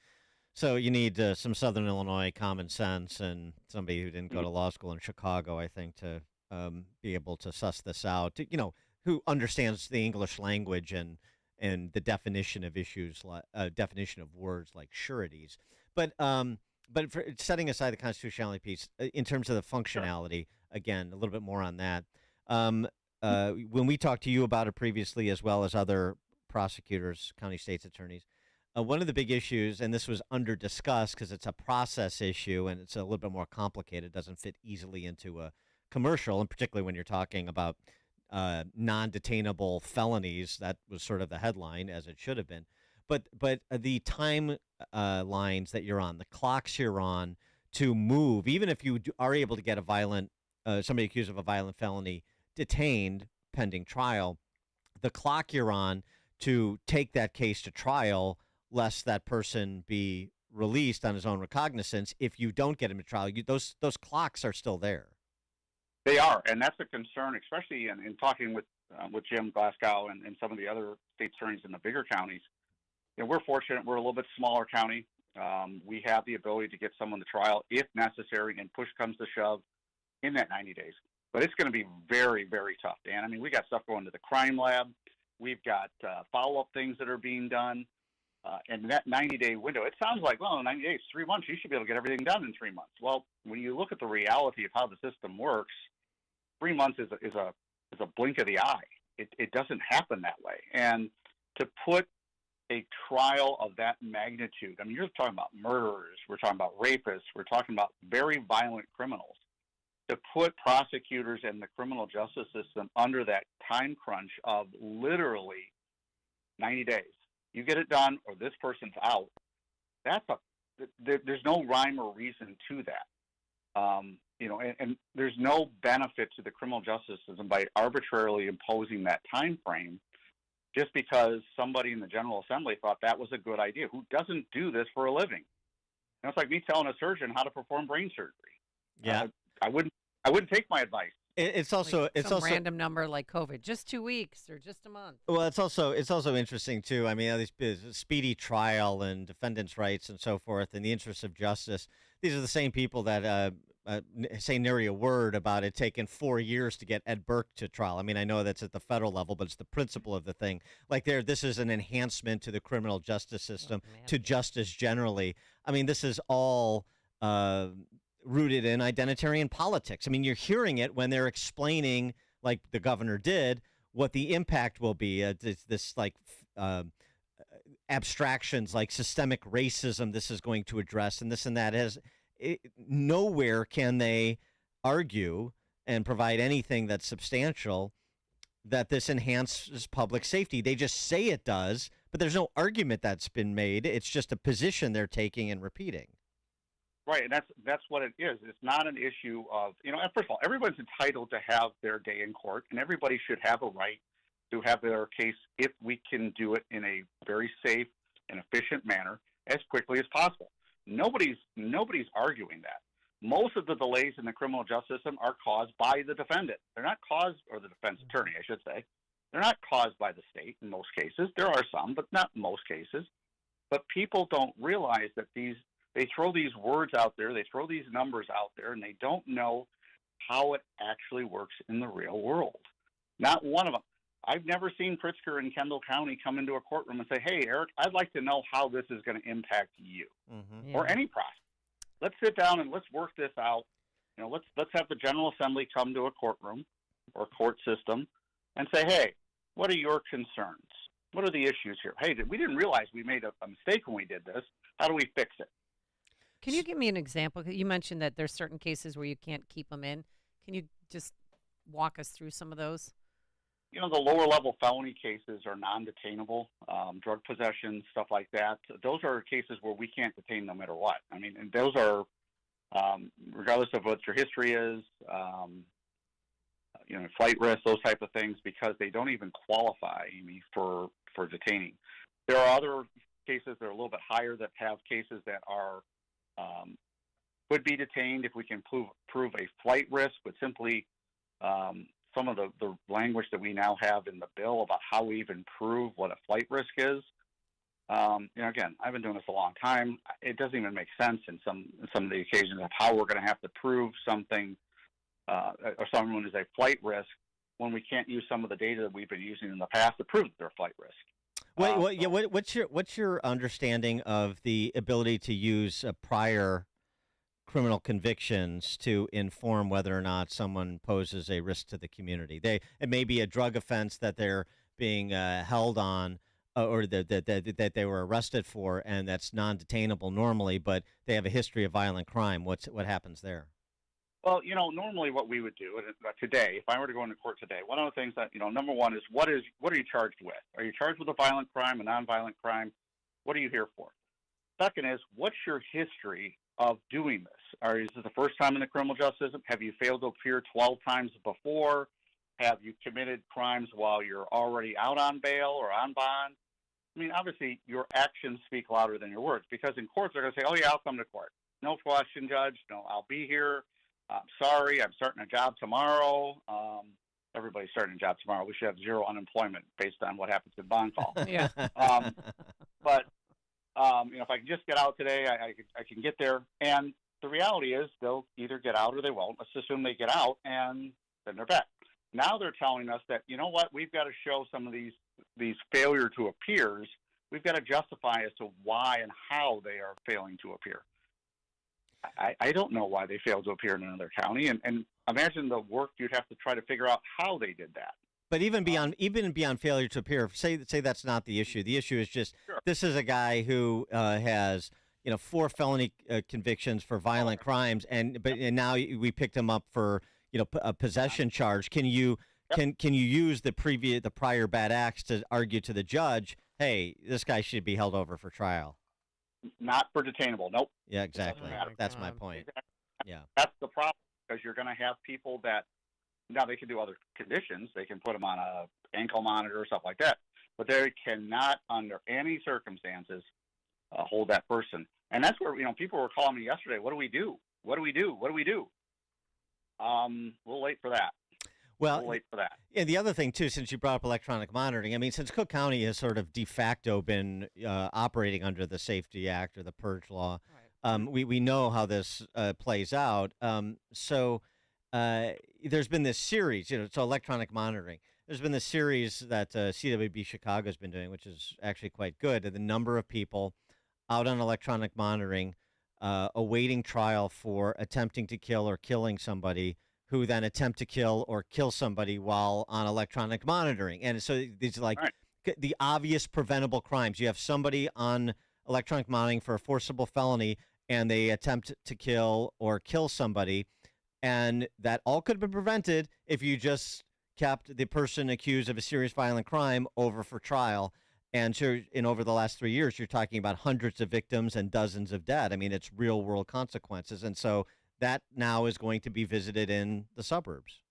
So you need some Southern Illinois common sense and somebody who didn't go to law school in Chicago, I think, to be able to suss this out. Who understands the English language and the definition of issues, definition of words like sureties. But for setting aside the constitutionality piece, in terms of the functionality, again, a little bit more on that. When we talked to you about it previously, as well as other prosecutors, county state's attorneys, one of the big issues, and this was under discussed because it's a process issue and it's a little bit more complicated, doesn't fit easily into a commercial, and particularly when you're talking about non-detainable felonies. That was sort of the headline, as it should have been. But the time lines that you're on, the clocks you're on to move, even if you are able to get somebody accused of a violent felony detained pending trial, the clock you're on to take that case to trial, lest that person be released on his own recognizance. If you don't get him to trial, those clocks are still there. They are, and that's a concern, especially in talking with Jim Glasgow and some of the other state attorneys in the bigger counties. We're fortunate. We're a little bit smaller county. We have the ability to get someone to trial if necessary, and push comes to shove in that 90 days. But it's going to be very, very tough, Dan. I mean, we got stuff going to the crime lab. We've got follow-up things that are being done. And that 90-day window, it sounds like, 90 days, 3 months, you should be able to get everything done in 3 months. Well, when you look at the reality of how the system works, 3 months is a blink of the eye. It doesn't happen that way. And to put a trial of that magnitude, I mean, you're talking about murderers, we're talking about rapists, we're talking about very violent criminals. To put prosecutors and the criminal justice system under that time crunch of literally 90 days, you get it done or this person's out, there's no rhyme or reason to that. And there's no benefit to the criminal justice system by arbitrarily imposing that time frame just because somebody in the General Assembly thought that was a good idea. Who doesn't do this for a living? It's like me telling a surgeon how to perform brain surgery. Yeah. I wouldn't take my advice. It's also some random number like COVID, just 2 weeks or just a month. Well, it's also interesting too. I mean, these speedy trial and defendants' rights and so forth, in the interest of justice. These are the same people that say nary a word about it taking 4 years to get Ed Burke to trial. I mean, I know that's at the federal level, but it's the principle of the thing. Like this is an enhancement to the criminal justice system, to justice generally. I mean, this is all rooted in identitarian politics. I mean, you're hearing it when they're explaining, like the governor did, what the impact will be. This abstractions like systemic racism this is going to address, and this and that. Nowhere can they argue and provide anything that's substantial that this enhances public safety. They just say it does, but there's no argument that's been made. It's just a position they're taking and repeating. Right, and that's what it is. It's not an issue of, first of all, everyone's entitled to have their day in court, and everybody should have a right to have their case if we can do it in a very safe and efficient manner as quickly as possible. Nobody's arguing that. Most of the delays in the criminal justice system are caused by the defendant. They're not caused, or the defense attorney, I should say. They're not caused by the state in most cases. There are some, but not most cases. But people don't realize that they throw these words out there, they throw these numbers out there, and they don't know how it actually works in the real world. Not one of them. I've never seen Pritzker in Kendall County come into a courtroom and say, "Hey, Eric, I'd like to know how this is going to impact you," or any process. Let's sit down and let's work this out. Let's have the General Assembly come to a courtroom or court system and say, "Hey, what are your concerns? What are the issues here? Hey, we didn't realize we made a mistake when we did this. How do we fix it?" Can you give me an example? You mentioned that there's certain cases where you can't keep them in. Can you just walk us through some of those? The lower level felony cases are non-detainable, drug possession, stuff like that. Those are cases where we can't detain no matter what. I mean, and those are, regardless of what your history is, flight risk, those type of things, because they don't even qualify for detaining. There are other cases that are a little bit higher that have cases that are would be detained if we can prove a flight risk, but simply some of the language that we now have in the bill about how we even prove what a flight risk is. Again, I've been doing this a long time. It doesn't even make sense in some of the occasions of how we're going to have to prove something or someone is a flight risk when we can't use some of the data that we've been using in the past to prove that they're a flight risk. What's your understanding of the ability to use prior criminal convictions to inform whether or not someone poses a risk to the community? It may be a drug offense that they're being held on, or that they were arrested for, and that's non-detainable normally, but they have a history of violent crime. What happens there? Well, normally what we would do today, if I were to go into court today, one of the things that, number one is what are you charged with? Are you charged with a violent crime, a nonviolent crime? What are you here for? Second is, what's your history of doing this? Is this the first time in the criminal justice system? Have you failed to appear 12 times before? Have you committed crimes while you're already out on bail or on bond? I mean, obviously, your actions speak louder than your words, because in courts, they're going to say, oh, yeah, I'll come to court. No question, Judge. No, I'll be here. I'm sorry, I'm starting a job tomorrow. Everybody's starting a job tomorrow. We should have zero unemployment based on what happens in bond call. Yeah. But if I can just get out today, I can get there. And the reality is they'll either get out or they won't. Let's assume they get out, and then they're back. Now they're telling us that, you know what, we've got to show some of these failure to appears. We've got to justify as to why and how they are failing to appear. I don't know why they failed to appear in another county, and imagine the work you'd have to try to figure out how they did that. But even beyond failure to appear, say that's not the issue. The issue is just This is a guy who has 4 felony convictions for violent crimes, and now we picked him up for a possession charge. Can you use the prior bad acts to argue to the judge, hey, this guy should be held over for trial? Not for detainable. Nope. Yeah, exactly. That's my point. Yeah. That's the problem, because you're going to have people that, now they can do other conditions. They can put them on a ankle monitor or stuff like that, but they cannot, under any circumstances, hold that person. And that's where, people were calling me yesterday. What do we do? What do we do? What do we do? We'll wait for that. Well, we'll wait for that. Yeah, the other thing, too, since you brought up electronic monitoring, I mean, since Cook County has sort of de facto been operating under the Safety Act or the Purge Law, we know how this plays out. So there's been this series, so electronic monitoring. There's been this series that CWB Chicago has been doing, which is actually quite good. The number of people out on electronic monitoring awaiting trial for attempting to kill or killing somebody, who then attempt to kill or kill somebody while on electronic monitoring. And so these are the obvious preventable crimes. You have somebody on electronic monitoring for a forcible felony, and they attempt to kill or kill somebody, and that all could have been prevented if you just kept the person accused of a serious violent crime over for trial. And so over the last 3 years, you're talking about hundreds of victims and dozens of dead. I mean, it's real-world consequences. And so that now is going to be visited in the suburbs.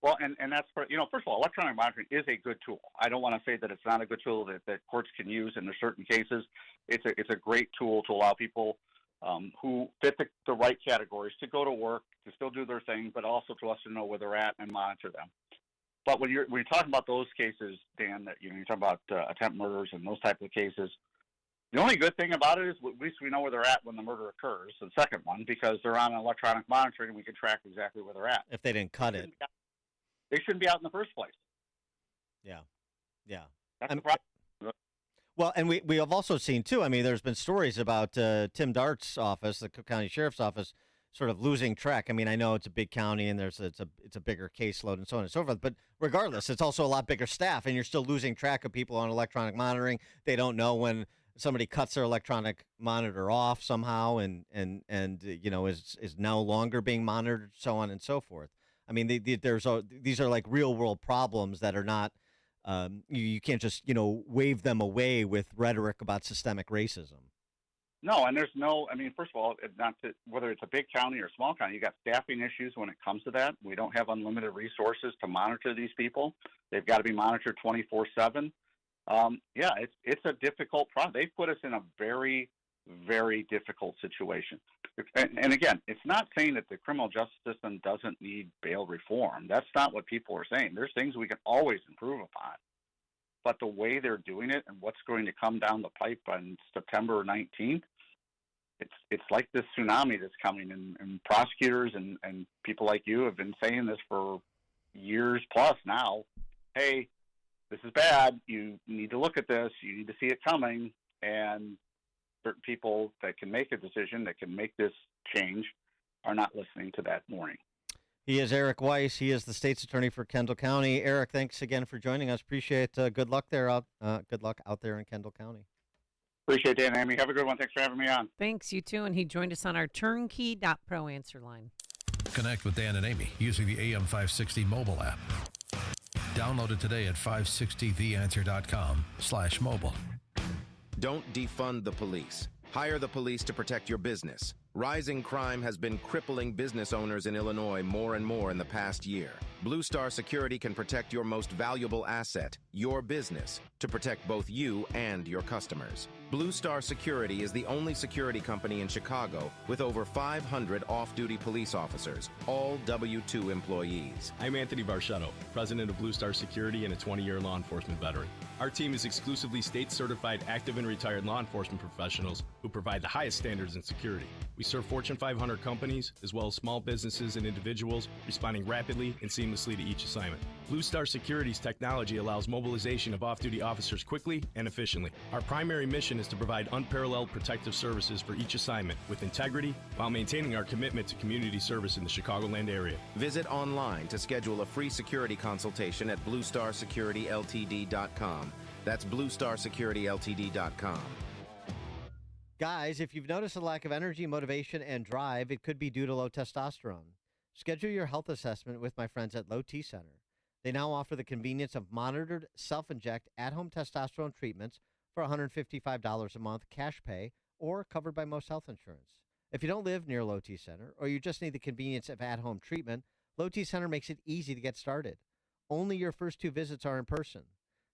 Well, and that's, first of all, electronic monitoring is a good tool. I don't want to say that it's not a good tool that courts can use in certain cases. It's a great tool to allow people who fit the right categories to go to work, to still do their thing, but also to us to know where they're at and monitor them. But when you're talking about those cases, Dan, that you're talking about attempt murders and those type of cases, the only good thing about it is at least we know where they're at when the murder occurs, the second one, because they're on electronic monitoring and we can track exactly where they're at. If they didn't cut it. They shouldn't be out in the first place. Yeah. That's the problem. Well, and we have also seen, too, I mean, there's been stories about Tim Dart's office, the Cook County Sheriff's Office, sort of losing track. I mean, I know it's a big county and it's a bigger caseload and so on and so forth, but regardless, it's also a lot bigger staff, and you're still losing track of people on electronic monitoring. They don't know when somebody cuts their electronic monitor off somehow and is no longer being monitored, so on and so forth. I mean, these are like real world problems that are not you can't just wave them away with rhetoric about systemic racism. No, and there's no. I mean, first of all, whether it's a big county or small county, you got staffing issues when it comes to that. We don't have unlimited resources to monitor these people. They've got to be monitored 24/7. yeah, it's a difficult process. They put us in a very, very difficult situation. And again, it's not saying that the criminal justice system doesn't need bail reform. That's not what people are saying. There's things we can always improve upon. But the way they're doing it and what's going to come down the pipe on September 19th, it's like this tsunami that's coming. And prosecutors and people like you have been saying this for years plus now. Hey, this is bad. You need to look at this. You need to see it coming. And certain people that can make a decision, that can make this change, are not listening to that warning. He is Eric Weiss. He is the state's attorney for Kendall County. Eric, thanks again for joining us. Appreciate good luck there. Good luck out there in Kendall County. Appreciate it, Dan and Amy. Have a good one. Thanks for having me on. Thanks, you too. And he joined us on our turnkey.pro answer line. Connect with Dan and Amy using the AM560 mobile app. Download it today at 560theanswer.com/mobile. Don't defund the police. Hire the police to protect your business. Rising crime has been crippling business owners in Illinois more and more in the past year. Blue Star Security can protect your most valuable asset, your business, to protect both you and your customers. Blue Star Security is the only security company in Chicago with over 500 off-duty police officers, all W-2 employees. I'm Anthony Barchetto, president of Blue Star Security and a 20-year law enforcement veteran. Our team is exclusively state-certified active and retired law enforcement professionals who provide the highest standards in security. We serve Fortune 500 companies, as well as small businesses and individuals, responding rapidly and seamlessly to each assignment. Blue Star Security's technology allows mobilization of off-duty officers quickly and efficiently. Our primary mission is to provide unparalleled protective services for each assignment with integrity while maintaining our commitment to community service in the Chicagoland area. Visit online to schedule a free security consultation at bluestarsecurityltd.com. That's bluestarsecurityltd.com. Guys, if you've noticed a lack of energy, motivation, and drive, it could be due to low testosterone. Schedule your health assessment with my friends at Low T Center. They now offer the convenience of monitored self-inject at-home testosterone treatments for $155 a month, cash pay, or covered by most health insurance. If you don't live near Low T Center, or you just need the convenience of at-home treatment, Low T Center makes it easy to get started. Only your first 2 visits are in person.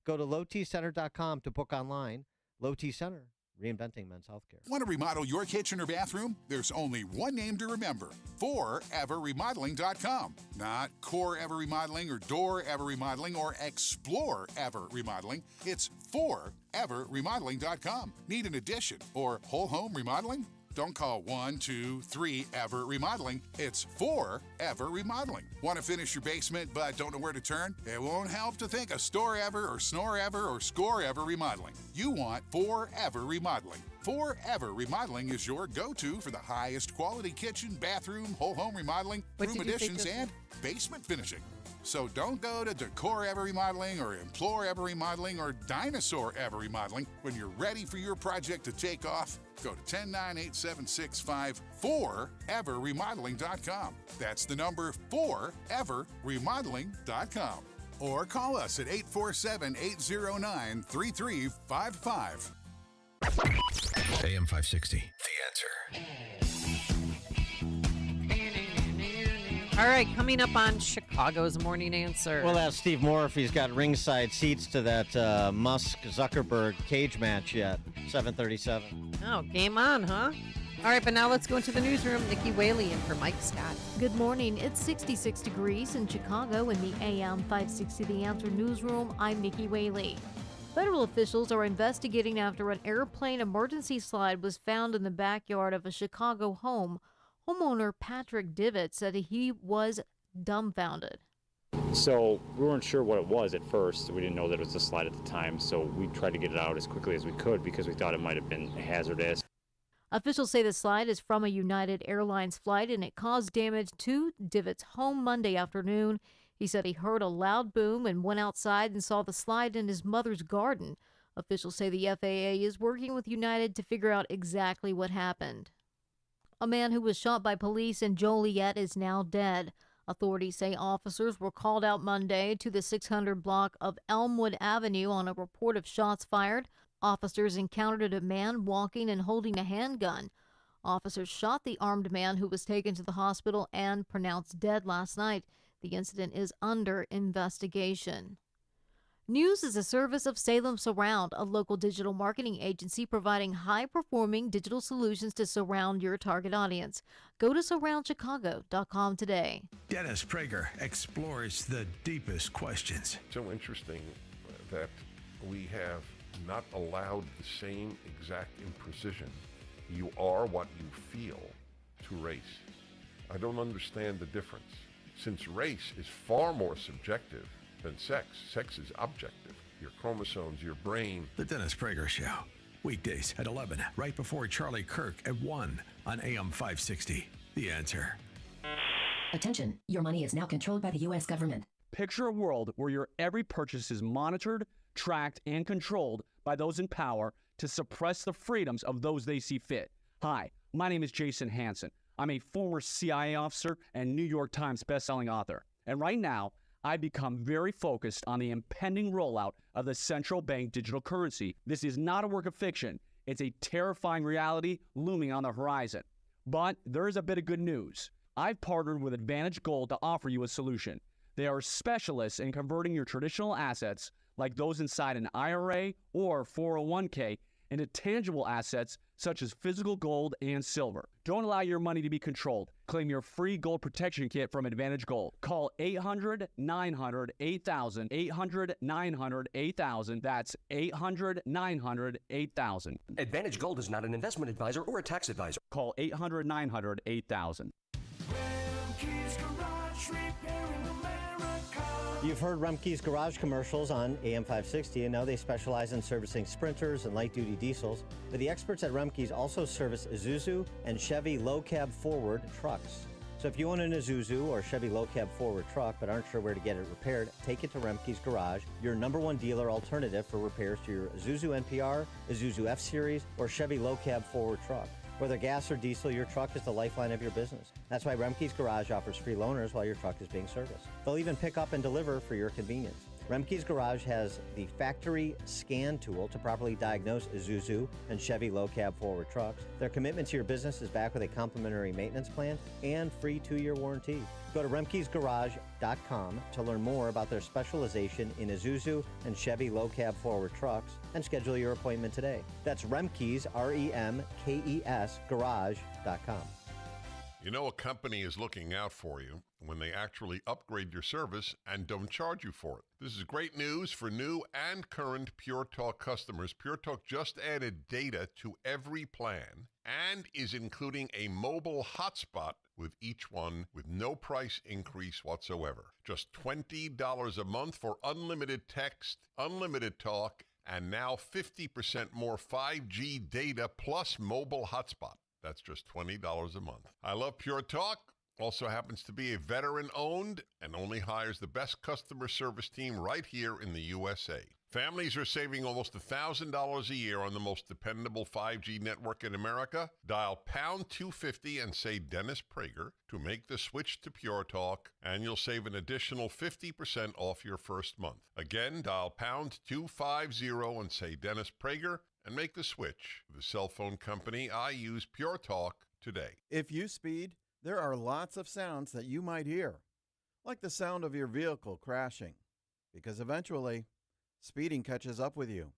Go to lowtcenter.com to book online. Low T Center, reinventing men's healthcare. Want to remodel your kitchen or bathroom? There's only one name to remember: ForEverRemodeling.com. Not Core Ever Remodeling or Door Ever Remodeling or Explore Ever Remodeling. It's ForEverRemodeling.com. Need an addition or whole home remodeling? Don't call 1, 2, 3 Ever Remodeling. It's ForEver Remodeling. Want to finish your basement but don't know where to turn? It won't help to think of Store Ever or Snore Ever or Score Ever Remodeling. You want ForEver Remodeling. ForEver Remodeling is your go-to for the highest quality kitchen, bathroom, whole home remodeling, room additions, and basement finishing. So don't go to Decor Ever Remodeling or Implore Ever Remodeling or Dinosaur Ever Remodeling. When you're ready for your project to take off, go to 1098765 ForEverRemodeling.com. That's the number ForEverRemodeling.com. Or call us at 847-809-3355. AM 560, The Answer. All right, coming up on Chicago's Morning Answer. We'll ask Steve Moore if he's got ringside seats to that Musk-Zuckerberg cage match yet. 7:37. Oh, game on, huh? All right, but now let's go into the newsroom. Nikki Whaley in for Mike Scott. Good morning. It's 66 degrees in Chicago in the AM 560 The Answer newsroom. I'm Nikki Whaley. Federal officials are investigating after an airplane emergency slide was found in the backyard of a Chicago home. Homeowner Patrick Divot said he was dumbfounded. So we weren't sure what it was at first. We didn't know that it was a slide at the time, so we tried to get it out as quickly as we could because we thought it might have been hazardous. Officials say the slide is from a United Airlines flight and it caused damage to Divot's home Monday afternoon. He said he heard a loud boom and went outside and saw the slide in his mother's garden. Officials say the FAA is working with United to figure out exactly what happened. A man who was shot by police in Joliet is now dead. Authorities say officers were called out Monday to the 600 block of Elmwood Avenue on a report of shots fired. Officers encountered a man walking and holding a handgun. Officers shot the armed man who was taken to the hospital and pronounced dead last night. The incident is under investigation. News is a service of Salem Surround, a local digital marketing agency providing high-performing digital solutions to surround your target audience. Go to surroundchicago.com today. Dennis Prager explores the deepest questions. So interesting that we have not allowed the same exact imprecision, you are what you feel, to race. I don't understand the difference. Since race is far more subjective than sex. Sex is objective. Your chromosomes, your brain. The Dennis Prager Show. Weekdays at 11, right before Charlie Kirk at 1 on AM 560. The Answer. Attention, your money is now controlled by the U.S. government. Picture a world where your every purchase is monitored, tracked, and controlled by those in power to suppress the freedoms of those they see fit. Hi, my name is Jason Hansen. I'm a former CIA officer and New York Times bestselling author. And right now, I've become very focused on the impending rollout of the central bank digital currency. This is not a work of fiction. It's a terrifying reality looming on the horizon. But there is a bit of good news. I've partnered with Advantage Gold to offer you a solution. They are specialists in converting your traditional assets, like those inside an IRA or 401k, into tangible assets such as physical gold and silver. Don't allow your money to be controlled. Claim your free gold protection kit from Advantage Gold. Call 800-900-8000, 800-900-8000. That's 800-900-8000. Advantage Gold is not an investment advisor or a tax advisor. Call 800-900-8000. You've heard Rumpke's Garage commercials on AM 560, and now they specialize in servicing Sprinters and light-duty diesels. But the experts at Rumpke's also service Isuzu and Chevy low-cab forward trucks. So if you own an Isuzu or Chevy low-cab forward truck but aren't sure where to get it repaired, take it to Rumpke's Garage, your #1 dealer alternative for repairs to your Isuzu NPR, Isuzu F-Series, or Chevy low-cab forward truck. Whether gas or diesel, your truck is the lifeline of your business. That's why Rumpke's Garage offers free loaners while your truck is being serviced. They'll even pick up and deliver for your convenience. Rumpke's Garage has the factory scan tool to properly diagnose Isuzu and Chevy low-cab forward trucks. Their commitment to your business is backed with a complimentary maintenance plan and free 2-year warranty. Go to Rumpke'sGarage.com to learn more about their specialization in Isuzu and Chevy low-cab forward trucks and schedule your appointment today. That's Remkes, REMKES, Garage.com. You know a company is looking out for you when they actually upgrade your service and don't charge you for it. This is great news for new and current Pure Talk customers. Pure Talk just added data to every plan and is including a mobile hotspot with each one with no price increase whatsoever. Just $20 a month for unlimited text, unlimited talk, and now 50% more 5G data plus mobile hotspot. That's just $20 a month. I love Pure Talk. Also happens to be a veteran-owned and only hires the best customer service team right here in the USA. Families are saving almost $1,000 a year on the most dependable 5G network in America. Dial pound 250 and say Dennis Prager to make the switch to Pure Talk, and you'll save an additional 50% off your first month. Again, dial pound 250 and say Dennis Prager and make the switch. The cell phone company I use, Pure Talk, today. If you speed, there are lots of sounds that you might hear, like the sound of your vehicle crashing, because eventually, speeding catches up with you.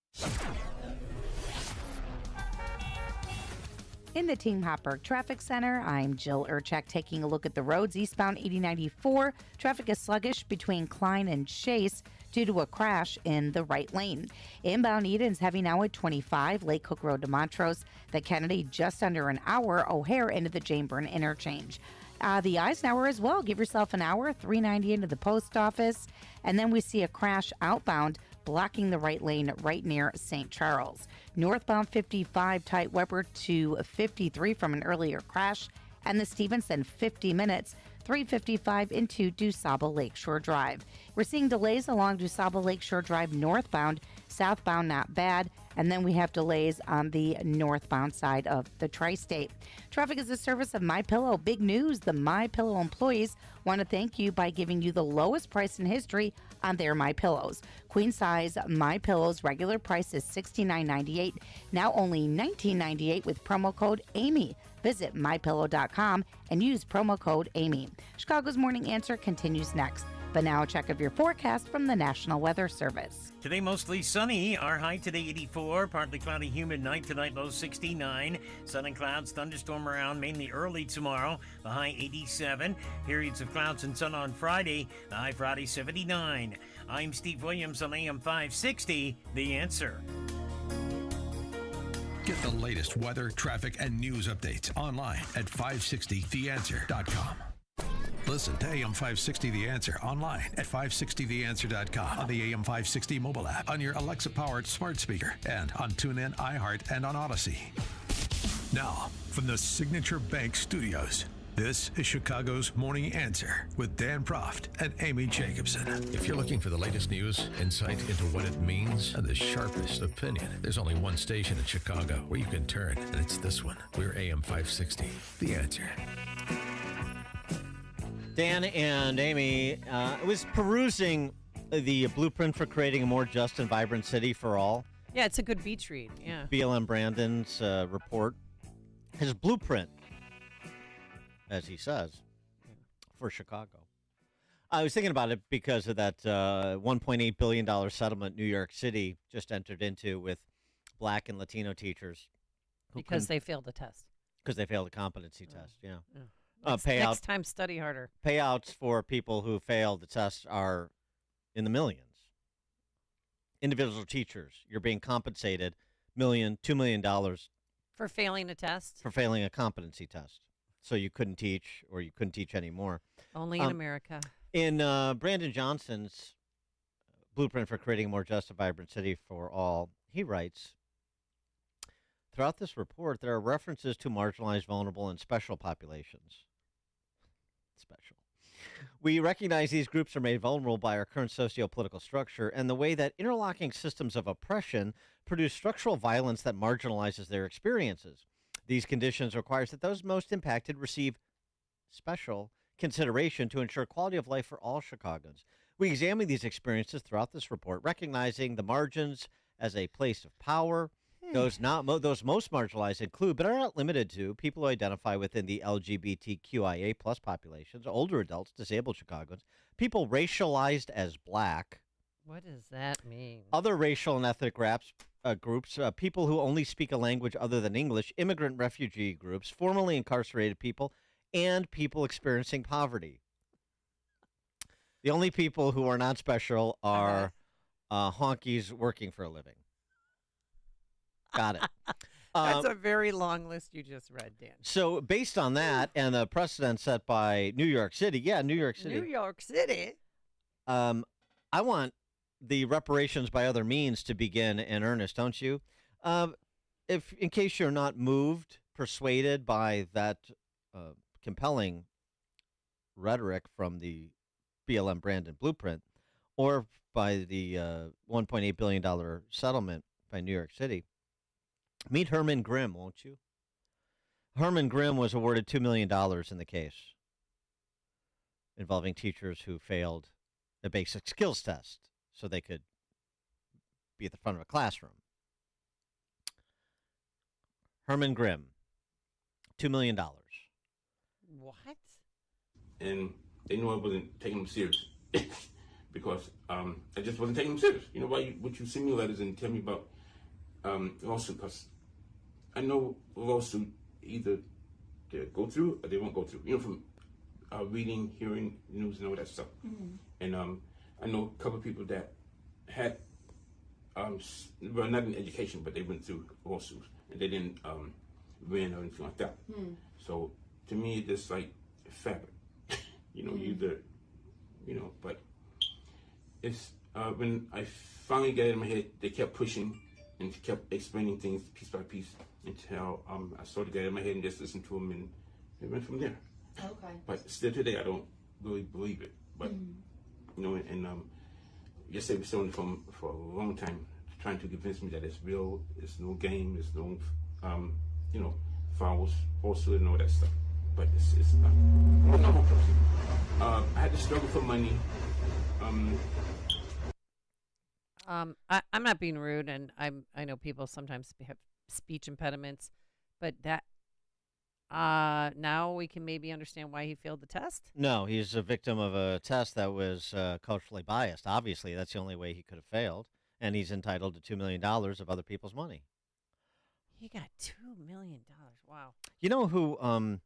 In the Team Hopper Traffic Center, I'm Jill Urchak taking a look at the roads. Eastbound 8094, traffic is sluggish between Klein and Chase due to a crash in the right lane. Inbound Eden's heavy now at 25, Lake Cook Road to Montrose. The Kennedy just under an hour, O'Hare into the Jane Byrne interchange. The Eisenhower as well. Give yourself an hour, 390 into the post office. And then we see a crash outbound blocking the right lane right near St. Charles. Northbound 55 tight Weber to 53 from an earlier crash. And the Stevenson 50 minutes, 355 into DuSable Lakeshore Drive. We're seeing delays along DuSable Lakeshore Drive northbound, southbound not bad. And then we have delays on the northbound side of the tri-state. Traffic is a service of MyPillow. Big news, the MyPillow employees want to thank you by giving you the lowest price in history on their MyPillows. Queen size MyPillows regular price is $69.98, now only $19.98 with promo code Amy. Visit MyPillow.com and use promo code Amy. Chicago's Morning Answer continues next. But now a check of your forecast from the National Weather Service. Today mostly sunny. Our high today 84. Partly cloudy, humid night tonight, low 69. Sun and clouds, thunderstorm around mainly early tomorrow. The high 87. Periods of clouds and sun on Friday. The high Friday 79. I'm Steve Williams on AM 560. The Answer. Get the latest weather, traffic, and news updates online at 560theanswer.com. Listen to AM 560 The Answer online at 560theanswer.com, on the AM 560 mobile app, on your Alexa-powered smart speaker, and on TuneIn, iHeart, and on Odyssey. Now, from the Signature Bank Studios, this is Chicago's Morning Answer with Dan Proft and Amy Jacobson. If you're looking for the latest news, insight into what it means, and the sharpest opinion, there's only one station in Chicago where you can turn, and it's this one. We're AM 560, The Answer. Dan and Amy, I was perusing the blueprint for creating a more just and vibrant city for all. Yeah, it's a good beach read. Yeah. BLM Brandon's report. His blueprint, as he says, for Chicago. I was thinking about it because of that $1.8 billion settlement New York City just entered into with Black and Latino teachers. Because they failed the test. Because they failed the competency test, yeah. Next time, study harder. Payouts for people who failed the test are in the millions. Individual teachers, you're being compensated $1 $2 million For failing a test? for failing a competency test. So you couldn't teach, or you couldn't teach anymore. Only in America. In Brandon Johnson's blueprint for creating a more just and vibrant city for all, he writes, throughout this report, there are references to marginalized, vulnerable, and special populations. Special. We recognize these groups are made vulnerable by our current socio-political structure and the way that interlocking systems of oppression produce structural violence that marginalizes their experiences. These conditions requires that those most impacted receive special consideration to ensure quality of life for all Chicagoans. We examine these experiences throughout this report, recognizing the margins as a place of power. Those most marginalized include, but are not limited to, people who identify within the LGBTQIA plus populations, older adults, disabled Chicagoans, people racialized as black. What does that mean? Other racial and ethnic groups, people who only speak a language other than English, immigrant refugee groups, formerly incarcerated people, and people experiencing poverty. The only people who are not special are honkies working for a living. Got it. That's a very long list you just read, Dan. So based on that and the precedent set by New York City, New York City. New York City. I want the reparations by other means to begin in earnest, don't you? If, in case you're not moved, persuaded by that compelling rhetoric from the BLM Brandon blueprint, or by the $1.8 billion settlement by New York City, meet Herman Grimm, won't you? Herman Grimm was awarded $2 million in the case involving teachers who failed a basic skills test so they could be at the front of a classroom. Herman Grimm, $2 million. What? And they knew I wasn't taking them serious because I just wasn't taking them serious. You know, would you send me letters and tell me about lawsuit? Because I know a lawsuit either they go through or they won't go through. You know, from reading, hearing news and all that stuff. Mm-hmm. And I know a couple of people that had, well, not in education, but they went through lawsuits and they didn't win or anything like that. Mm. So to me, it's like fabric. You know, either, you know, but it's when I finally got it in my head, they kept pushing and kept explaining things piece by piece until I started getting in my head and just listened to them, and it went from there. Okay. But still today, I don't really believe it. But, you know, and yes, they've been on the phone for a long time trying to convince me that it's real, it's no game, it's no, you know, fouls, falsehood and all that stuff. But it's not. I'm a normal person. I had to struggle for money. I'm not being rude, and I know people sometimes have speech impediments, but that Now we can maybe understand why he failed the test. No, he's a victim of a test that was culturally biased. Obviously, that's the only way he could have failed, and he's entitled to $2 million of other people's money. He got $2 million. Wow. You know who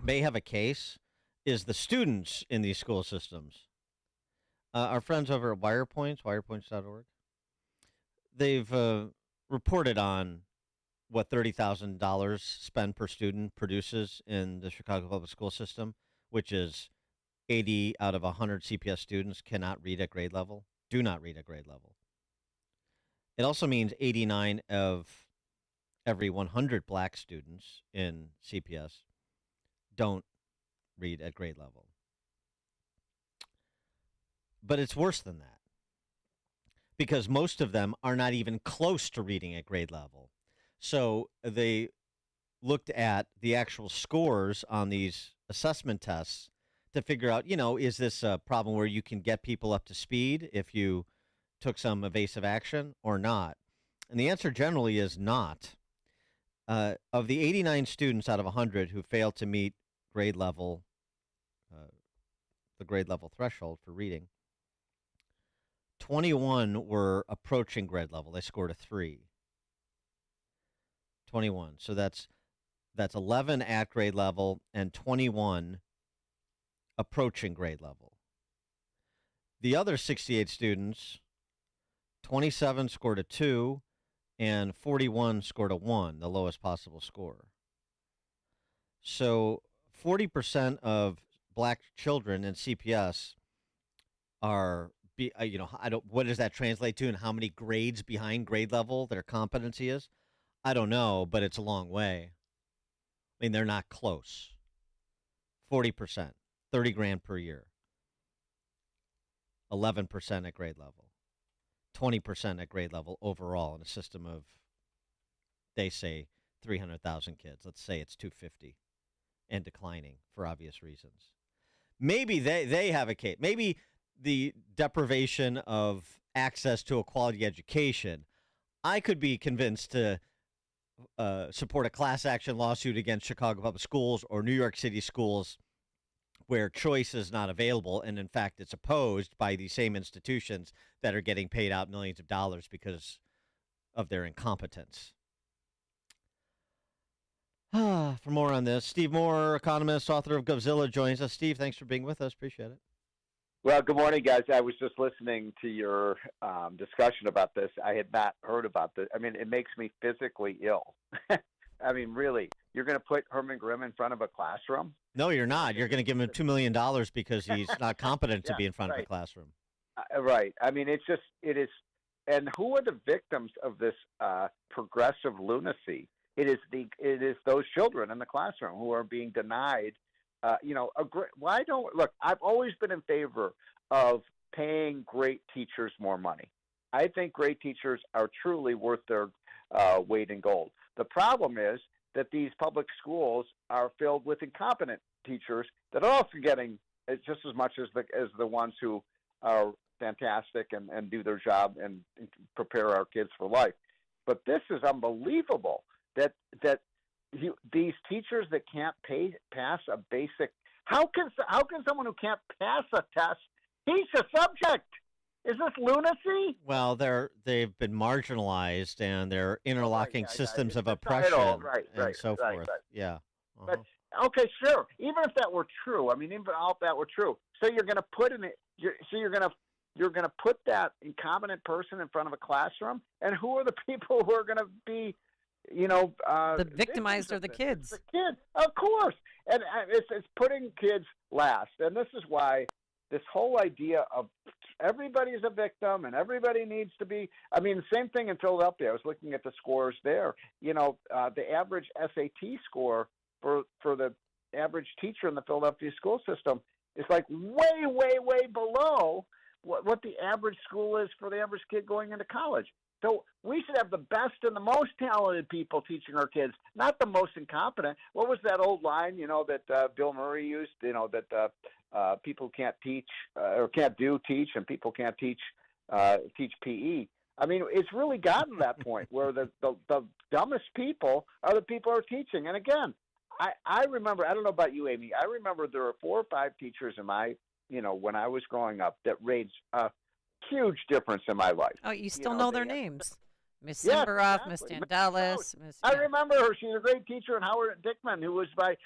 may have a case is the students in these school systems. Our friends over at WirePoints, wirepoints.org, they've reported on what $30,000 spent per student produces in the Chicago public school system, which is 80 out of 100 CPS students cannot read at grade level, do not read at grade level. It also means 89 of every 100 black students in CPS don't read at grade level. But it's worse than that, because most of them are not even close to reading at grade level. So they looked at the actual scores on these assessment tests to figure out, is this a problem where you can get people up to speed if you took some evasive action or not? And the answer generally is not. Of the 89 students out of 100 who failed to meet grade level, the grade level threshold for reading, 21 were approaching grade level. They scored a 3. 21. So that's 11 at grade level and 21 approaching grade level. The other 68 students, 27 scored a 2 and 41 scored a 1, the lowest possible score. So 40% of black children in CPS are what does that translate to, and how many grades behind grade level their competency is? I don't know, but it's a long way. I mean, they're not close. 40%, 30 grand per year. 11% at grade level. 20% at grade level overall in a system of, they say, 300,000 kids. Let's say it's 250 and declining for obvious reasons. Maybe they have a case. Maybe the deprivation of access to a quality education, I could be convinced to support a class action lawsuit against Chicago Public Schools or New York City schools where choice is not available, and in fact it's opposed by these same institutions that are getting paid out millions of dollars because of their incompetence. For more on this, Steve Moore, economist, author of Govzilla, joins us. Steve, thanks for being with us. Appreciate it. Well, good morning, guys. I was just listening to your discussion about this. I had not heard about this. I mean, it makes me physically ill. I mean, really, you're going to put Herman Grimm in front of a classroom? No, you're not. You're going to give him $2 million because he's not competent to be in front of a classroom. Right. I mean, it is. And who are the victims of this progressive lunacy? It is those children in the classroom who are being denied. Why don't look? I've always been in favor of paying great teachers more money. I think great teachers are truly worth their weight in gold. The problem is that these public schools are filled with incompetent teachers that are also getting just as much as the ones who are fantastic and do their job and prepare our kids for life. But this is unbelievable that these teachers that can't pass a basic how can someone who can't pass a test teach a subject? Is this lunacy? Well, they've been marginalized and they're interlocking systems of oppression and so forth. Yeah. But okay, sure. Even if that were true, I mean, even if that were true, so you're going to put you're going to put that incompetent person in front of a classroom, and who are the people who are going to be the victimized are the kids. The kids, of course, and it's putting kids last, and this is why this whole idea of everybody's a victim and everybody needs to be. I mean, the same thing in Philadelphia. I was looking at the scores there. The average SAT score for the average teacher in the Philadelphia school system is like way, way, way below what the average school is for the average kid going into college. So we should have the best and the most talented people teaching our kids, not the most incompetent. What was that old line, that Bill Murray used, that people can't teach or can't do teach, and people can't teach PE. I mean, it's really gotten to that point where the dumbest people are the people who are teaching. And again, I remember, I don't know about you, Amy, I remember there were 4 or 5 teachers in my, when I was growing up that made a huge difference in my life. Oh, you still know their names. Miss Yes, Simbaroff, Miss exactly. Dandelis. I remember her. She's a great teacher, and Howard Dickman, who was my,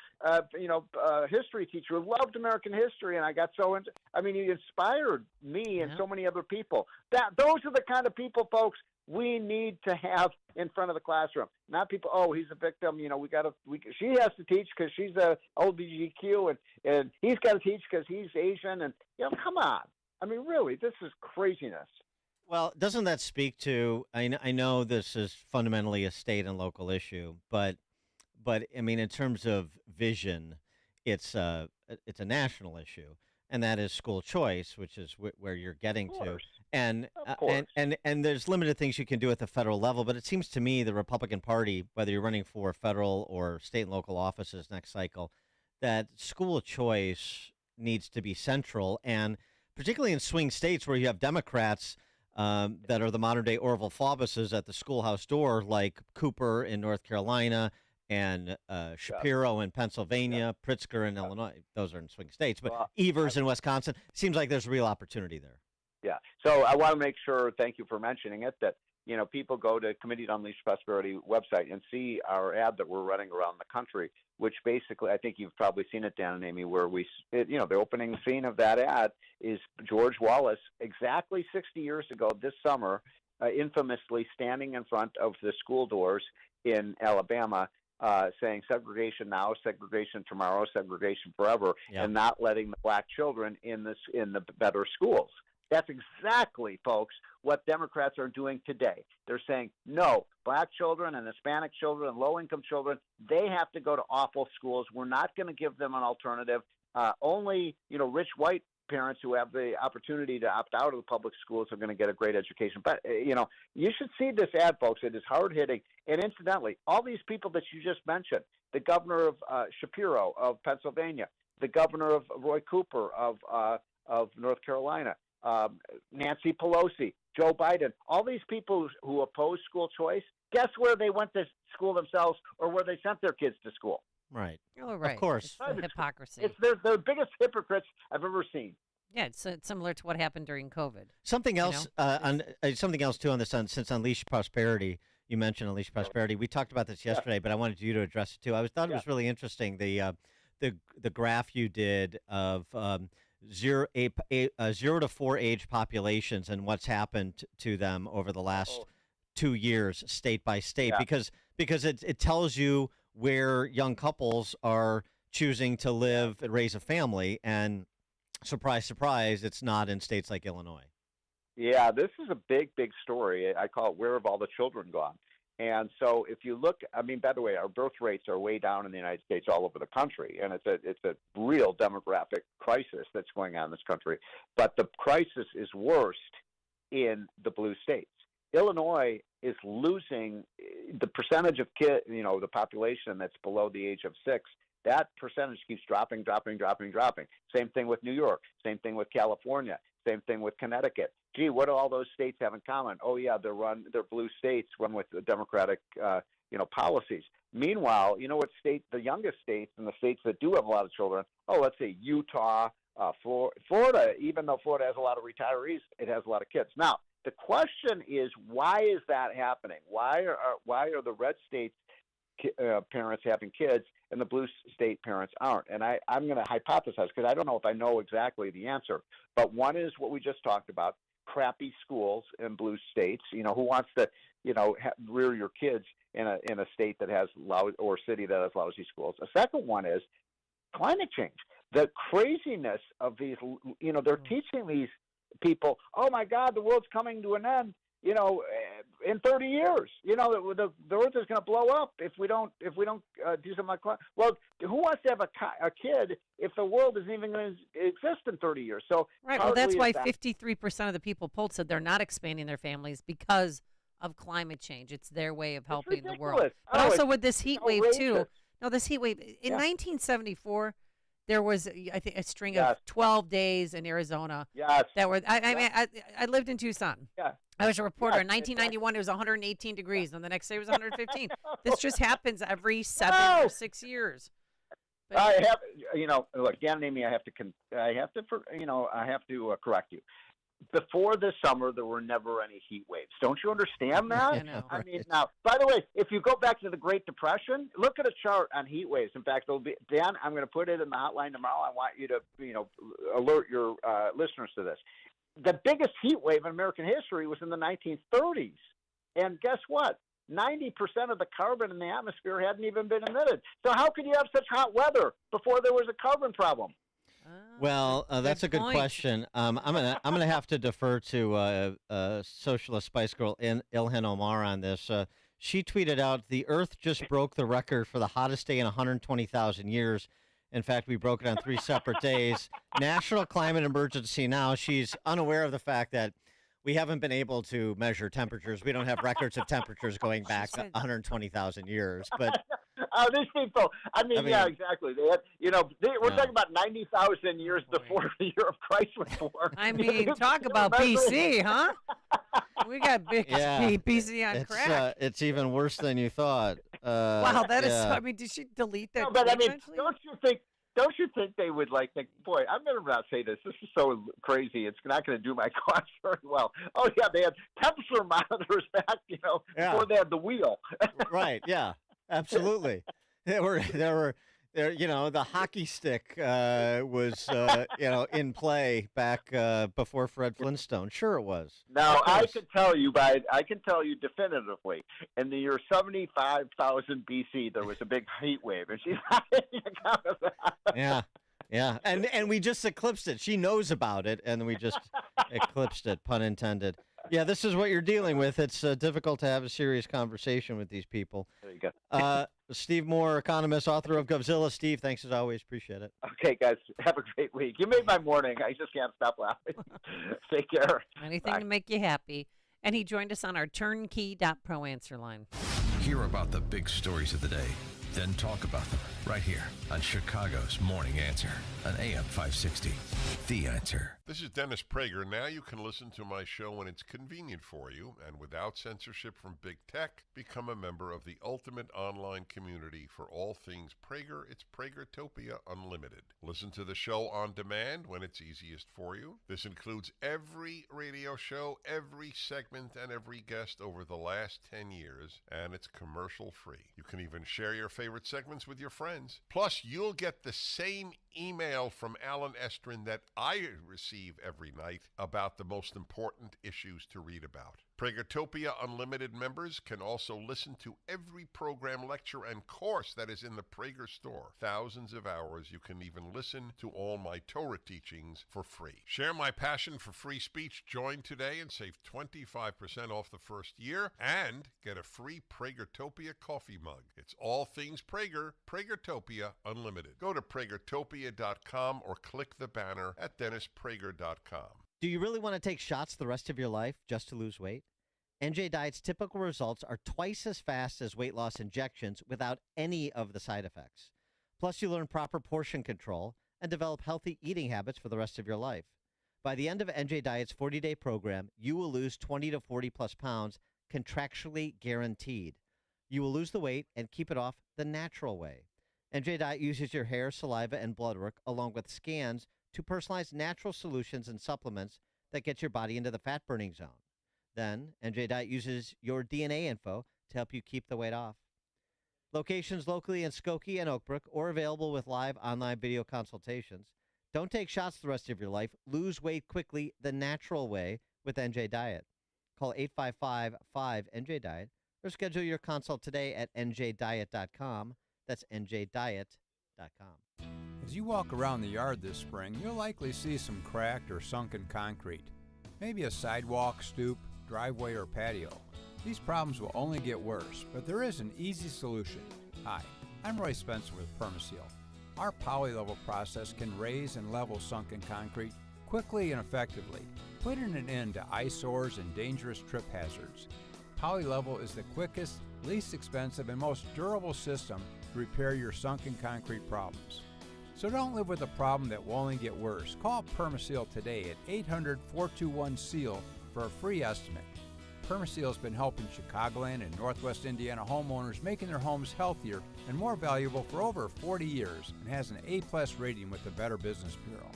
history teacher, who loved American history, and I got so into. I mean, he inspired me and so many other people. Those are the kind of people, folks, we need to have in front of the classroom. Not people. Oh, he's a victim. She has to teach because she's a LGBTQ, and he's got to teach because he's Asian, and come on. I mean, really, this is craziness. Well, doesn't that speak to? I know this is fundamentally a state and local issue, but I mean, in terms of vision, it's a national issue, and that is school choice, which is where you're getting to. And there's limited things you can do at the federal level, but it seems to me the Republican Party, whether you're running for federal or state and local offices next cycle, that school choice needs to be central, and particularly in swing states where you have Democrats that are the modern-day Orville Faubuses at the schoolhouse door, like Cooper in North Carolina and Shapiro in Pennsylvania, Pritzker in Illinois. Those are in swing states. But Evers in Wisconsin, seems like there's real opportunity there. Yeah. So I want to make sure, thank you for mentioning it, that people go to Committee to Unleash Prosperity website and see our ad that we're running around the country, which basically, I think you've probably seen it, Dan and Amy, where the opening scene of that ad is George Wallace, exactly 60 years ago this summer, infamously standing in front of the school doors in Alabama, saying segregation now, segregation tomorrow, segregation forever, and not letting the black children in the better schools. That's exactly, folks, what Democrats are doing today. They're saying, no, black children and Hispanic children and low-income children, they have to go to awful schools. We're not going to give them an alternative. Only, rich white parents who have the opportunity to opt out of the public schools are going to get a great education. But, you should see this ad, folks. It is hard-hitting. And incidentally, all these people that you just mentioned, the governor of Shapiro of Pennsylvania, the governor of Roy Cooper of North Carolina, Nancy Pelosi, Joe Biden, all these people who oppose school choice, guess where they went to school themselves or where they sent their kids to school? Right. Oh, right. Of course. It's the hypocrisy. They're the biggest hypocrites I've ever seen. Yeah, it's similar to what happened during COVID. Something else, something else too on this, since Unleash Prosperity, you mentioned Unleash Prosperity. We talked about this yesterday, but I wanted you to address it too. I thought it was really interesting, the graph you did of 0 to 4 age populations and what's happened to them over the last 2 years, state by state, because it tells you where young couples are choosing to live and raise a family, and surprise, surprise, it's not in states like Illinois. Yeah, this is a big story. I call it "Where Have All the Children Gone?" And so if you look, I mean, by the way, our birth rates are way down in the United States all over the country, and it's a real demographic crisis that's going on in this country. But the crisis is worst in the blue states. Illinois is losing the percentage of the population that's below the age of 6. That percentage keeps dropping. Same thing with New York. Same thing with California. Same thing with Connecticut. Gee, what do all those states have in common? Oh yeah, they're blue states run with the Democratic, policies. Meanwhile, you know what state, the youngest states and the states that do have a lot of children? Oh, let's say Utah, Florida. Even though Florida has a lot of retirees, it has a lot of kids. Now, the question is, why is that happening? Why are the red states parents having kids and the blue state parents aren't? And I'm going to hypothesize because I don't know if I know exactly the answer. But one is what we just talked about, crappy schools in blue states. Who wants to, rear your kids in a state that has or city that has lousy schools? A second one is climate change. The craziness of these, they're teaching these people, oh my God, the world's coming to an end. In 30 years, the earth is going to blow up if we don't do something like climate. Well, who wants to have a kid if the world isn't even going to exist in 30 years? So right. Well, that's why 53% of the people polled said they're not expanding their families because of climate change. It's their way of helping the world. But also with this heat wave too. No, this heat wave in 1974. There was, I think, a string of 12 days in Arizona. Yes. That were. I lived in Tucson. Yeah. I was a reporter. In 1991, it was 118 degrees, and the next day it was 115. This just happens every 7 or 6 years. I have, look, Dan and Amy, I have to correct you. Before this summer, there were never any heat waves. Don't you understand that? I know. I mean, now, by the way, if you go back to the Great Depression, look at a chart on heat waves. In fact, it'll be, Dan, I'm going to put it in the hotline tomorrow. I want you to, alert your listeners to this. The biggest heat wave in American history was in the 1930s. And guess what? 90% of the carbon in the atmosphere hadn't even been emitted. So how could you have such hot weather before there was a carbon problem? Well, that's a good question. I'm gonna have to defer to socialist Spice Girl Ilhan Omar on this. She tweeted out, "The Earth just broke the record for the hottest day in 120,000 years. In fact, we broke it on 3 separate days. National climate emergency now." She's unaware of the fact that we haven't been able to measure temperatures. We don't have records of temperatures going back 120,000 years. But these people, I mean, yeah, exactly. They had, we're talking about 90,000 years before the year of Christ was born. I mean, talk about BC, huh? We got big BC on crack. It's even worse than you thought. Wow, that is. I mean, did she delete that? No, but I mean, eventually? Don't you think they would think, boy, I'm going to not say this. This is so crazy. It's not going to do my cause very well. Oh, yeah, they had temperature monitors back, before they had the wheel. Right, yeah, absolutely. There were, the hockey stick was, in play back before Fred Flintstone. Sure it was. Now, I can tell you definitively, in the year 75,000 BC, there was a big heat wave, and she's not making account of that. Yeah, and we just eclipsed it. She knows about it, and we just eclipsed it, pun intended. Yeah, this is what you're dealing with. It's difficult to have a serious conversation with these people. There you go. Steve Moore, economist, author of Govzilla. Steve, thanks as always. Appreciate it. Okay, guys, have a great week. You made my morning. I just can't stop laughing. Take care. Anything to make you happy. And he joined us on our turnkey.pro answer line. Hear about the big stories of the day, then talk about them right here on Chicago's Morning Answer on AM 560. The Answer. This is Dennis Prager. Now you can listen to my show when it's convenient for you and without censorship from big tech. Become a member of the ultimate online community for all things Prager. It's Pragertopia Unlimited. Listen to the show on demand when it's easiest for you. This includes every radio show, every segment, and every guest over the last 10 years, and it's commercial free. You can even share your favorite segments with your friends. Plus, you'll get the same email from Alan Estrin that I receive every night about the most important issues to read about. Pragertopia Unlimited members can also listen to every program, lecture, and course that is in the Prager store. Thousands of hours. You can even listen to all my Torah teachings for free. Share my passion for free speech. Join today and save 25% off the first year and get a free Pragertopia coffee mug. It's all things Prager, Pragertopia Unlimited. Go to Pragertopia.com or click the banner at DennisPrager.com. Do you really want to take shots the rest of your life just to lose weight? NJ Diet's typical results are twice as fast as weight loss injections without any of the side effects. Plus, you learn proper portion control and develop healthy eating habits for the rest of your life. By the end of NJ Diet's 40-day program, you will lose 20 to 40 plus pounds, contractually guaranteed. You will lose the weight and keep it off the natural way. NJ Diet uses your hair, saliva, and blood work along with scans to personalize natural solutions and supplements that get your body into the fat-burning zone. Then, NJ Diet uses your DNA info to help you keep the weight off. Locations locally in Skokie and Oak Brook or available with live online video consultations. Don't take shots the rest of your life. Lose weight quickly the natural way with NJ Diet. Call 855-5-NJ-DIET or schedule your consult today at njdiet.com. That's njdiet.com. As you walk around the yard this spring, you'll likely see some cracked or sunken concrete. Maybe a sidewalk, stoop, driveway, or patio. These problems will only get worse, but there is an easy solution. Hi, I'm Roy Spencer with Permaseal. Our poly-level process can raise and level sunken concrete quickly and effectively, putting an end to eyesores and dangerous trip hazards. Poly-level is the quickest, least expensive, and most durable system to repair your sunken concrete problems. So don't live with a problem that will only get worse. Call Permaseal today at 800-421-SEAL for a free estimate. Permaseal's been helping Chicagoland and Northwest Indiana homeowners making their homes healthier and more valuable for over 40 years and has an A-plus rating with the Better Business Bureau.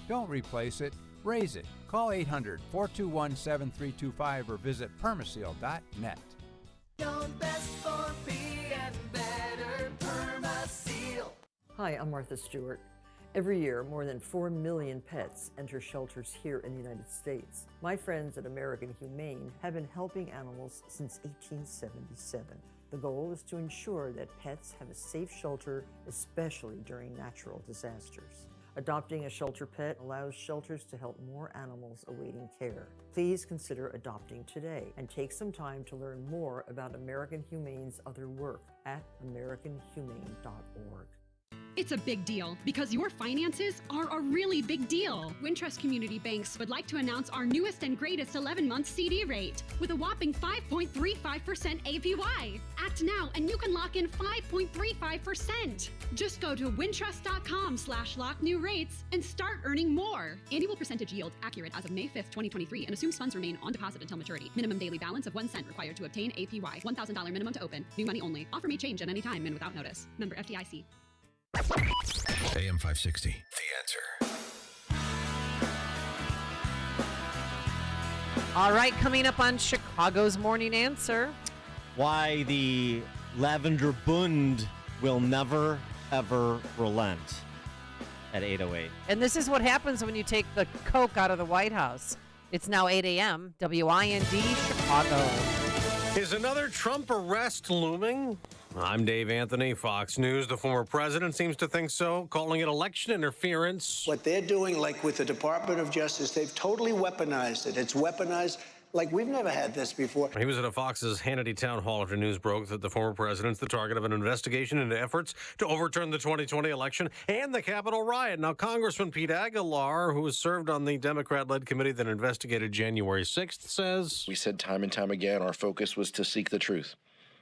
Don't replace it, raise it. Call 800-421-7325 or visit permaseal.net. Best for being better, Permaseal. Hi, I'm Martha Stewart. Every year, more than 4 million pets enter shelters here in the United States. My friends at American Humane have been helping animals since 1877. The goal is to ensure that pets have a safe shelter, especially during natural disasters. Adopting a shelter pet allows shelters to help more animals awaiting care. Please consider adopting today and take some time to learn more about American Humane's other work at americanhumane.org. It's a big deal because your finances are a really big deal. Wintrust Community Banks would like to announce our newest and greatest 11-month CD rate with a whopping 5.35% APY. Act now and you can lock in 5.35%. Just go to wintrust.com/locknewrates and start earning more. Annual percentage yield accurate as of May 5th, 2023 and assumes funds remain on deposit until maturity. Minimum daily balance of 1 cent required to obtain APY. $1,000 minimum to open. New money only. Offer may change at any time and without notice. Member FDIC. AM 560, The Answer. All right, coming up on Chicago's Morning Answer. Why the Lavender Bund will never, ever relent at 8:08. And this is what happens when you take the Coke out of the White House. It's now 8 a.m. WIND Chicago. Is another Trump arrest looming? I'm Dave Anthony, Fox News. The former president seems to think so, calling it election interference. What they're doing, like with the Department of Justice, they've totally weaponized it. It's weaponized like we've never had this before. He was at a Fox's Hannity town hall after news broke that the former president's the target of an investigation into efforts to overturn the 2020 election and the Capitol riot. Now, Congressman Pete Aguilar, who has served on the Democrat-led committee that investigated January 6th, says, "We said time and time again our focus was to seek the truth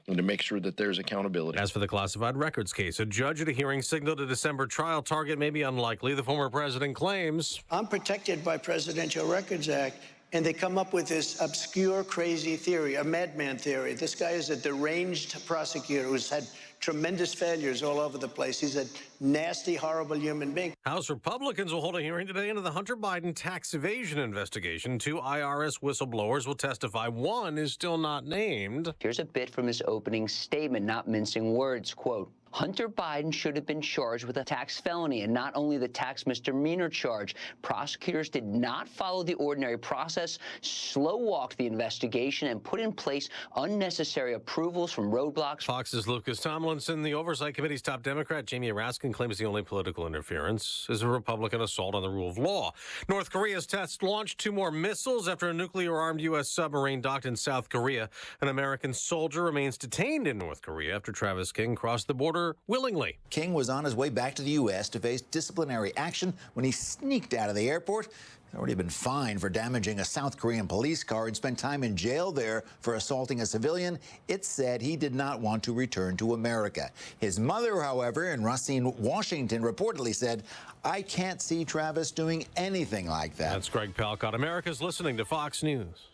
and to make sure that there's accountability." As for the classified records case, a judge at a hearing signaled a December trial target may be unlikely. The former president claims, I'm protected by Presidential Records Act, and they come up with this obscure, crazy theory, a madman theory. This guy is a deranged prosecutor who's had tremendous failures all over the place. He's a nasty, horrible human being. House Republicans will hold a hearing today into the Hunter Biden tax evasion investigation. 2 IRS whistleblowers will testify. One is still not named. Here's a bit from his opening statement, not mincing words, quote, Hunter Biden should have been charged with a tax felony and not only the tax misdemeanor charge. Prosecutors did not follow the ordinary process, slow-walked the investigation, and put in place unnecessary approvals from roadblocks. Fox's Lucas Tomlinson, the Oversight Committee's top Democrat, Jamie Raskin, claims the only political interference is a Republican assault on the rule of law. North Korea's test launched 2 more missiles after a nuclear-armed U.S. submarine docked in South Korea. An American soldier remains detained in North Korea after Travis King crossed the border willingly. King was on his way back to the U.S. to face disciplinary action when he sneaked out of the airport. He's already been fined for damaging a South Korean police car and spent time in jail there for assaulting a civilian. It said he did not want to return to America. His mother, however, in Racine, Washington, reportedly said, I can't see Travis doing anything like that. That's Greg Palcott. America's listening to Fox News.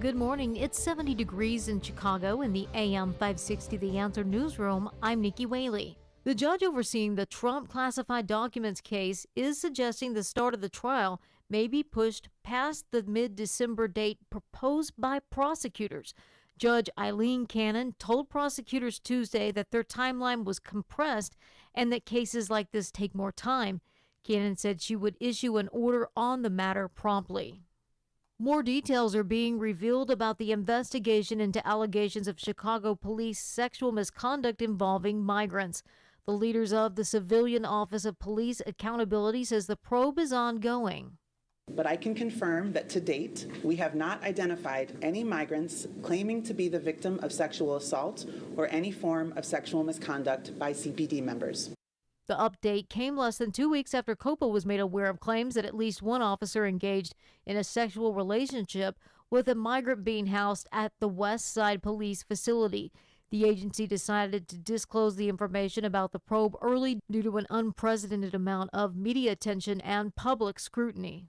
Good morning. It's 70 degrees in Chicago in the AM 560 The Answer newsroom. I'm Nikki Whaley. The judge overseeing the Trump classified documents case is suggesting the start of the trial may be pushed past the mid-December date proposed by prosecutors. Judge Eileen Cannon told prosecutors Tuesday that their timeline was compressed and that cases like this take more time. Cannon said she would issue an order on the matter promptly. More details are being revealed about the investigation into allegations of Chicago police sexual misconduct involving migrants. The leaders of the Civilian Office of Police Accountability says the probe is ongoing. But I can confirm that to date, we have not identified any migrants claiming to be the victim of sexual assault or any form of sexual misconduct by CPD members. The update came less than 2 weeks after COPA was made aware of claims that at least one officer engaged in a sexual relationship with a migrant being housed at the West Side Police facility. The agency decided to disclose the information about the probe early due to an unprecedented amount of media attention and public scrutiny.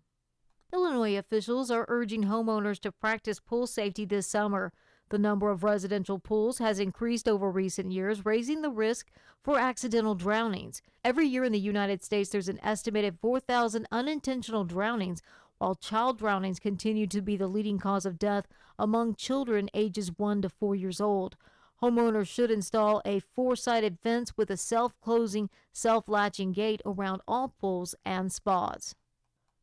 Illinois officials are urging homeowners to practice pool safety this summer. The number of residential pools has increased over recent years, raising the risk for accidental drownings. Every year in the United States, there's an estimated 4,000 unintentional drownings, while child drownings continue to be the leading cause of death among children ages 1 to 4 years old. Homeowners should install a 4-sided fence with a self-closing, self-latching gate around all pools and spas.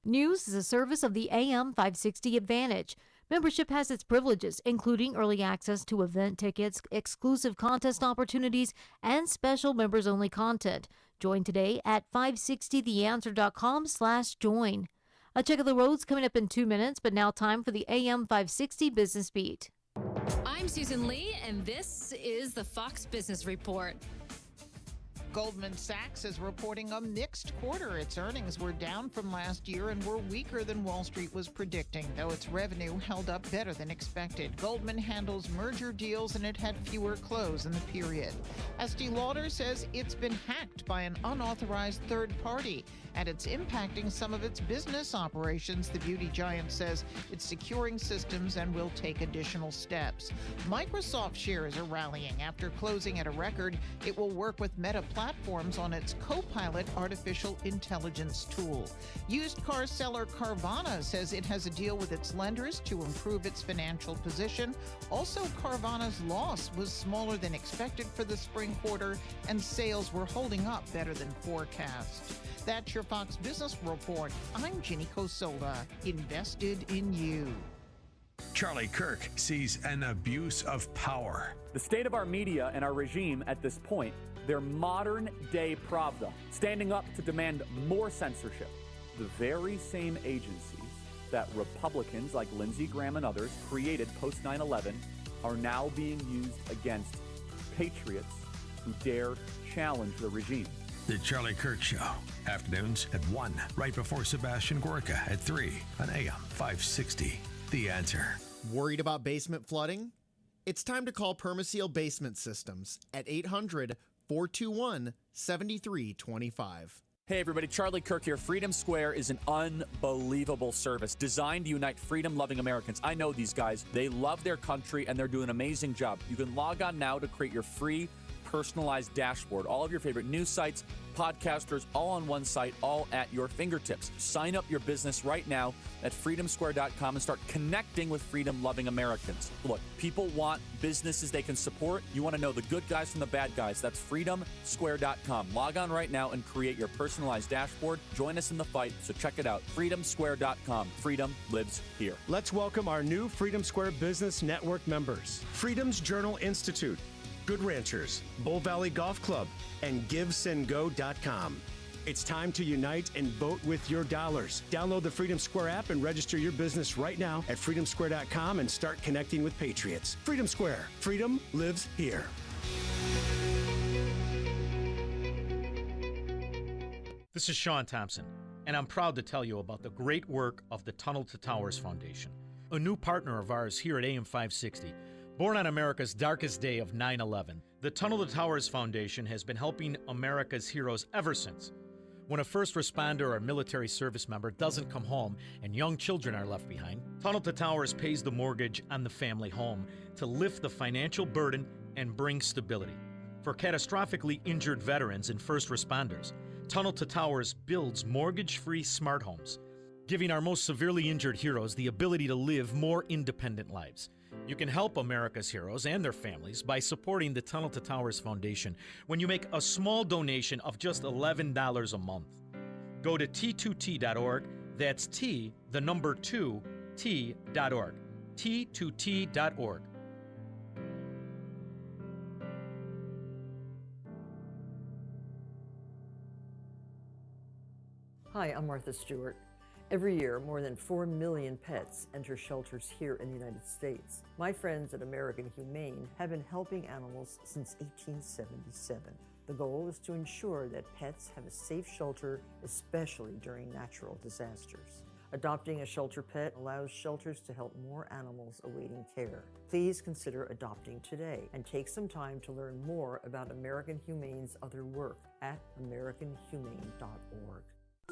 News is a service of the AM 560 Advantage. Membership has its privileges, including early access to event tickets, exclusive contest opportunities, and special members-only content. Join today at 560theanswer.com/join. A check of the roads coming up in 2 minutes, but now time for the AM 560 Business Beat. I'm Susan Lee, and this is the Fox Business Report. Goldman Sachs is reporting a mixed quarter. Its earnings were down from last year and were weaker than Wall Street was predicting, though its revenue held up better than expected. Goldman handles merger deals and it had fewer close in the period. Estee Lauder says it's been hacked by an unauthorized third party and it's impacting some of its business operations. The beauty giant says it's securing systems and will take additional steps. Microsoft shares are rallying after closing at a record. It will work with Meta Platforms on its Copilot artificial intelligence tool. Used car seller Carvana says it has a deal with its lenders to improve its financial position. Also, Carvana's loss was smaller than expected for the spring quarter, and sales were holding up better than forecast. That's your Fox Business Report. I'm Ginny Cosola, invested in you. Charlie Kirk sees an abuse of power. The state of our media and our regime at this point, their modern-day Pravda, standing up to demand more censorship. The very same agencies that Republicans like Lindsey Graham and others created post 9/11 are now being used against patriots who dare challenge the regime. The Charlie Kirk Show, afternoons at 1, right before Sebastian Gorka at 3 on AM 560. The Answer. Worried about basement flooding? It's time to call Permaseal Basement Systems at 800-421-7325. Hey everybody, Charlie Kirk here. Freedom Square is an unbelievable service designed to unite freedom-loving Americans. I know these guys. They love their country and they're doing an amazing job. You can log on now to create your free personalized dashboard. All of your favorite news sites, podcasters, all on one site, all at your fingertips. Sign up your business right now at freedomsquare.com and start connecting with freedom-loving Americans. Look, people want businesses they can support. You want to know the good guys from the bad guys. That's freedomsquare.com. Log on right now and create your personalized dashboard. Join us in the fight, so check it out. freedomsquare.com. Freedom lives here. Let's welcome our new Freedom Square Business Network members. Freedom's Journal Institute, Good Ranchers, Bull Valley Golf Club, and GiveSendGo.com. It's time to unite and vote with your dollars. Download the Freedom Square app and register your business right now at freedomsquare.com and start connecting with patriots. Freedom Square. Freedom lives here. This is Sean Thompson, and I'm proud to tell you about the great work of the Tunnel to Towers Foundation, a new partner of ours here at AM 560. Born on America's darkest day of 9/11, the Tunnel to Towers Foundation has been helping America's heroes ever since. When a first responder or military service member doesn't come home and young children are left behind, Tunnel to Towers pays the mortgage on the family home to lift the financial burden and bring stability. For catastrophically injured veterans and first responders, Tunnel to Towers builds mortgage-free smart homes, giving our most severely injured heroes the ability to live more independent lives. You can help America's heroes and their families by supporting the Tunnel to Towers Foundation when you make a small donation of just $11 a month. Go to T2T.org. That's T, the number 2, T.org. T2T.org. Hi, I'm Martha Stewart. Every year, more than 4 million pets enter shelters here in the United States. My friends at American Humane have been helping animals since 1877. The goal is to ensure that pets have a safe shelter, especially during natural disasters. Adopting a shelter pet allows shelters to help more animals awaiting care. Please consider adopting today and take some time to learn more about American Humane's other work at americanhumane.org.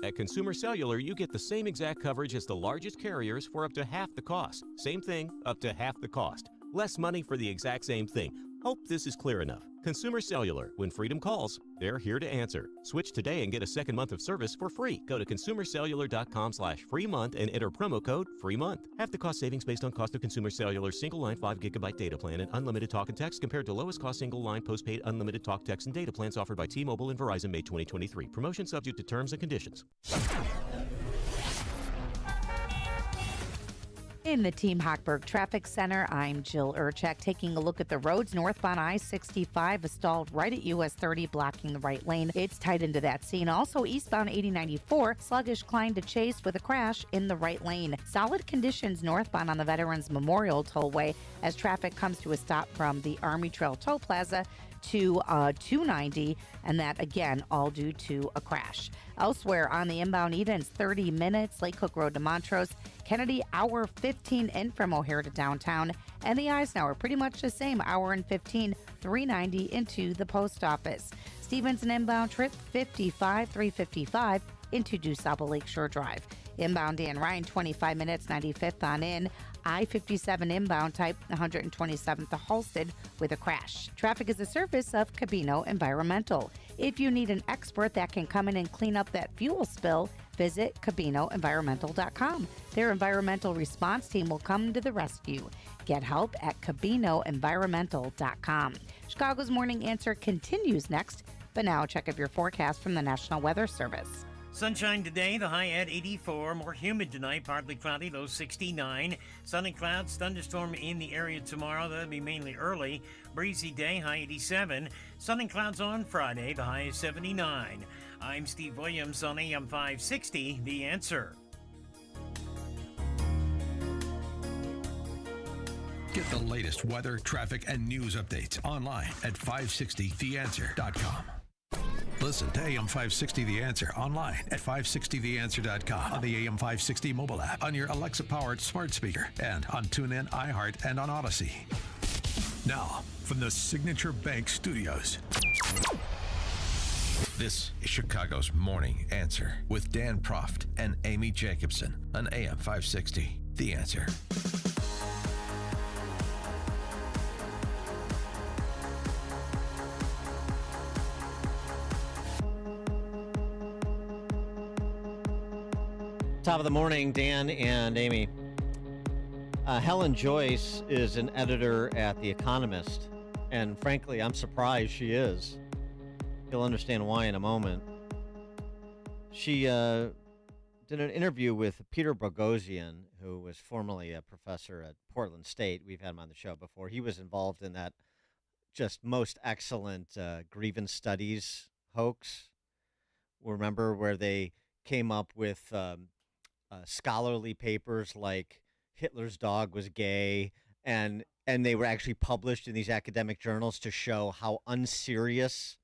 At Consumer Cellular, you get the same exact coverage as the largest carriers for up to half the cost. Same thing, up to half the cost. Less money for the exact same thing. Hope this is clear enough. Consumer Cellular. When freedom calls, they're here to answer. Switch today and get a second month of service for free. Go to consumercellular.com/free month and enter promo code free month. Half the cost savings based on cost of Consumer Cellular single line 5 gigabyte data plan and unlimited talk and text compared to lowest cost single line postpaid unlimited talk, text, and data plans offered by T-Mobile and Verizon May 2023. Promotion subject to terms and conditions. In the Team Hochberg Traffic Center, I'm Jill Urchak taking a look at the roads. Northbound I-65 is stalled right at US 30, blocking the right lane. It's tight into that scene. Also, eastbound 8094, sluggish climb to Chase with a crash in the right lane. Solid conditions northbound on the Veterans Memorial Tollway as traffic comes to a stop from the Army Trail Toll Plaza to 290, and that again all due to a crash. Elsewhere on the inbound Edens, 30 minutes, Lake Cook Road to Montrose, Kennedy, hour 15 in from O'Hare to downtown, and the Eisenhower pretty much the same, hour and 15, 390 into the post office. Stevenson inbound trip 55, 355 into DuSable Lakeshore Drive. Inbound Dan Ryan, 25 minutes, 95th on in. I-57 inbound type 127th to Halsted with a crash. Traffic is a service of Cabino Environmental. If you need an expert that can come in and clean up that fuel spill, visit CabinoEnvironmental.com. Their environmental response team will come to the rescue. Get help at CabinoEnvironmental.com. Chicago's Morning Answer continues next, but now check out your forecast from the National Weather Service. Sunshine today, the high at 84. More humid tonight, partly cloudy, low 69. Sun and clouds, thunderstorm in the area tomorrow. That'll be mainly early. Breezy day, high 87. Sun and clouds on Friday, the high is 79. I'm Steve Williams on AM 560, The Answer. Get the latest weather, traffic, and news updates online at 560theanswer.com. Listen to AM 560 The Answer online at 560theanswer.com, on the AM 560 mobile app, on your Alexa-powered smart speaker, and on TuneIn, iHeart, and on Odyssey. Now, from the Signature Bank Studios, this is Chicago's Morning Answer with Dan Proft and Amy Jacobson on AM 560 The Answer. Top of the morning, Dan and Amy. Helen Joyce is an editor at The Economist, and frankly, I'm surprised she is. You'll understand why in a moment. She did an interview with Peter Boghossian, who was formerly a professor at Portland State. We've had him on the show before. He was involved in that just most excellent grievance studies hoax. Remember where they came up with scholarly papers like Hitler's dog was gay, and they were actually published in these academic journals to show how unserious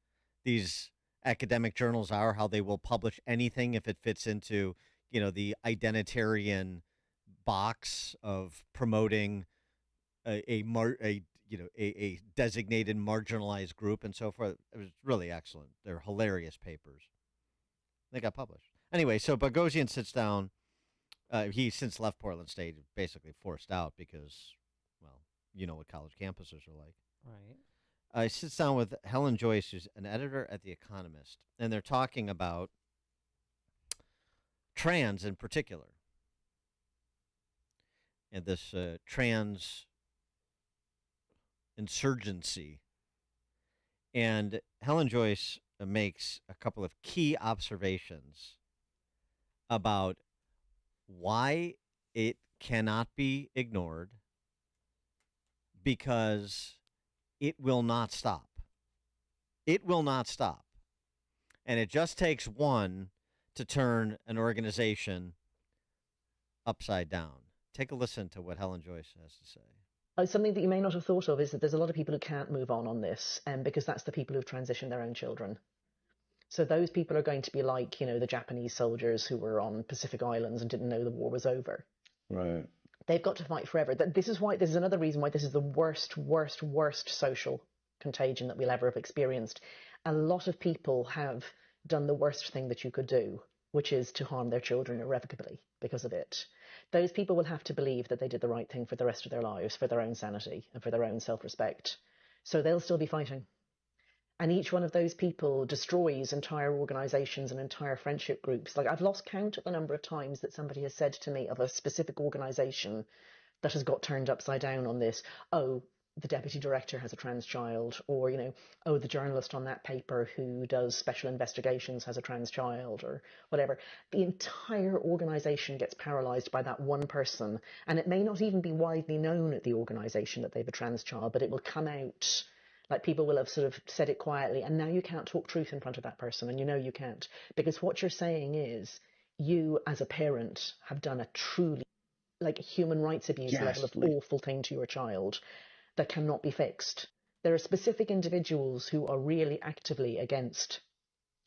these academic journals are, how they will publish anything if it fits into, the identitarian box of promoting a designated marginalized group and so forth. It was really excellent. They're hilarious papers. They got published. Anyway, so Boghossian sits down. He since left Portland State, basically forced out because, well, you know what college campuses are like. Right. He sits down with Helen Joyce, who's an editor at The Economist, and they're talking about trans in particular. And this trans insurgency. And Helen Joyce makes a couple of key observations about why it cannot be ignored, because it will not stop. It will not stop. And it just takes one to turn an organization upside down. Take a listen to what Helen Joyce has to say. Something that you may not have thought of is that there's a lot of people who can't move on this, because that's the people who've transitioned their own children. So those people are going to be like, the Japanese soldiers who were on Pacific Islands and didn't know the war was over. Right. They've got to fight forever. This is another reason why this is the worst social contagion that we'll ever have experienced. A lot of people have done the worst thing that you could do, which is to harm their children irrevocably because of it. Those people will have to believe that they did the right thing for the rest of their lives, for their own sanity and for their own self-respect. So they'll still be fighting. And each one of those people destroys entire organizations and entire friendship groups. Like, I've lost count of the number of times that somebody has said to me of a specific organization that has got turned upside down on this. Oh, the deputy director has a trans child, or, oh, the journalist on that paper who does special investigations has a trans child, or whatever. The entire organization gets paralyzed by that one person, and it may not even be widely known at the organization that they have a trans child, but it will come out. Like, people will have sort of said it quietly, and now you can't talk truth in front of that person, and you can't. Because what you're saying is, you as a parent have done a truly, like, human rights abuse level of awful thing to your child that cannot be fixed. There are specific individuals who are really actively against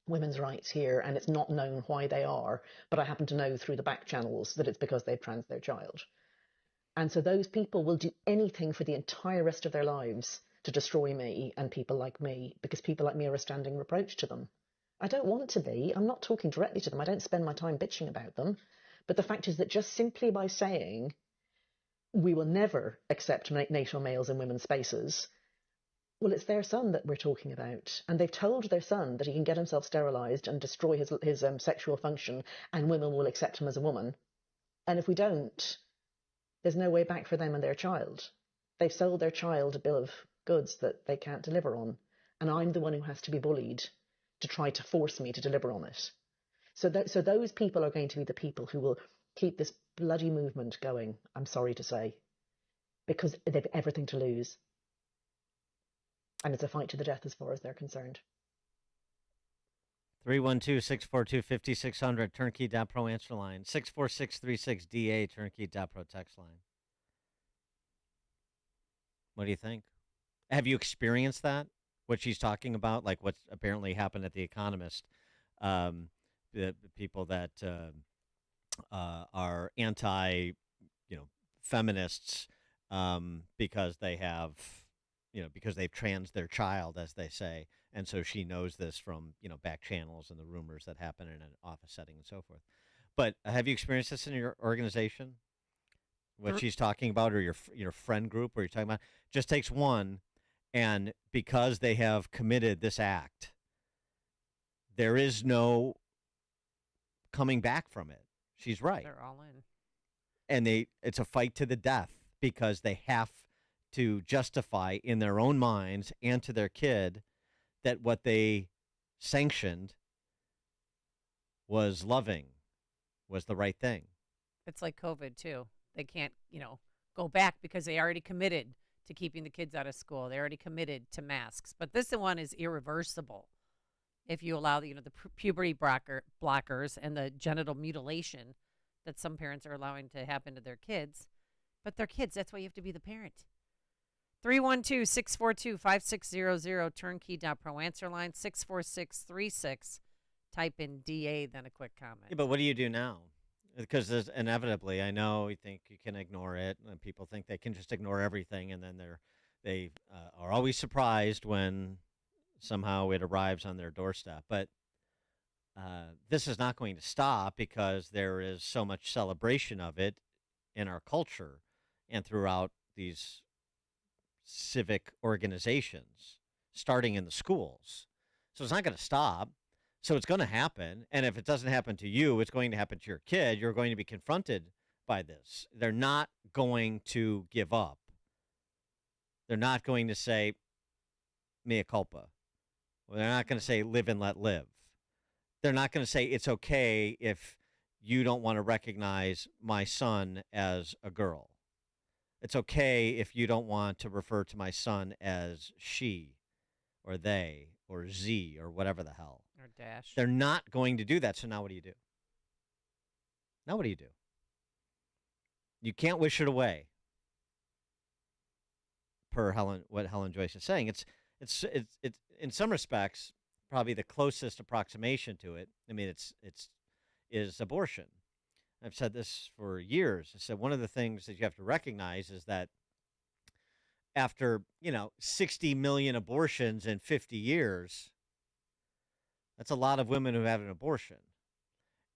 women's rights here, and it's not known why they are, but I happen to know through the back channels that it's because they've trans their child. And so those people will do anything for the entire rest of their lives to destroy me and people like me, because people like me are a standing reproach to them. I don't want to be. I'm not talking directly to them. I don't spend my time bitching about them. But the fact is that just simply by saying we will never accept NATO males in women's spaces, well, it's their son that we're talking about. And they've told their son that he can get himself sterilized and destroy his sexual function, and women will accept him as a woman. And if we don't, there's no way back for them and their child. They've sold their child a bill of goods that they can't deliver on. And I'm the one who has to be bullied to try to force me to deliver on it. So those people are going to be the people who will keep this bloody movement going, I'm sorry to say, because they've everything to lose. And it's a fight to the death as far as they're concerned. 312-642-5600, Turnkey.pro answer line. 64636-DA, Turnkey.pro text line. What do you think? Have you experienced that? What she's talking about, like what's apparently happened at The Economist, the people that are anti, feminists because they have, because they've trans their child, as they say, and so she knows this from back channels and the rumors that happen in an office setting and so forth. But have you experienced this in your organization? What she's talking about, or your friend group, where you're talking about, just takes one. And because they have committed this act, there is no coming back from it. She's right. They're all in. And it's a fight to the death, because they have to justify in their own minds and to their kid that what they sanctioned was loving, was the right thing. It's like COVID, too. They can't, go back because they already committed to keeping the kids out of school. They already committed to masks. But this one is irreversible. If you allow the puberty blockers and the genital mutilation that some parents are allowing to happen to their kids. But they're kids. That's why you have to be the parent. 312-642-5600, Turnkey.pro answer line. 64636. Type in DA, then a quick comment. Yeah, but what do you do now? Because there's inevitably, I know you think you can ignore it, and people think they can just ignore everything, and then they are always surprised when somehow it arrives on their doorstep. But this is not going to stop, because there is so much celebration of it in our culture and throughout these civic organizations, starting in the schools. So it's not going to stop. So it's going to happen, and if it doesn't happen to you, it's going to happen to your kid. You're going to be confronted by this. They're not going to give up. They're not going to say, mea culpa. Well, they're not going to say, live and let live. They're not going to say, it's okay if you don't want to recognize my son as a girl. It's okay if you don't want to refer to my son as she or they or Z or whatever the hell. Or dash. They're not going to do that. So now what do you do? Now what do you do? You can't wish it away. Per what Helen Joyce is saying, it's in some respects probably the closest approximation to it. I mean, is abortion. I've said this for years. I said one of the things that you have to recognize is that after 60 million abortions in 50 years. That's a lot of women who have an abortion.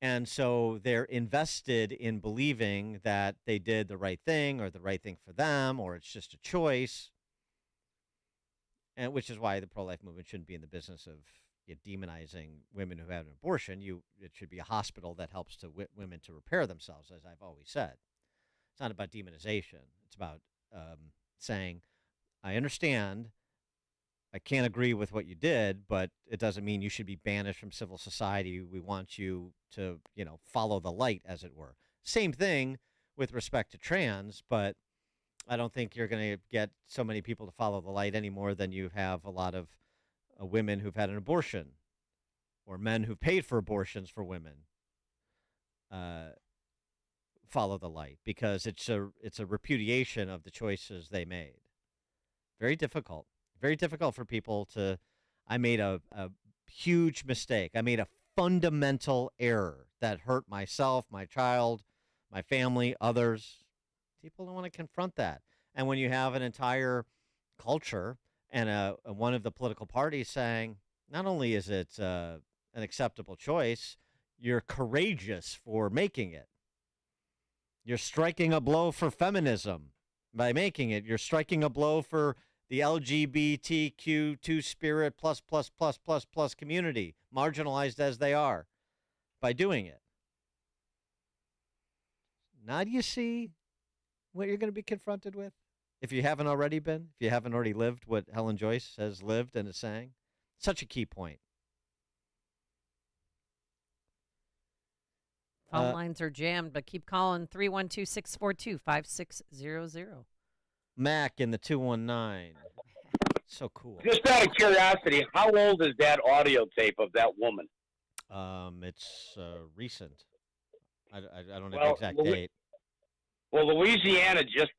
And so they're invested in believing that they did the right thing or the right thing for them, or it's just a choice. And which is why the pro-life movement shouldn't be in the business of demonizing women who have an abortion. It should be a hospital that helps women to repair themselves, as I've always said. It's not about demonization. It's about saying, I understand, I can't agree with what you did, but it doesn't mean you should be banished from civil society. We want you to, follow the light, as it were. Same thing with respect to trans, but I don't think you're going to get so many people to follow the light any more than you have a lot of women who've had an abortion or men who've paid for abortions for women follow the light, because it's a repudiation of the choices they made. Very difficult for people to. I made a huge mistake. I made a fundamental error that hurt myself, my child, my family, others. People don't want to confront that. And when you have an entire culture and one of the political parties saying, not only is it an acceptable choice, you're courageous for making it. You're striking a blow for feminism by making it. You're striking a blow for the LGBTQ two-spirit plus community, marginalized as they are, by doing it. Now do you see what you're going to be confronted with? If you haven't already been, if you haven't already lived what Helen Joyce has lived and is saying. Such a key point. Phone lines are jammed, but keep calling 312-642-5600. Mac in the 219. So cool. Just out of curiosity, how old is that audio tape of that woman? It's recent. I don't have the exact date. Well, Louisiana just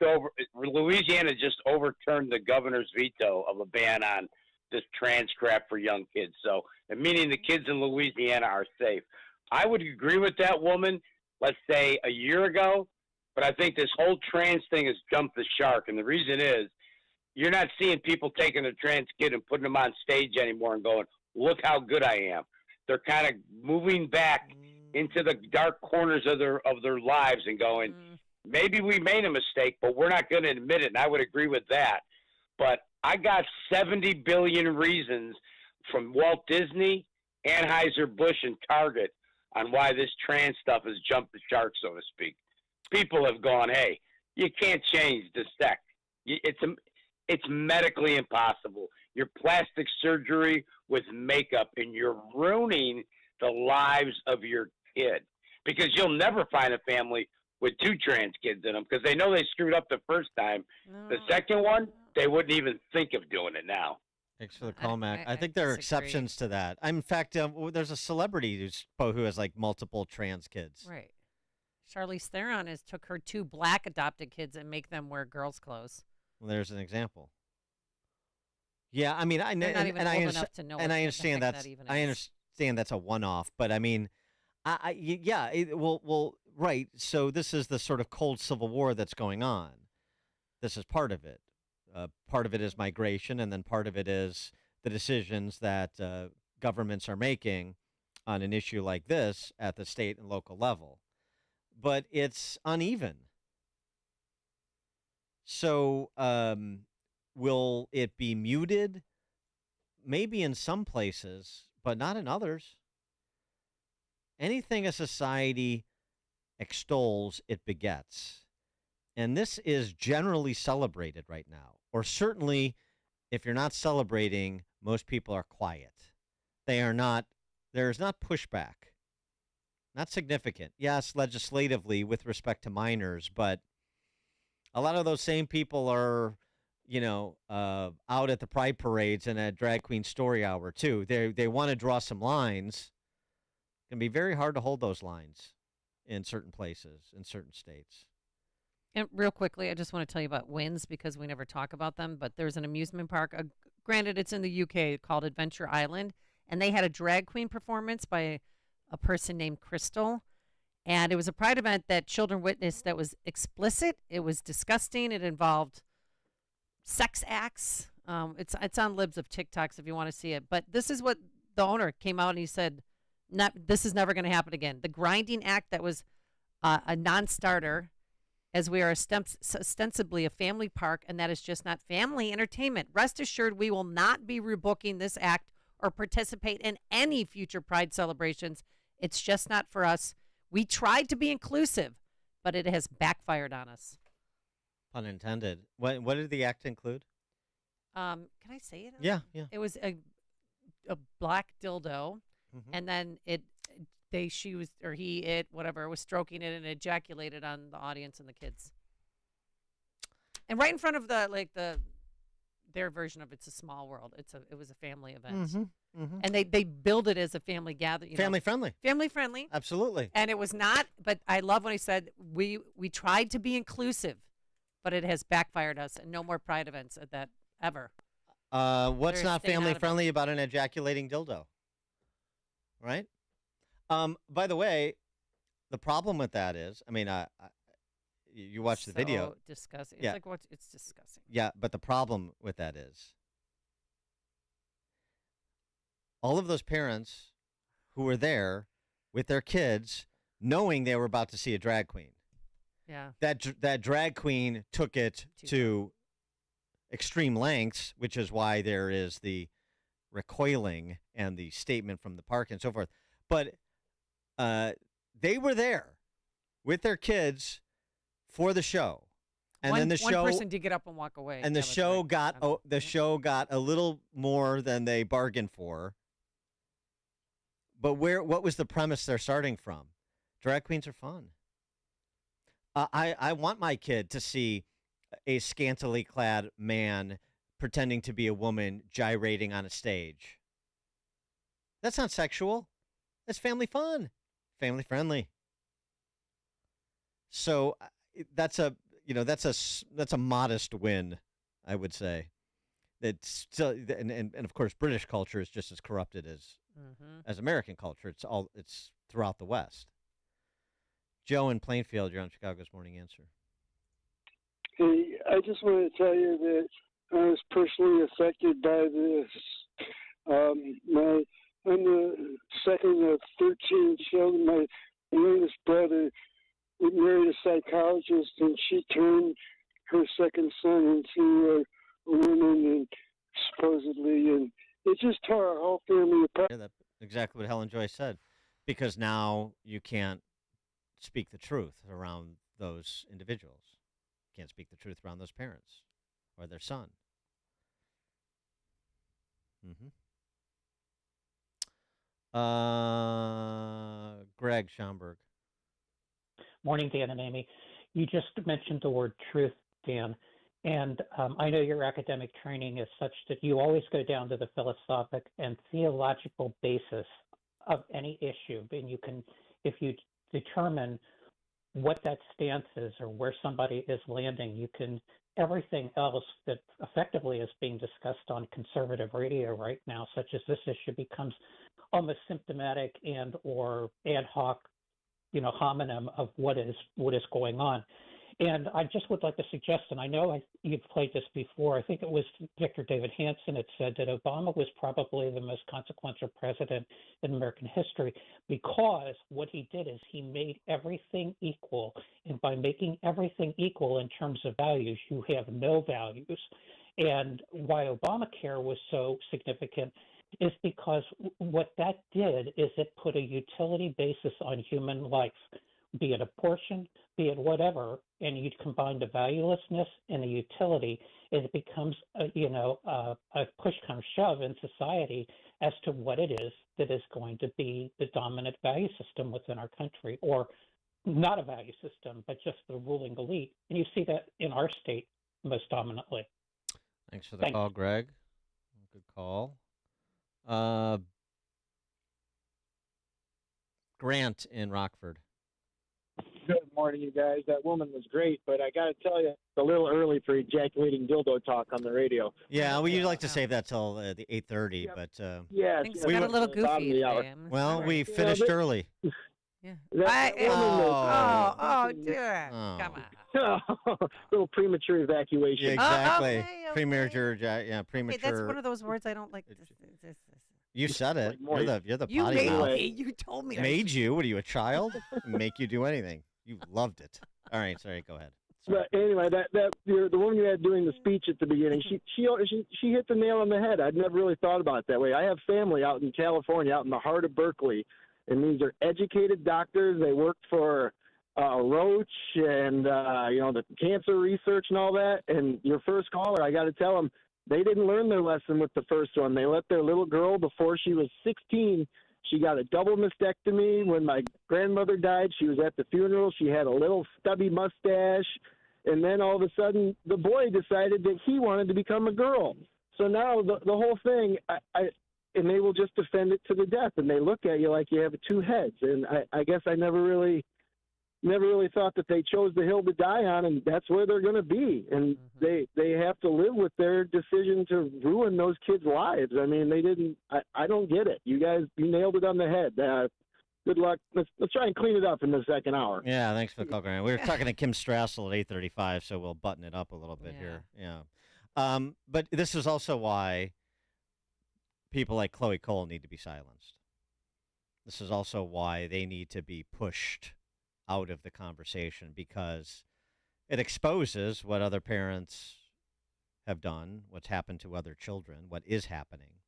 overturned the governor's veto of a ban on this trans crap for young kids. So, meaning the kids in Louisiana are safe. I would agree with that woman, let's say a year ago, but I think this whole trans thing has jumped the shark. And the reason is you're not seeing people taking a trans kid and putting them on stage anymore and going, look how good I am. They're kind of moving back into the dark corners of their lives and going, maybe we made a mistake, but we're not going to admit it. And I would agree with that. But I got 70 billion reasons from Walt Disney, Anheuser-Busch, and Target on why this trans stuff has jumped the shark, so to speak. People have gone, hey, you can't change the sex. It's medically impossible. Your plastic surgery with makeup, and you're ruining the lives of your kid, because you'll never find a family with two trans kids in them, because they know they screwed up the first time. The second one, they wouldn't even think of doing it now. Thanks for the call, Mac. I think there are exceptions to that. In fact, there's a celebrity who has like multiple trans kids. Right. Charlize Theron took her two black adopted kids and make them wear girls' clothes. Well, there's an example. Yeah, I mean, I understand that's a one-off, but I mean, right. So this is the sort of cold civil war that's going on. This is part of it. Part of it is migration, and then part of it is the decisions that governments are making on an issue like this at the state and local level. But it's uneven. So will it be muted? Maybe in some places, but not in others. Anything a society extols, it begets. And this is generally celebrated right now. Or certainly, if you're not celebrating, most people are quiet. There's not pushback. Not significant. Yes, legislatively with respect to minors, but a lot of those same people are, out at the pride parades and at Drag Queen Story Hour too. They want to draw some lines. It can be very hard to hold those lines in certain places, in certain states. And real quickly, I just want to tell you about Winds, because we never talk about them, but there's an amusement park. Granted, it's in the UK, called Adventure Island, and they had a drag queen performance by a person named Crystal. And it was a pride event that children witnessed that was explicit. It was disgusting. It involved sex acts. It's on Libs of TikToks if you want to see it. But this is what the owner came out and he said, This is never going to happen again. The grinding act that was a non-starter, as we are ostensibly a family park, and that is just not family entertainment. Rest assured, we will not be rebooking this act or participate in any future Pride celebrations. It's just not for us. We tried to be inclusive, but it has backfired on us. Pun intended. What did the act include? Can I say it? Yeah. It was a black dildo, and then whatever, was stroking it and ejaculated on the audience and the kids. And right in front of their version of It's a Small World. It was a family event. And they billed it as a family gathering. Family friendly. Family friendly. Absolutely. And it was not, but I love when he said, we tried to be inclusive, but it has backfired us, and no more Pride events at that ever. What's They're not staying family out of it. friendly about an ejaculating dildo? Right? By the way, the problem with that is, I mean, you watch the video. So disgusting. Yeah. It's disgusting. Yeah, but the problem with that is all of those parents who were there with their kids knowing they were about to see a drag queen. Yeah. That drag queen took it to extreme lengths, which is why there is the recoiling and the statement from the park and so forth. But they were there with their kids for the show. And then the show, one person did get up and walk away. and the show got a little more than they bargained for. But what was the premise they're starting from? Drag queens are fun. I want my kid to see a scantily clad man pretending to be a woman gyrating on a stage. That's not sexual. That's family fun, family friendly. So that's a modest win, I would say. It's still, and of course British culture is just as corrupted as American culture. It's throughout the West. Joe in Plainfield, you're on Chicago's Morning Answer. Hey, I just want to tell you that I was personally affected by this. I'm the second of 13 children. My youngest brother married a psychologist, and she turned her second son into a woman, and supposedly, and it just tore our whole family apart. Yeah, that's exactly what Helen Joyce said, because now you can't speak the truth around those individuals. You can't speak the truth around those parents or their son. Greg Schomburg. Morning, Dan and Amy. You just mentioned the word truth, Dan, and I know your academic training is such that you always go down to the philosophic and theological basis of any issue, and you can, if you determine what that stance is or where somebody is landing, you can, everything else that effectively is being discussed on conservative radio right now, such as this issue, becomes almost symptomatic and or ad hoc, homonym of what is going on. And I just would like to suggest, and I know you've played this before, I think it was Victor David Hanson that said that Obama was probably the most consequential president in American history because what he did is he made everything equal. And by making everything equal in terms of values, you have no values. And why Obamacare was so significant is because what that did is it put a utility basis on human life, be it abortion, be it whatever, and you combine the valuelessness and the utility, and it becomes, a push come shove in society as to what it is that is going to be the dominant value system within our country, or not a value system, but just the ruling elite. And you see that in our state most dominantly. Thanks for the call, Greg. Good call. Grant in Rockford. Good morning, you guys. That woman was great, but I got to tell you, it's a little early for ejaculating dildo talk on the radio. Yeah, we like to save that till the 8:30, but yeah, Things got a little goofy today. Well, we finished early. Yeah. Dear. Oh. Come on. Little premature evacuation. Yeah, exactly. Okay. Premature. Okay, premature. that's one of those words I don't like. You said it. You're the You potty made mouth. me. You told me. Made you? What are you, a child? Make you do anything. You loved it. All right, sorry. Go ahead. But anyway, the woman you had doing the speech at the beginning, she hit the nail on the head. I'd never really thought about it that way. I have family out in California, out in the heart of Berkeley, and these are educated doctors. They worked for Roche and the cancer research and all that. And your first caller, I got to tell them, they didn't learn their lesson with the first one. They let their little girl, before she was 16, she got a double mastectomy. When my grandmother died, she was at the funeral. She had a little stubby mustache. And then all of a sudden, the boy decided that he wanted to become a girl. So now the whole thing, and they will just defend it to the death. And they look at you like you have two heads. And I guess I never really thought that they chose the hill to die on, and that's where they're going to be. And they have to live with their decision to ruin those kids' lives. I mean, they didn't. I don't get it. You guys, you nailed it on the head. Good luck. Let's try and clean it up in the second hour. Yeah, thanks for the call, Grant. We were talking to Kim Strassel at 8:35, so we'll button it up a little bit here. Yeah. But this is also why people like Chloe Cole need to be silenced. This is also why they need to be pushed out of the conversation, because it exposes what other parents have done, what's happened to other children, what is happening.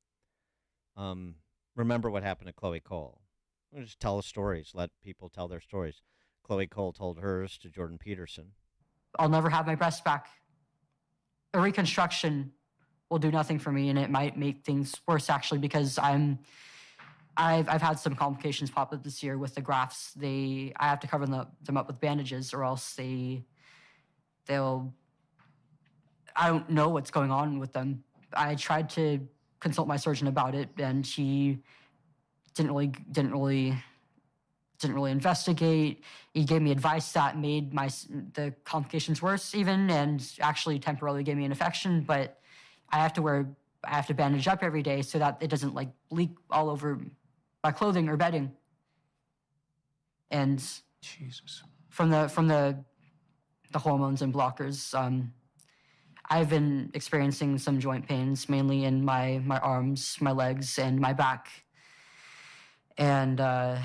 Remember what happened to Chloe Cole. Just tell the stories. Let people tell their stories. Chloe Cole told hers to Jordan Peterson. I'll never have my breast back. A reconstruction will do nothing for me, and it might make things worse, actually, because I've had some complications pop up this year with the grafts. I have to cover them up with bandages, or else they'll. I don't know what's going on with them. I tried to consult my surgeon about it, and she didn't really investigate. He gave me advice that made the complications worse, even, and actually temporarily gave me an infection. But I have to bandage up every day so that it doesn't leak all over my clothing or bedding. And Jesus, from the hormones and blockers, I've been experiencing some joint pains, mainly in my arms, my legs, and my back. And I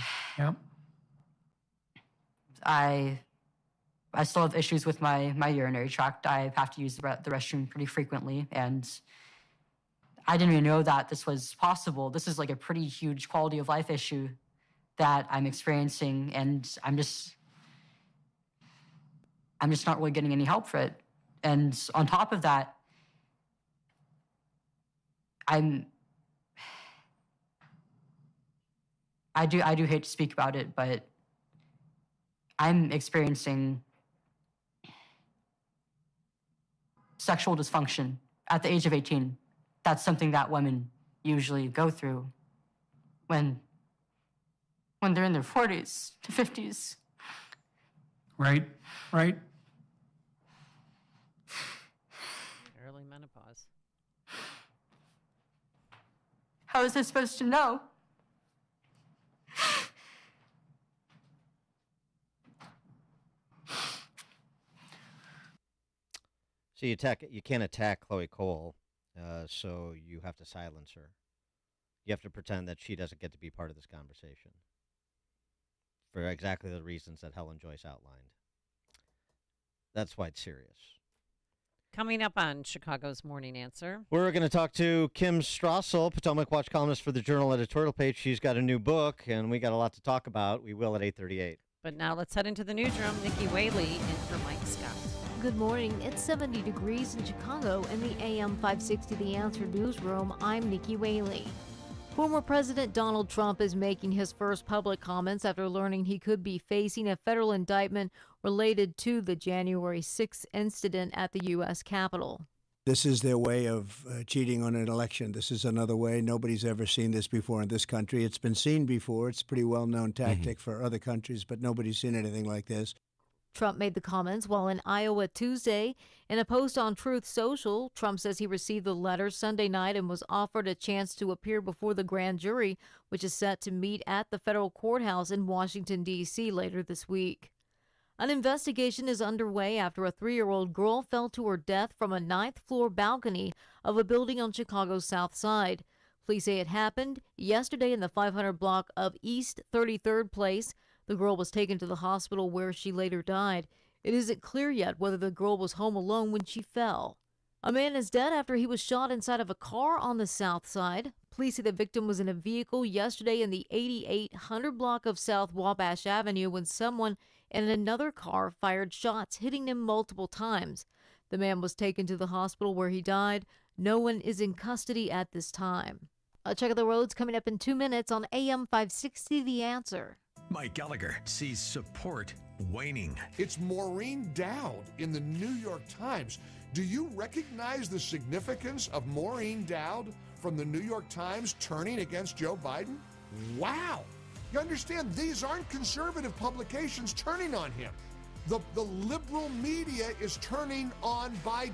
still have issues with my urinary tract. I have to use the restroom pretty frequently, and I didn't even know that this was possible. This is like a pretty huge quality of life issue that I'm experiencing, and I'm just not really getting any help for it. And on top of that, I do hate to speak about it, but I'm experiencing sexual dysfunction at the age of 18. That's something that women usually go through when they're in their 40s to 50s. Right. Early menopause. How is I supposed to know? So you can't attack Chloe Cole, so you have to silence her. You have to pretend that she doesn't get to be part of this conversation for exactly the reasons that Helen Joyce outlined. That's why it's serious. Coming up on Chicago's Morning Answer. We're going to talk to Kim Strassel, Potomac Watch columnist for the Journal editorial page. She's got a new book, and we got a lot to talk about. We will at 8:38. But now let's head into the newsroom. Nikki Whaley in for Mike Scott. Good morning. It's 70 degrees in Chicago in the AM 560 The Answer newsroom. I'm Nikki Whaley. Former President Donald Trump is making his first public comments after learning he could be facing a federal indictment related to the January 6th incident at the U.S. Capitol. This is their way of cheating on an election. This is another way. Nobody's ever seen this before in this country. It's been seen before. It's a pretty well-known tactic for other countries, but nobody's seen anything like this. Trump made the comments while in Iowa Tuesday. In a post on Truth Social, Trump says he received the letter Sunday night and was offered a chance to appear before the grand jury, which is set to meet at the federal courthouse in Washington, D.C. later this week. An investigation is underway after a 3-year-old girl fell to her death from a 9th-floor balcony of a building on Chicago's South Side. Police say it happened yesterday in the 500 block of East 33rd Place. The girl was taken to the hospital where she later died. It isn't clear yet whether the girl was home alone when she fell. A man is dead after he was shot inside of a car on the south side. Police say the victim was in a vehicle yesterday in the 8800 block of South Wabash Avenue when someone in another car fired shots, hitting him multiple times. The man was taken to the hospital where he died. No one is in custody at this time. A check of the roads coming up in 2 minutes on AM 560 The Answer. Mike Gallagher sees support waning. It's Maureen Dowd in the New York Times. Do you recognize the significance of Maureen Dowd from the New York Times turning against Joe Biden? Wow! You understand, these aren't conservative publications turning on him. The liberal media is turning on Biden.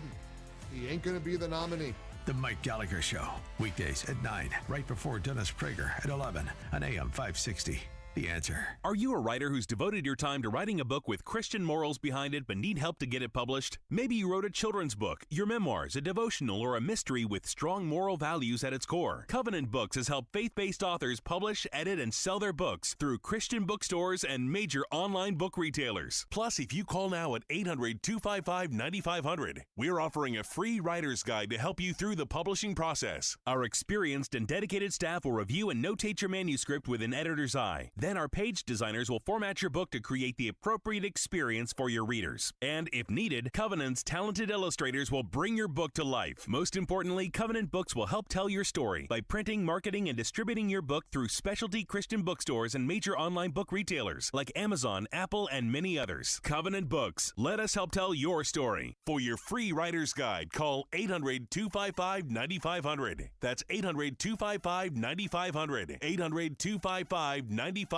He ain't going to be the nominee. The Mike Gallagher Show, weekdays at 9, right before Dennis Prager at 11 on AM 560. The Answer. Are you a writer who's devoted your time to writing a book with Christian morals behind it but need help to get it published? Maybe you wrote a children's book, your memoirs, a devotional, or a mystery with strong moral values at its core. Covenant Books has helped faith-based authors publish, edit, and sell their books through Christian bookstores and major online book retailers. Plus, if you call now at 800-255-9500, we're offering a free writer's guide to help you through the publishing process. Our experienced and dedicated staff will review and notate your manuscript with an editor's eye. Then our page designers will format your book to create the appropriate experience for your readers. And if needed, Covenant's talented illustrators will bring your book to life. Most importantly, Covenant Books will help tell your story by printing, marketing, and distributing your book through specialty Christian bookstores and major online book retailers like Amazon, Apple, and many others. Covenant Books. Let us help tell your story. For your free writer's guide, call 800-255-9500. That's 800-255-9500. 800-255-9500.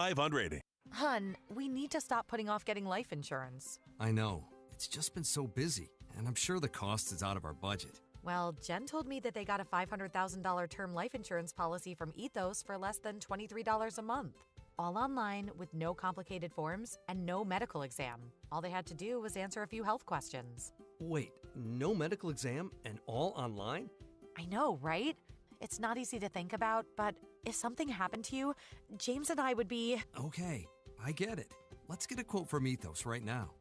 Hun, we need to stop putting off getting life insurance. I know. It's just been so busy, and I'm sure the cost is out of our budget. Well, Jen told me that they got a $500,000 term life insurance policy from Ethos for less than $23 a month. All online with no complicated forms and no medical exam. All they had to do was answer a few health questions. Wait, no medical exam and all online? I know, right? It's not easy to think about, but if something happened to you, James and I would be... Okay, I get it. Let's get a quote from Ethos right now.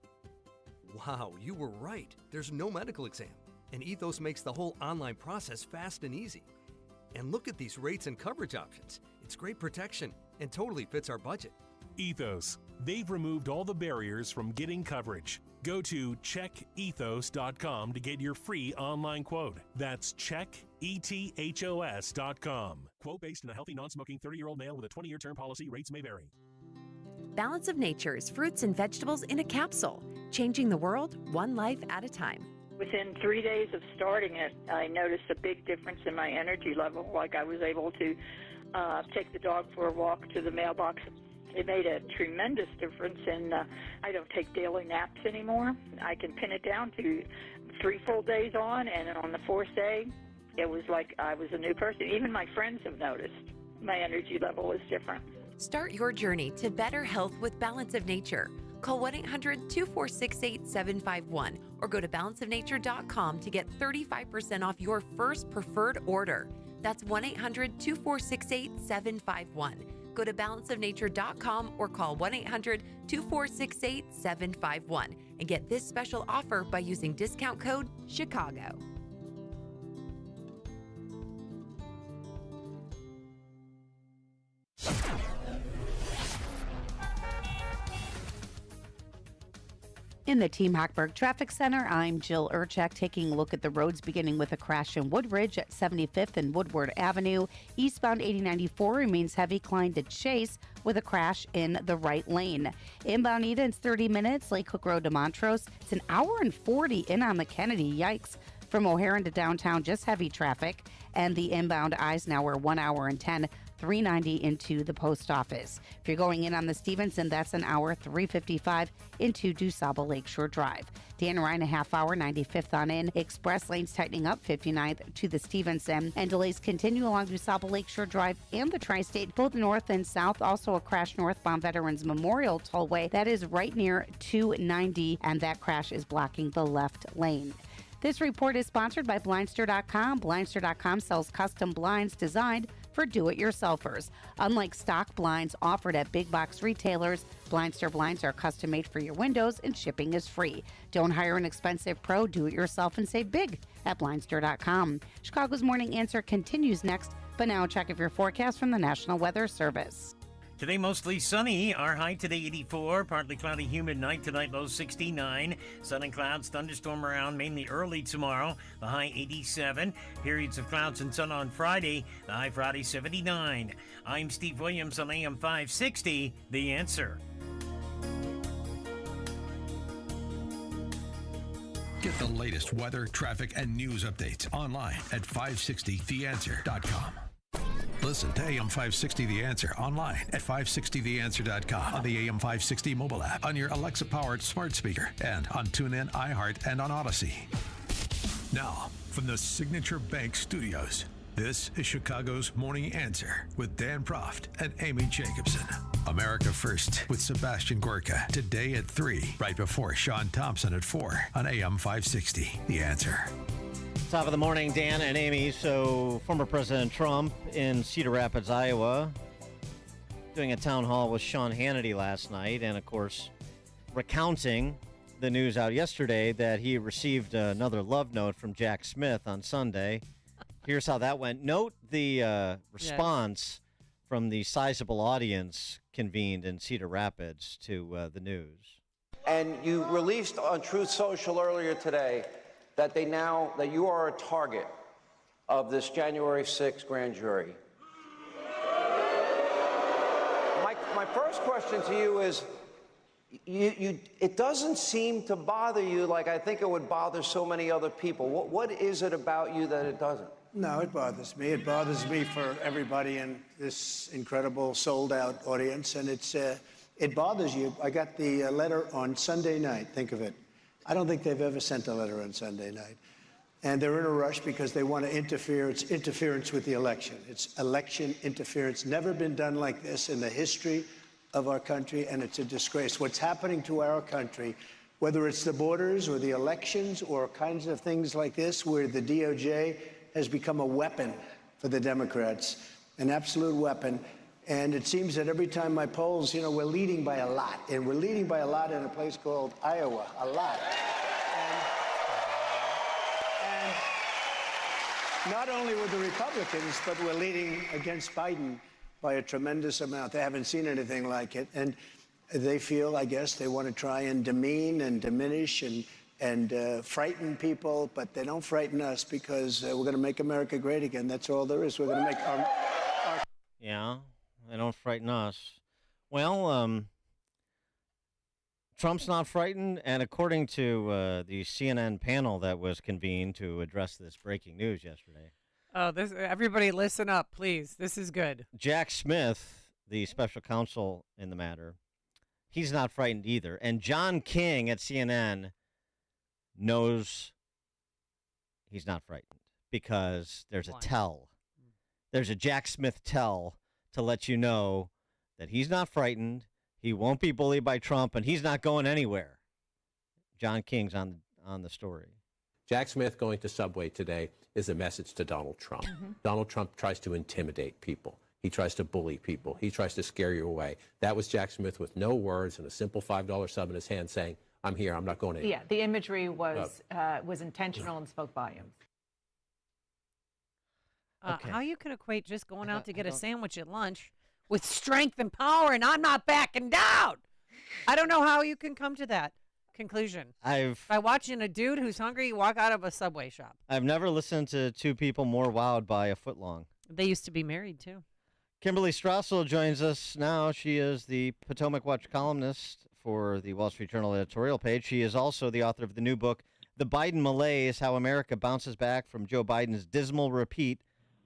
Wow, you were right. There's no medical exam, and Ethos makes the whole online process fast and easy. And look at these rates and coverage options. It's great protection and totally fits our budget. Ethos. They've removed all the barriers from getting coverage. Go to checkethos.com to get your free online quote. That's checkethos.com. Quote based on a healthy, non-smoking 30-year-old male with a 20-year term policy. Rates may vary. Balance of Nature's fruits and vegetables in a capsule, changing the world one life at a time. Within 3 days of starting it, I noticed a big difference in my energy level. Like I was able to take the dog for a walk to the mailbox. It made a tremendous difference in, I don't take daily naps anymore. I can pin it down to 3 full days on, and on the 4th day, it was like I was a new person. Even my friends have noticed my energy level is different. Start your journey to better health with Balance of Nature. Call 1-800-246-8751 or go to balanceofnature.com to get 35% off your first preferred order. That's 1-800-246-8751. Go to balanceofnature.com or call 1-800-246-8751 and get this special offer by using discount code CHICAGO. In the Team Hochberg Traffic Center, I'm Jill Urchak taking a look at the roads beginning with a crash in Woodridge at 75th and Woodward Avenue. Eastbound 8094 remains heavy. Klein to Chase with a crash in the right lane. Inbound Eden, it's 30 minutes. Lake Hook Road to Montrose. It's an hour and 40 in on the Kennedy. Yikes. From O'Hare to downtown, just heavy traffic. And the inbound Eisenhower, 1 hour and 10. 390 into the post office. If you're going in on the Stevenson, that's an hour, 355 into DuSable Lakeshore Drive. Dan Ryan, a half hour, 95th on in. Express lanes tightening up, 59th to the Stevenson. And delays continue along DuSable Lakeshore Drive and the Tri-State, both north and south. Also a crash northbound Veterans Memorial Tollway. That is right near 290, and that crash is blocking the left lane. This report is sponsored by Blindster.com. Blindster.com sells custom blinds designed for do-it-yourselfers. Unlike stock blinds offered at big box retailers, Blindster blinds are custom made for your windows and shipping is free. Don't hire an expensive pro, do it yourself and save big at Blindster.com. Chicago's Morning Answer continues next, but now a check of your forecast from the National Weather Service. Today mostly sunny. Our high today 84. Partly cloudy, humid night tonight, low 69. Sun and clouds, thunderstorm around mainly early tomorrow. The high 87. Periods of clouds and sun on Friday. The high Friday 79. I'm Steve Williams on AM 560. The Answer. Get the latest weather, traffic, and news updates online at 560theanswer.com. Listen to AM 560 The Answer online at 560theanswer.com, on the AM 560 mobile app, on your Alexa-powered smart speaker, and on TuneIn, iHeart, and on Odyssey. Now, from the Signature Bank Studios, this is Chicago's Morning Answer with Dan Proft and Amy Jacobson. America First with Sebastian Gorka today at 3, right before Sean Thompson at 4 on AM 560 The Answer. Top of the morning, Dan and Amy. So, former President Trump in Cedar Rapids, Iowa, doing a town hall with Sean Hannity last night, and of course, recounting the news out yesterday that he received another love note from Jack Smith on Sunday. Here's how that went. Note the response from the sizable audience convened in Cedar Rapids to the news. And you released on Truth Social earlier today that that you are a target of this January 6th grand jury. My first question to you is, it doesn't seem to bother you like I think it would bother so many other people. What is it about you that it doesn't? No, it bothers me. It bothers me for everybody in this incredible sold-out audience, and it bothers you. I got the letter on Sunday night. Think of it. I don't think they've ever sent a letter on Sunday night. And they're in a rush because they want to interfere. It's interference with the election. It's election interference. Never been done like this in the history of our country, and it's a disgrace. What's happening to our country, whether it's the borders or the elections or kinds of things like this, where the DOJ has become a weapon for the Democrats, an absolute weapon. And it seems that every time my polls, we're leading by a lot. And we're leading by a lot in a place called Iowa, a lot. And not only with the Republicans, but we're leading against Biden by a tremendous amount. They haven't seen anything like it. And they feel, I guess, they want to try and demean and diminish and frighten people, but they don't frighten us because we're going to make America great again. That's all there is. We're going to make our... Yeah. They don't frighten us. Well, Trump's not frightened, and according to the CNN panel that was convened to address this breaking news yesterday. Oh, everybody listen up, please. This is good. Jack Smith, the special counsel in the matter, he's not frightened either. And John King at CNN knows he's not frightened because there's a tell. There's a Jack Smith tell to let you know that he's not frightened, he won't be bullied by Trump, and he's not going anywhere. John King's on the story. Jack Smith going to Subway today is a message to Donald Trump. Donald Trump tries to intimidate people. He tries to bully people. He tries to scare you away. That was Jack Smith with no words and a simple $5 sub in his hand saying, I'm here, I'm not going anywhere. Yeah, the imagery was intentional and spoke volumes. Okay. How you can equate just going out to get a sandwich at lunch with strength and power and I'm not backing down? I don't know how you can come to that conclusion. By watching a dude who's hungry walk out of a Subway shop. I've never listened to two people more wowed by a footlong. They used to be married, too. Kimberly Strassel joins us now. She is the Potomac Watch columnist for the Wall Street Journal editorial page. She is also the author of the new book, The Biden Malaise, How America Bounces Back from Joe Biden's Dismal Repeat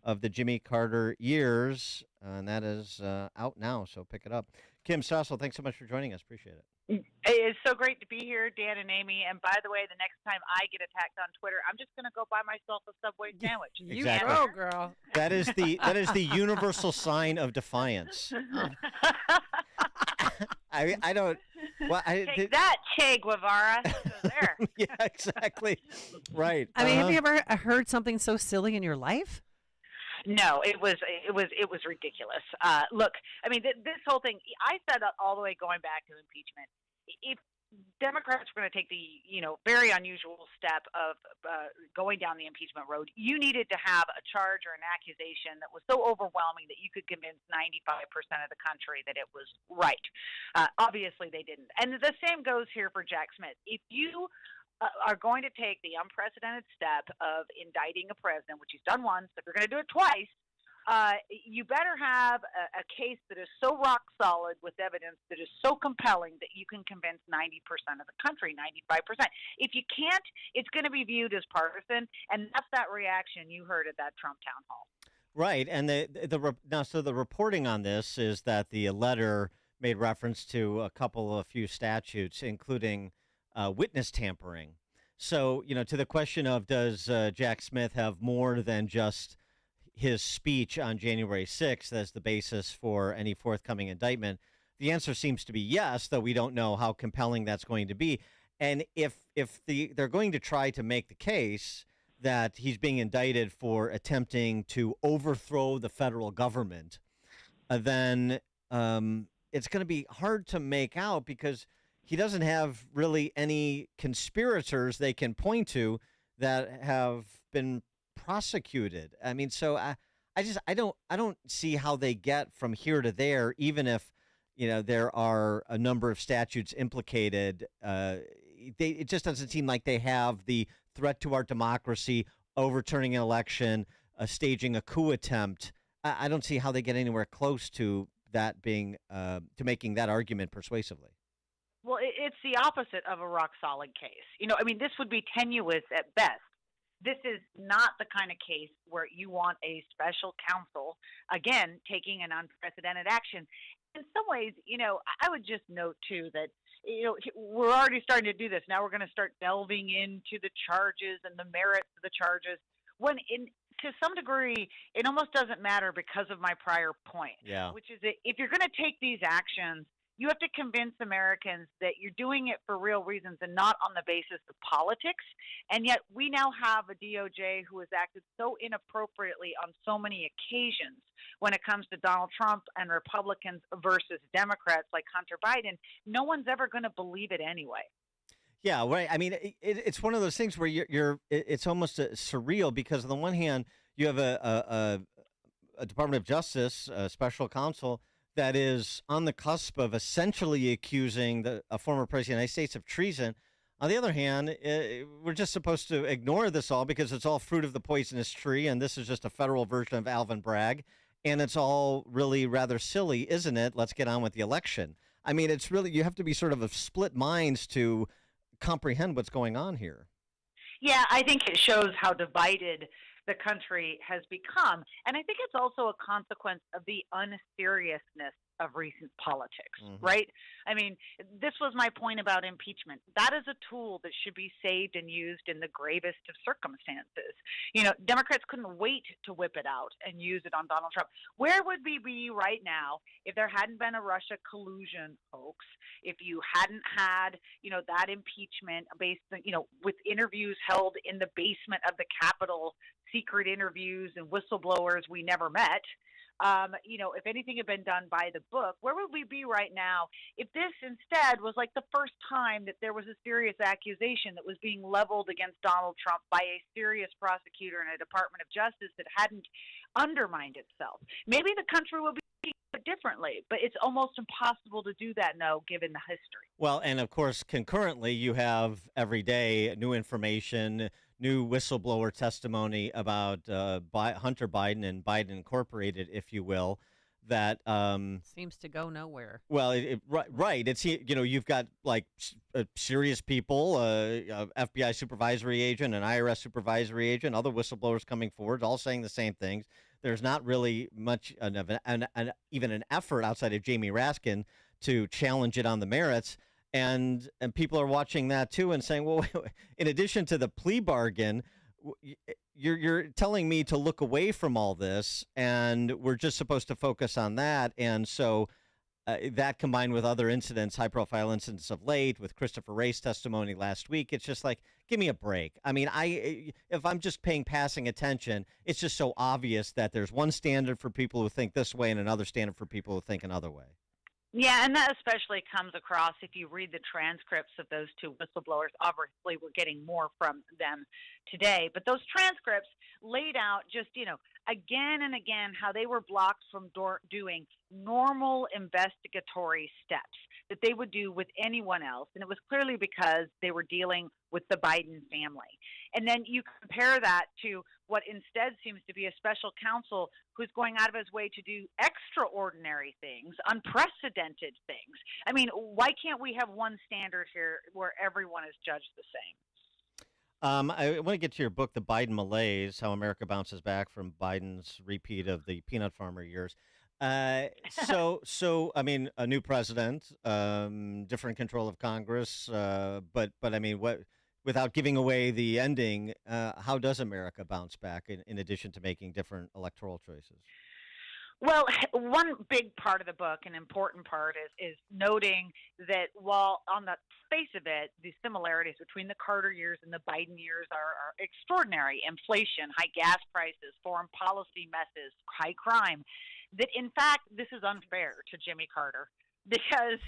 of the Jimmy Carter Years. And that is out now, so pick it up. Kim Strassel, thanks so much for joining us. Appreciate it. It's so great to be here, Dan and Amy. And by the way, the next time I get attacked on Twitter, I'm just going to go buy myself a Subway sandwich. Exactly. You go, girl. That is the universal sign of defiance. I don't. Well, Take that, Che Guevara. So there. Yeah, exactly. Right. I mean, have you ever heard something so silly in your life? No, it was ridiculous. Look, I mean, this whole thing. I said all the way going back to impeachment. If Democrats were going to take the very unusual step of going down the impeachment road, you needed to have a charge or an accusation that was so overwhelming that you could convince 95% of the country that it was right. Obviously, they didn't. And the same goes here for Jack Smith. If you are going to take the unprecedented step of indicting a president, which he's done once, if you're going to do it twice, you better have a case that is so rock solid with evidence that is so compelling that you can convince 90% of the country, 95%. If you can't, it's going to be viewed as partisan, and that's that reaction you heard at that Trump town hall. Right, and the reporting on this is that the letter made reference to a few statutes, including witness tampering. So, to the question of does Jack Smith have more than just his speech on January 6th as the basis for any forthcoming indictment, the answer seems to be yes, though we don't know how compelling that's going to be. And if they're going to try to make the case that he's being indicted for attempting to overthrow the federal government, then it's going to be hard to make out because he doesn't have really any conspirators they can point to that have been prosecuted. I mean, so I don't see how they get from here to there, even if there are a number of statutes implicated. It just doesn't seem like they have the threat to our democracy, overturning an election, staging a coup attempt. I don't see how they get anywhere close to that being to making that argument persuasively. Well, it's the opposite of a rock solid case. I mean, this would be tenuous at best. This is not the kind of case where you want a special counsel, again, taking an unprecedented action. In some ways, I would just note, too, that, we're already starting to do this. Now we're going to start delving into the charges and the merits of the charges. When, to some degree, it almost doesn't matter because of my prior point, which is that if you're going to take these actions, you have to convince Americans that you're doing it for real reasons and not on the basis of politics. And yet we now have a DOJ who has acted so inappropriately on so many occasions when it comes to Donald Trump and Republicans versus Democrats like Hunter Biden. No one's ever going to believe it anyway. Yeah, right. I mean, it's one of those things where it's almost surreal because on the one hand, you have a Department of Justice, a special counsel, that is on the cusp of essentially accusing a former president of the United States of treason. On the other hand, we're just supposed to ignore this all because it's all fruit of the poisonous tree, and this is just a federal version of Alvin Bragg, and it's all really rather silly, isn't it? Let's get on with the election. I mean, it's really, you have to be sort of split minds to comprehend what's going on here. Yeah, I think it shows how divided the country has become. And I think it's also a consequence of the unseriousness of recent politics, right? I mean, this was my point about impeachment. That is a tool that should be saved and used in the gravest of circumstances. Democrats couldn't wait to whip it out and use it on Donald Trump. Where would we be right now if there hadn't been a Russia collusion hoax, if you hadn't had, that impeachment based on, with interviews held in the basement of the Capitol, secret interviews and whistleblowers we never met? If anything had been done by the book, where would we be right now if this instead was like the first time that there was a serious accusation that was being leveled against Donald Trump by a serious prosecutor in a Department of Justice that hadn't undermined itself? Maybe the country will be differently, but it's almost impossible to do that now given the history. Well, and of course, concurrently, you have every day new information, new whistleblower testimony about Hunter Biden and Biden Incorporated, if you will, that seems to go nowhere. Well, right. It's, you've got like serious people, FBI supervisory agent, an IRS supervisory agent, other whistleblowers coming forward, all saying the same things. There's not really much of even an effort outside of Jamie Raskin to challenge it on the merits. And people are watching that too and saying, well, in addition to the plea bargain, you're telling me to look away from all this, and we're just supposed to focus on that. And so that combined with other incidents, high-profile incidents of late, with Christopher Wray's testimony last week, it's just like, give me a break. I mean, if I'm just paying passing attention, it's just so obvious that there's one standard for people who think this way and another standard for people who think another way. Yeah, and that especially comes across if you read the transcripts of those two whistleblowers. Obviously, we're getting more from them today, but those transcripts laid out just, again and again how they were blocked from doing normal investigatory steps that they would do with anyone else. And it was clearly because they were dealing with the Biden family. And then you compare that to what instead seems to be a special counsel who's going out of his way to do extraordinary things, unprecedented things. I mean, why can't we have one standard here where everyone is judged the same? I want to get to your book, The Biden Malaise, How America Bounces Back from Biden's Repeat of the Peanut Farmer Years. So I mean, a new president, different control of Congress, but I mean, without giving away the ending, how does America bounce back in addition to making different electoral choices? Well, one big part of the book, an important part, is noting that while on the face of it, the similarities between the Carter years and the Biden years are extraordinary. Inflation, high gas prices, foreign policy messes, high crime. That in fact, this is unfair to Jimmy Carter because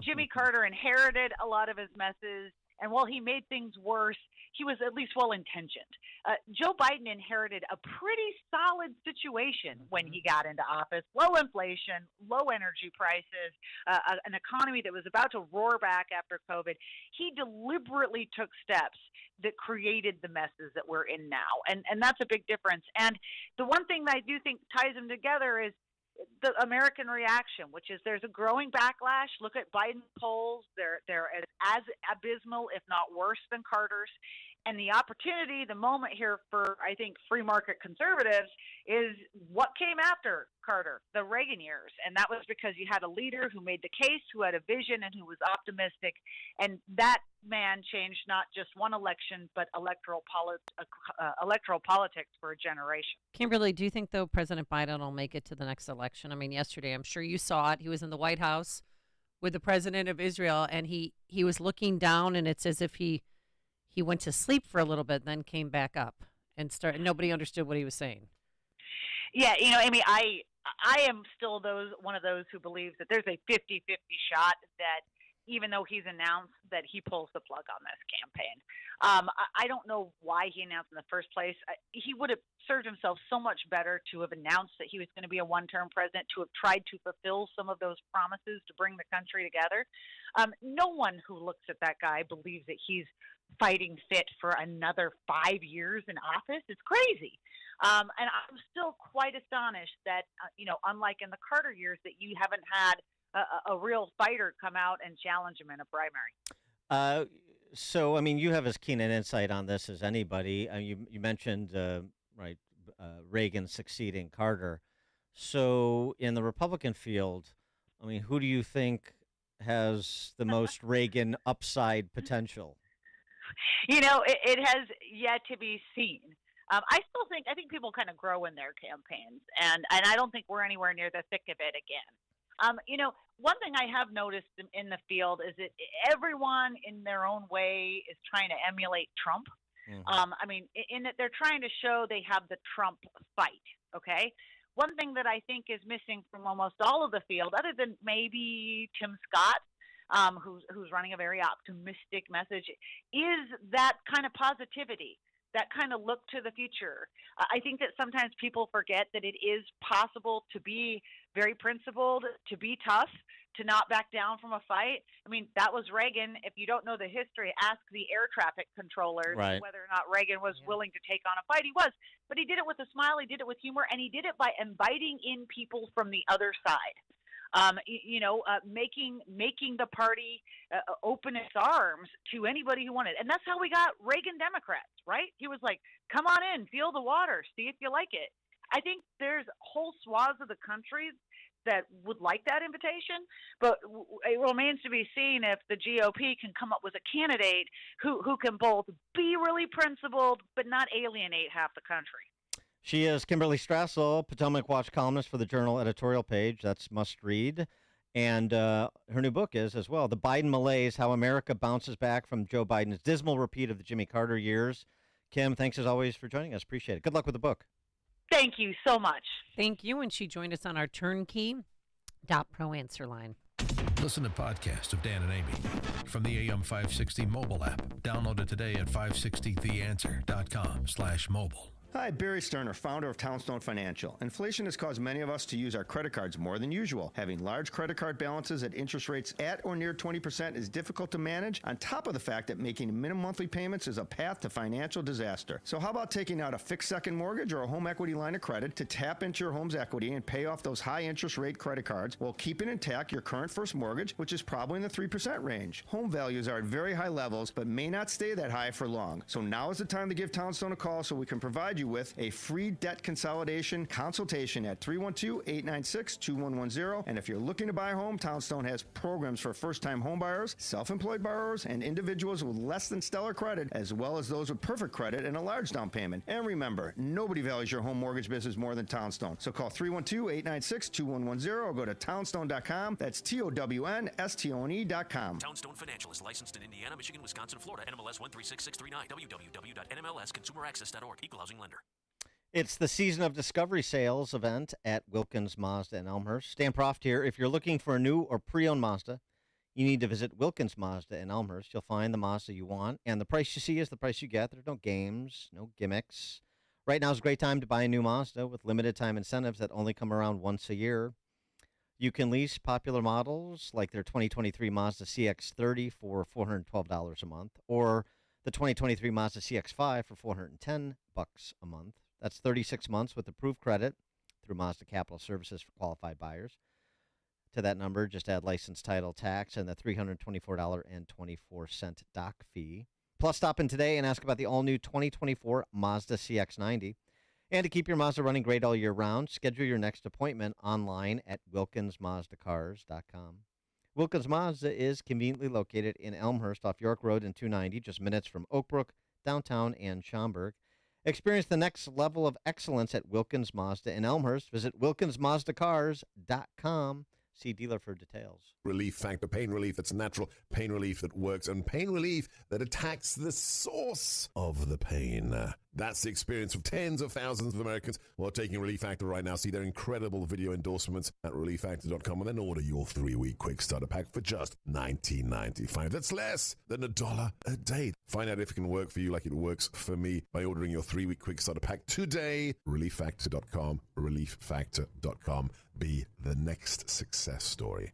Jimmy Carter inherited a lot of his messes. And while he made things worse, he was at least well-intentioned. Joe Biden inherited a pretty solid situation when he got into office. Low inflation, low energy prices, an economy that was about to roar back after COVID. He deliberately took steps that created the messes that we're in now. And that's a big difference. And the one thing that I do think ties them together is the American reaction, which is there's a growing backlash. Look at Biden's polls. They're as abysmal, if not worse, than Carter's. And the opportunity, the moment here for, I think, free market conservatives is what came after Carter, the Reagan years. And that was because you had a leader who made the case, who had a vision, and who was optimistic. And that man changed not just one election, but electoral politics for a generation. Kimberly, do you think, though, President Biden will make it to the next election? I mean, yesterday, I'm sure you saw it. He was in the White House with the president of Israel, and he was looking down, and it's as if he went to sleep for a little bit and then came back up and started. Nobody understood what he was saying. Yeah, Amy, I am still one of those who believes that there's a 50-50 shot that even though he's announced that he pulls the plug on this campaign. I don't know why he announced in the first place. He would have served himself so much better to have announced that he was going to be a one-term president, to have tried to fulfill some of those promises to bring the country together. No one who looks at that guy believes that he's fighting fit for another 5 years in office. It's crazy. And I'm still quite astonished that, unlike in the Carter years, that you haven't had a real fighter come out and challenge him in a primary. So, I mean, you have as keen an insight on this as anybody. You mentioned, Reagan succeeding Carter. So, in the Republican field, I mean, who do you think has the most Reagan upside potential? It has yet to be seen. I think people kind of grow in their campaigns, and I don't think we're anywhere near the thick of it again. One thing I have noticed in the field is that everyone in their own way is trying to emulate Trump. Mm-hmm. In that they're trying to show they have the Trump fight, okay? One thing that I think is missing from almost all of the field, other than maybe Tim Scott, who's running a very optimistic message, is that kind of positivity, that kind of look to the future. I think that sometimes people forget that it is possible to be very principled, to be tough, to not back down from a fight. I mean, that was Reagan. If you don't know the history, ask the air traffic controllers whether or not Reagan was willing to take on a fight. He was, but he did it with a smile, he did it with humor, and he did it by inviting in people from the other side. Making the party open its arms to anybody who wanted. And that's how we got Reagan Democrats, right? He was like, come on in, feel the water, see if you like it. I think there's whole swaths of the country that would like that invitation, but it remains to be seen if the GOP can come up with a candidate who can both be really principled but not alienate half the country. She is Kimberly Strassel, Potomac Watch columnist for the Journal editorial page. That's must read. And her new book is, as well, The Biden Malaise, How America Bounces Back from Joe Biden's Dismal Repeat of the Jimmy Carter Years. Kim, thanks as always for joining us. Appreciate it. Good luck with the book. Thank you so much. Thank you. And she joined us on our Turnkey Pro answer line. Listen to podcasts of Dan and Amy from the AM 560 mobile app. Download it today at 560theanswer.com/mobile. Hi, Barry Sterner, founder of Townstone Financial. Inflation has caused many of us to use our credit cards more than usual. Having large credit card balances at interest rates at or near 20% is difficult to manage, on top of the fact that making minimum monthly payments is a path to financial disaster. So how about taking out a fixed second mortgage or a home equity line of credit to tap into your home's equity and pay off those high interest rate credit cards while keeping intact your current first mortgage, which is probably in the 3% range. Home values are at very high levels, but may not stay that high for long. So now is the time to give Townstone a call so we can provide you with a free debt consolidation consultation at 312-896-2110. And if you're looking to buy a home, Townstone has programs for first-time home buyers, self-employed borrowers, and individuals with less than stellar credit, as well as those with perfect credit and a large down payment. And remember, nobody values your home mortgage business more than Townstone. So call 312-896-2110 or go to townstone.com. That's TOWNSTONE.com. Townstone Financial is licensed in Indiana, Michigan, Wisconsin, Florida. NMLS 136639. www.nmlsconsumeraccess.org. Equal housing lender. It's the Season of Discovery sales event at Wilkins Mazda in Elmhurst. Stan Proft here. If you're looking for a new or pre-owned Mazda, you need to visit Wilkins Mazda in Elmhurst. You'll find the Mazda you want, and the price you see is the price you get. There's no games, no gimmicks. Right now is a great time to buy a new Mazda with limited time incentives that only come around once a year. You can lease popular models like their 2023 Mazda CX-30 for $412 a month, or the 2023 Mazda CX-5 for $410 a month. That's 36 months with approved credit through Mazda Capital Services for qualified buyers. To that number, just add license, title, tax, and the $324.24 doc fee. Plus, stop in today and ask about the all-new 2024 Mazda CX-90. And to keep your Mazda running great all year round, schedule your next appointment online at WilkinsMazdaCars.com. Wilkins Mazda is conveniently located in Elmhurst off York Road and 290, just minutes from Oak Brook, downtown, and Schaumburg. Experience the next level of excellence at Wilkins Mazda in Elmhurst. Visit WilkinsMazdaCars.com. See dealer for details. Relief Factor, pain relief that's natural, pain relief that works, and pain relief that attacks the source of the pain. That's the experience of tens of thousands of Americans who are taking Relief Factor right now. See their incredible video endorsements at ReliefFactor.com and then order your 3-week quick starter pack for just $19.95. That's less than $1 a day. Find out if it can work for you like it works for me by ordering your 3-week quick starter pack today. ReliefFactor.com, ReliefFactor.com. Be the next success story.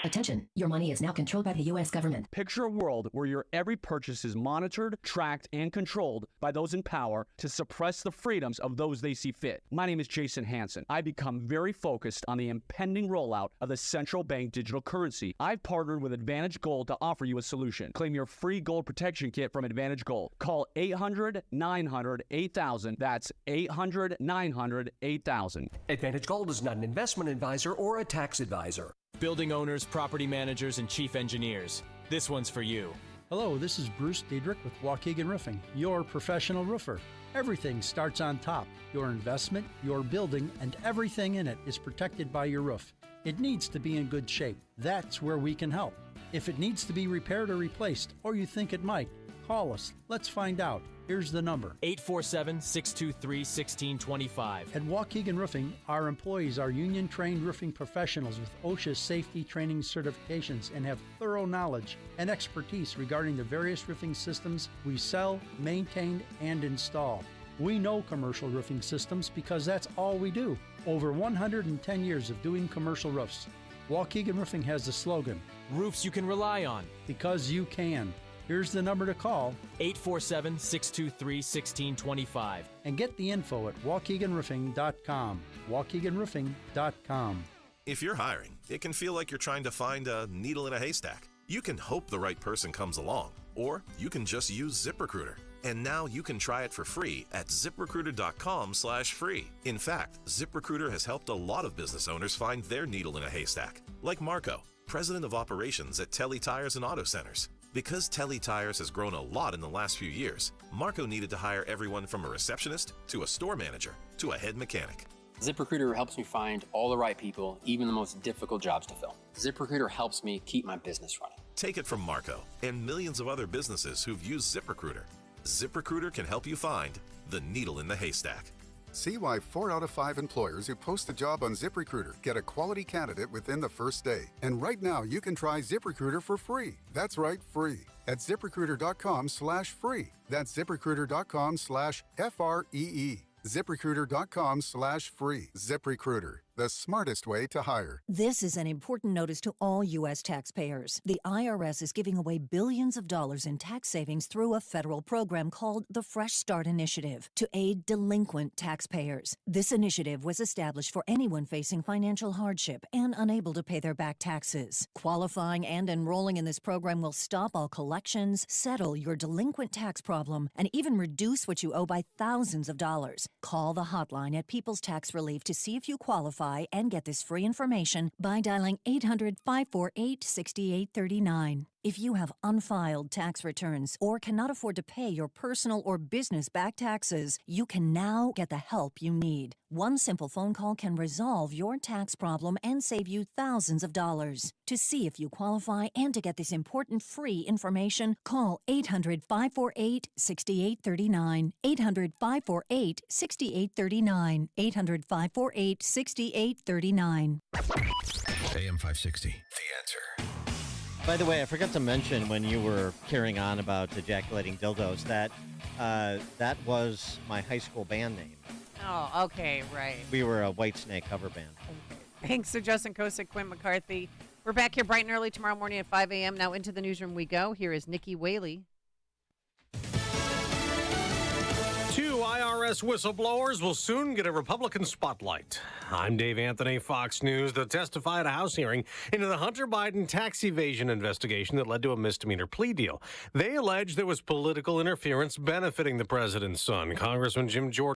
Attention, your money is now controlled by the U.S. government. Picture a world where your every purchase is monitored, tracked, and controlled by those in power to suppress the freedoms of those they see fit. My name is Jason Hansen. I become very focused on the impending rollout of the central bank digital currency. I've partnered with Advantage Gold to offer you a solution. Claim your free gold protection kit from Advantage Gold. Call 800-900-8000. That's 800-900-8000. Advantage Gold is not an investment advisor or a tax advisor. Building owners, property managers, and chief engineers. This one's for you. Hello, this is Bruce Diedrich with Waukegan Roofing, your professional roofer. Everything starts on top. Your investment, your building, and everything in it is protected by your roof. It needs to be in good shape. That's where we can help. If it needs to be repaired or replaced, or you think it might, call us. Let's find out. Here's the number. 847-623-1625. At Waukegan Roofing, our employees are union-trained roofing professionals with OSHA safety training certifications and have thorough knowledge and expertise regarding the various roofing systems we sell, maintain, and install. We know commercial roofing systems because that's all we do. Over 110 years of doing commercial roofs. Waukegan Roofing has the slogan, roofs you can rely on. Because you can. Here's the number to call, 847-623-1625. And get the info at WaukeganRoofing.com. WaukeganRoofing.com. If you're hiring, it can feel like you're trying to find a needle in a haystack. You can hope the right person comes along, or you can just use ZipRecruiter. And now you can try it for free at ZipRecruiter.com/free. In fact, ZipRecruiter has helped a lot of business owners find their needle in a haystack, like Marco, president of operations at Telly Tires and Auto Centers. Because Telly Tires has grown a lot in the last few years, Marco needed to hire everyone from a receptionist to a store manager to a head mechanic. ZipRecruiter helps me find all the right people, even the most difficult jobs to fill. ZipRecruiter helps me keep my business running. Take it from Marco and millions of other businesses who've used ZipRecruiter. ZipRecruiter can help you find the needle in the haystack. See why 4 out of 5 employers who post a job on ZipRecruiter get a quality candidate within the first day. And right now, you can try ZipRecruiter for free. That's right, free. At ZipRecruiter.com/free. That's ZipRecruiter.com/FREE. ZipRecruiter.com/free. ZipRecruiter, the smartest way to hire. This is an important notice to all U.S. taxpayers. The IRS is giving away billions of dollars in tax savings through a federal program called the Fresh Start Initiative to aid delinquent taxpayers. This initiative was established for anyone facing financial hardship and unable to pay their back taxes. Qualifying and enrolling in this program will stop all collections, settle your delinquent tax problem, and even reduce what you owe by thousands of dollars. Call the hotline at People's Tax Relief to see if you qualify and get this free information by dialing 800-548-6839. If you have unfiled tax returns or cannot afford to pay your personal or business back taxes, you can now get the help you need. One simple phone call can resolve your tax problem and save you thousands of dollars. To see if you qualify and to get this important free information, call 800-548-6839. 800-548-6839. 800-548-6839. AM 560, The Answer. By the way, I forgot to mention when you were carrying on about ejaculating dildos that that was my high school band name. Oh, okay, right. We were a Whitesnake cover band. Thanks to Justin Kosick, Quinn McCarthy. We're back here bright and early tomorrow morning at 5 a.m. Now into the newsroom we go. Here is Nikki Whaley. 2 IRS whistleblowers will soon get a Republican spotlight. I'm Dave Anthony, Fox News. They'll testify at a House hearing into the Hunter Biden tax evasion investigation that led to a misdemeanor plea deal. They allege there was political interference benefiting the president's son. Congressman Jim Jordan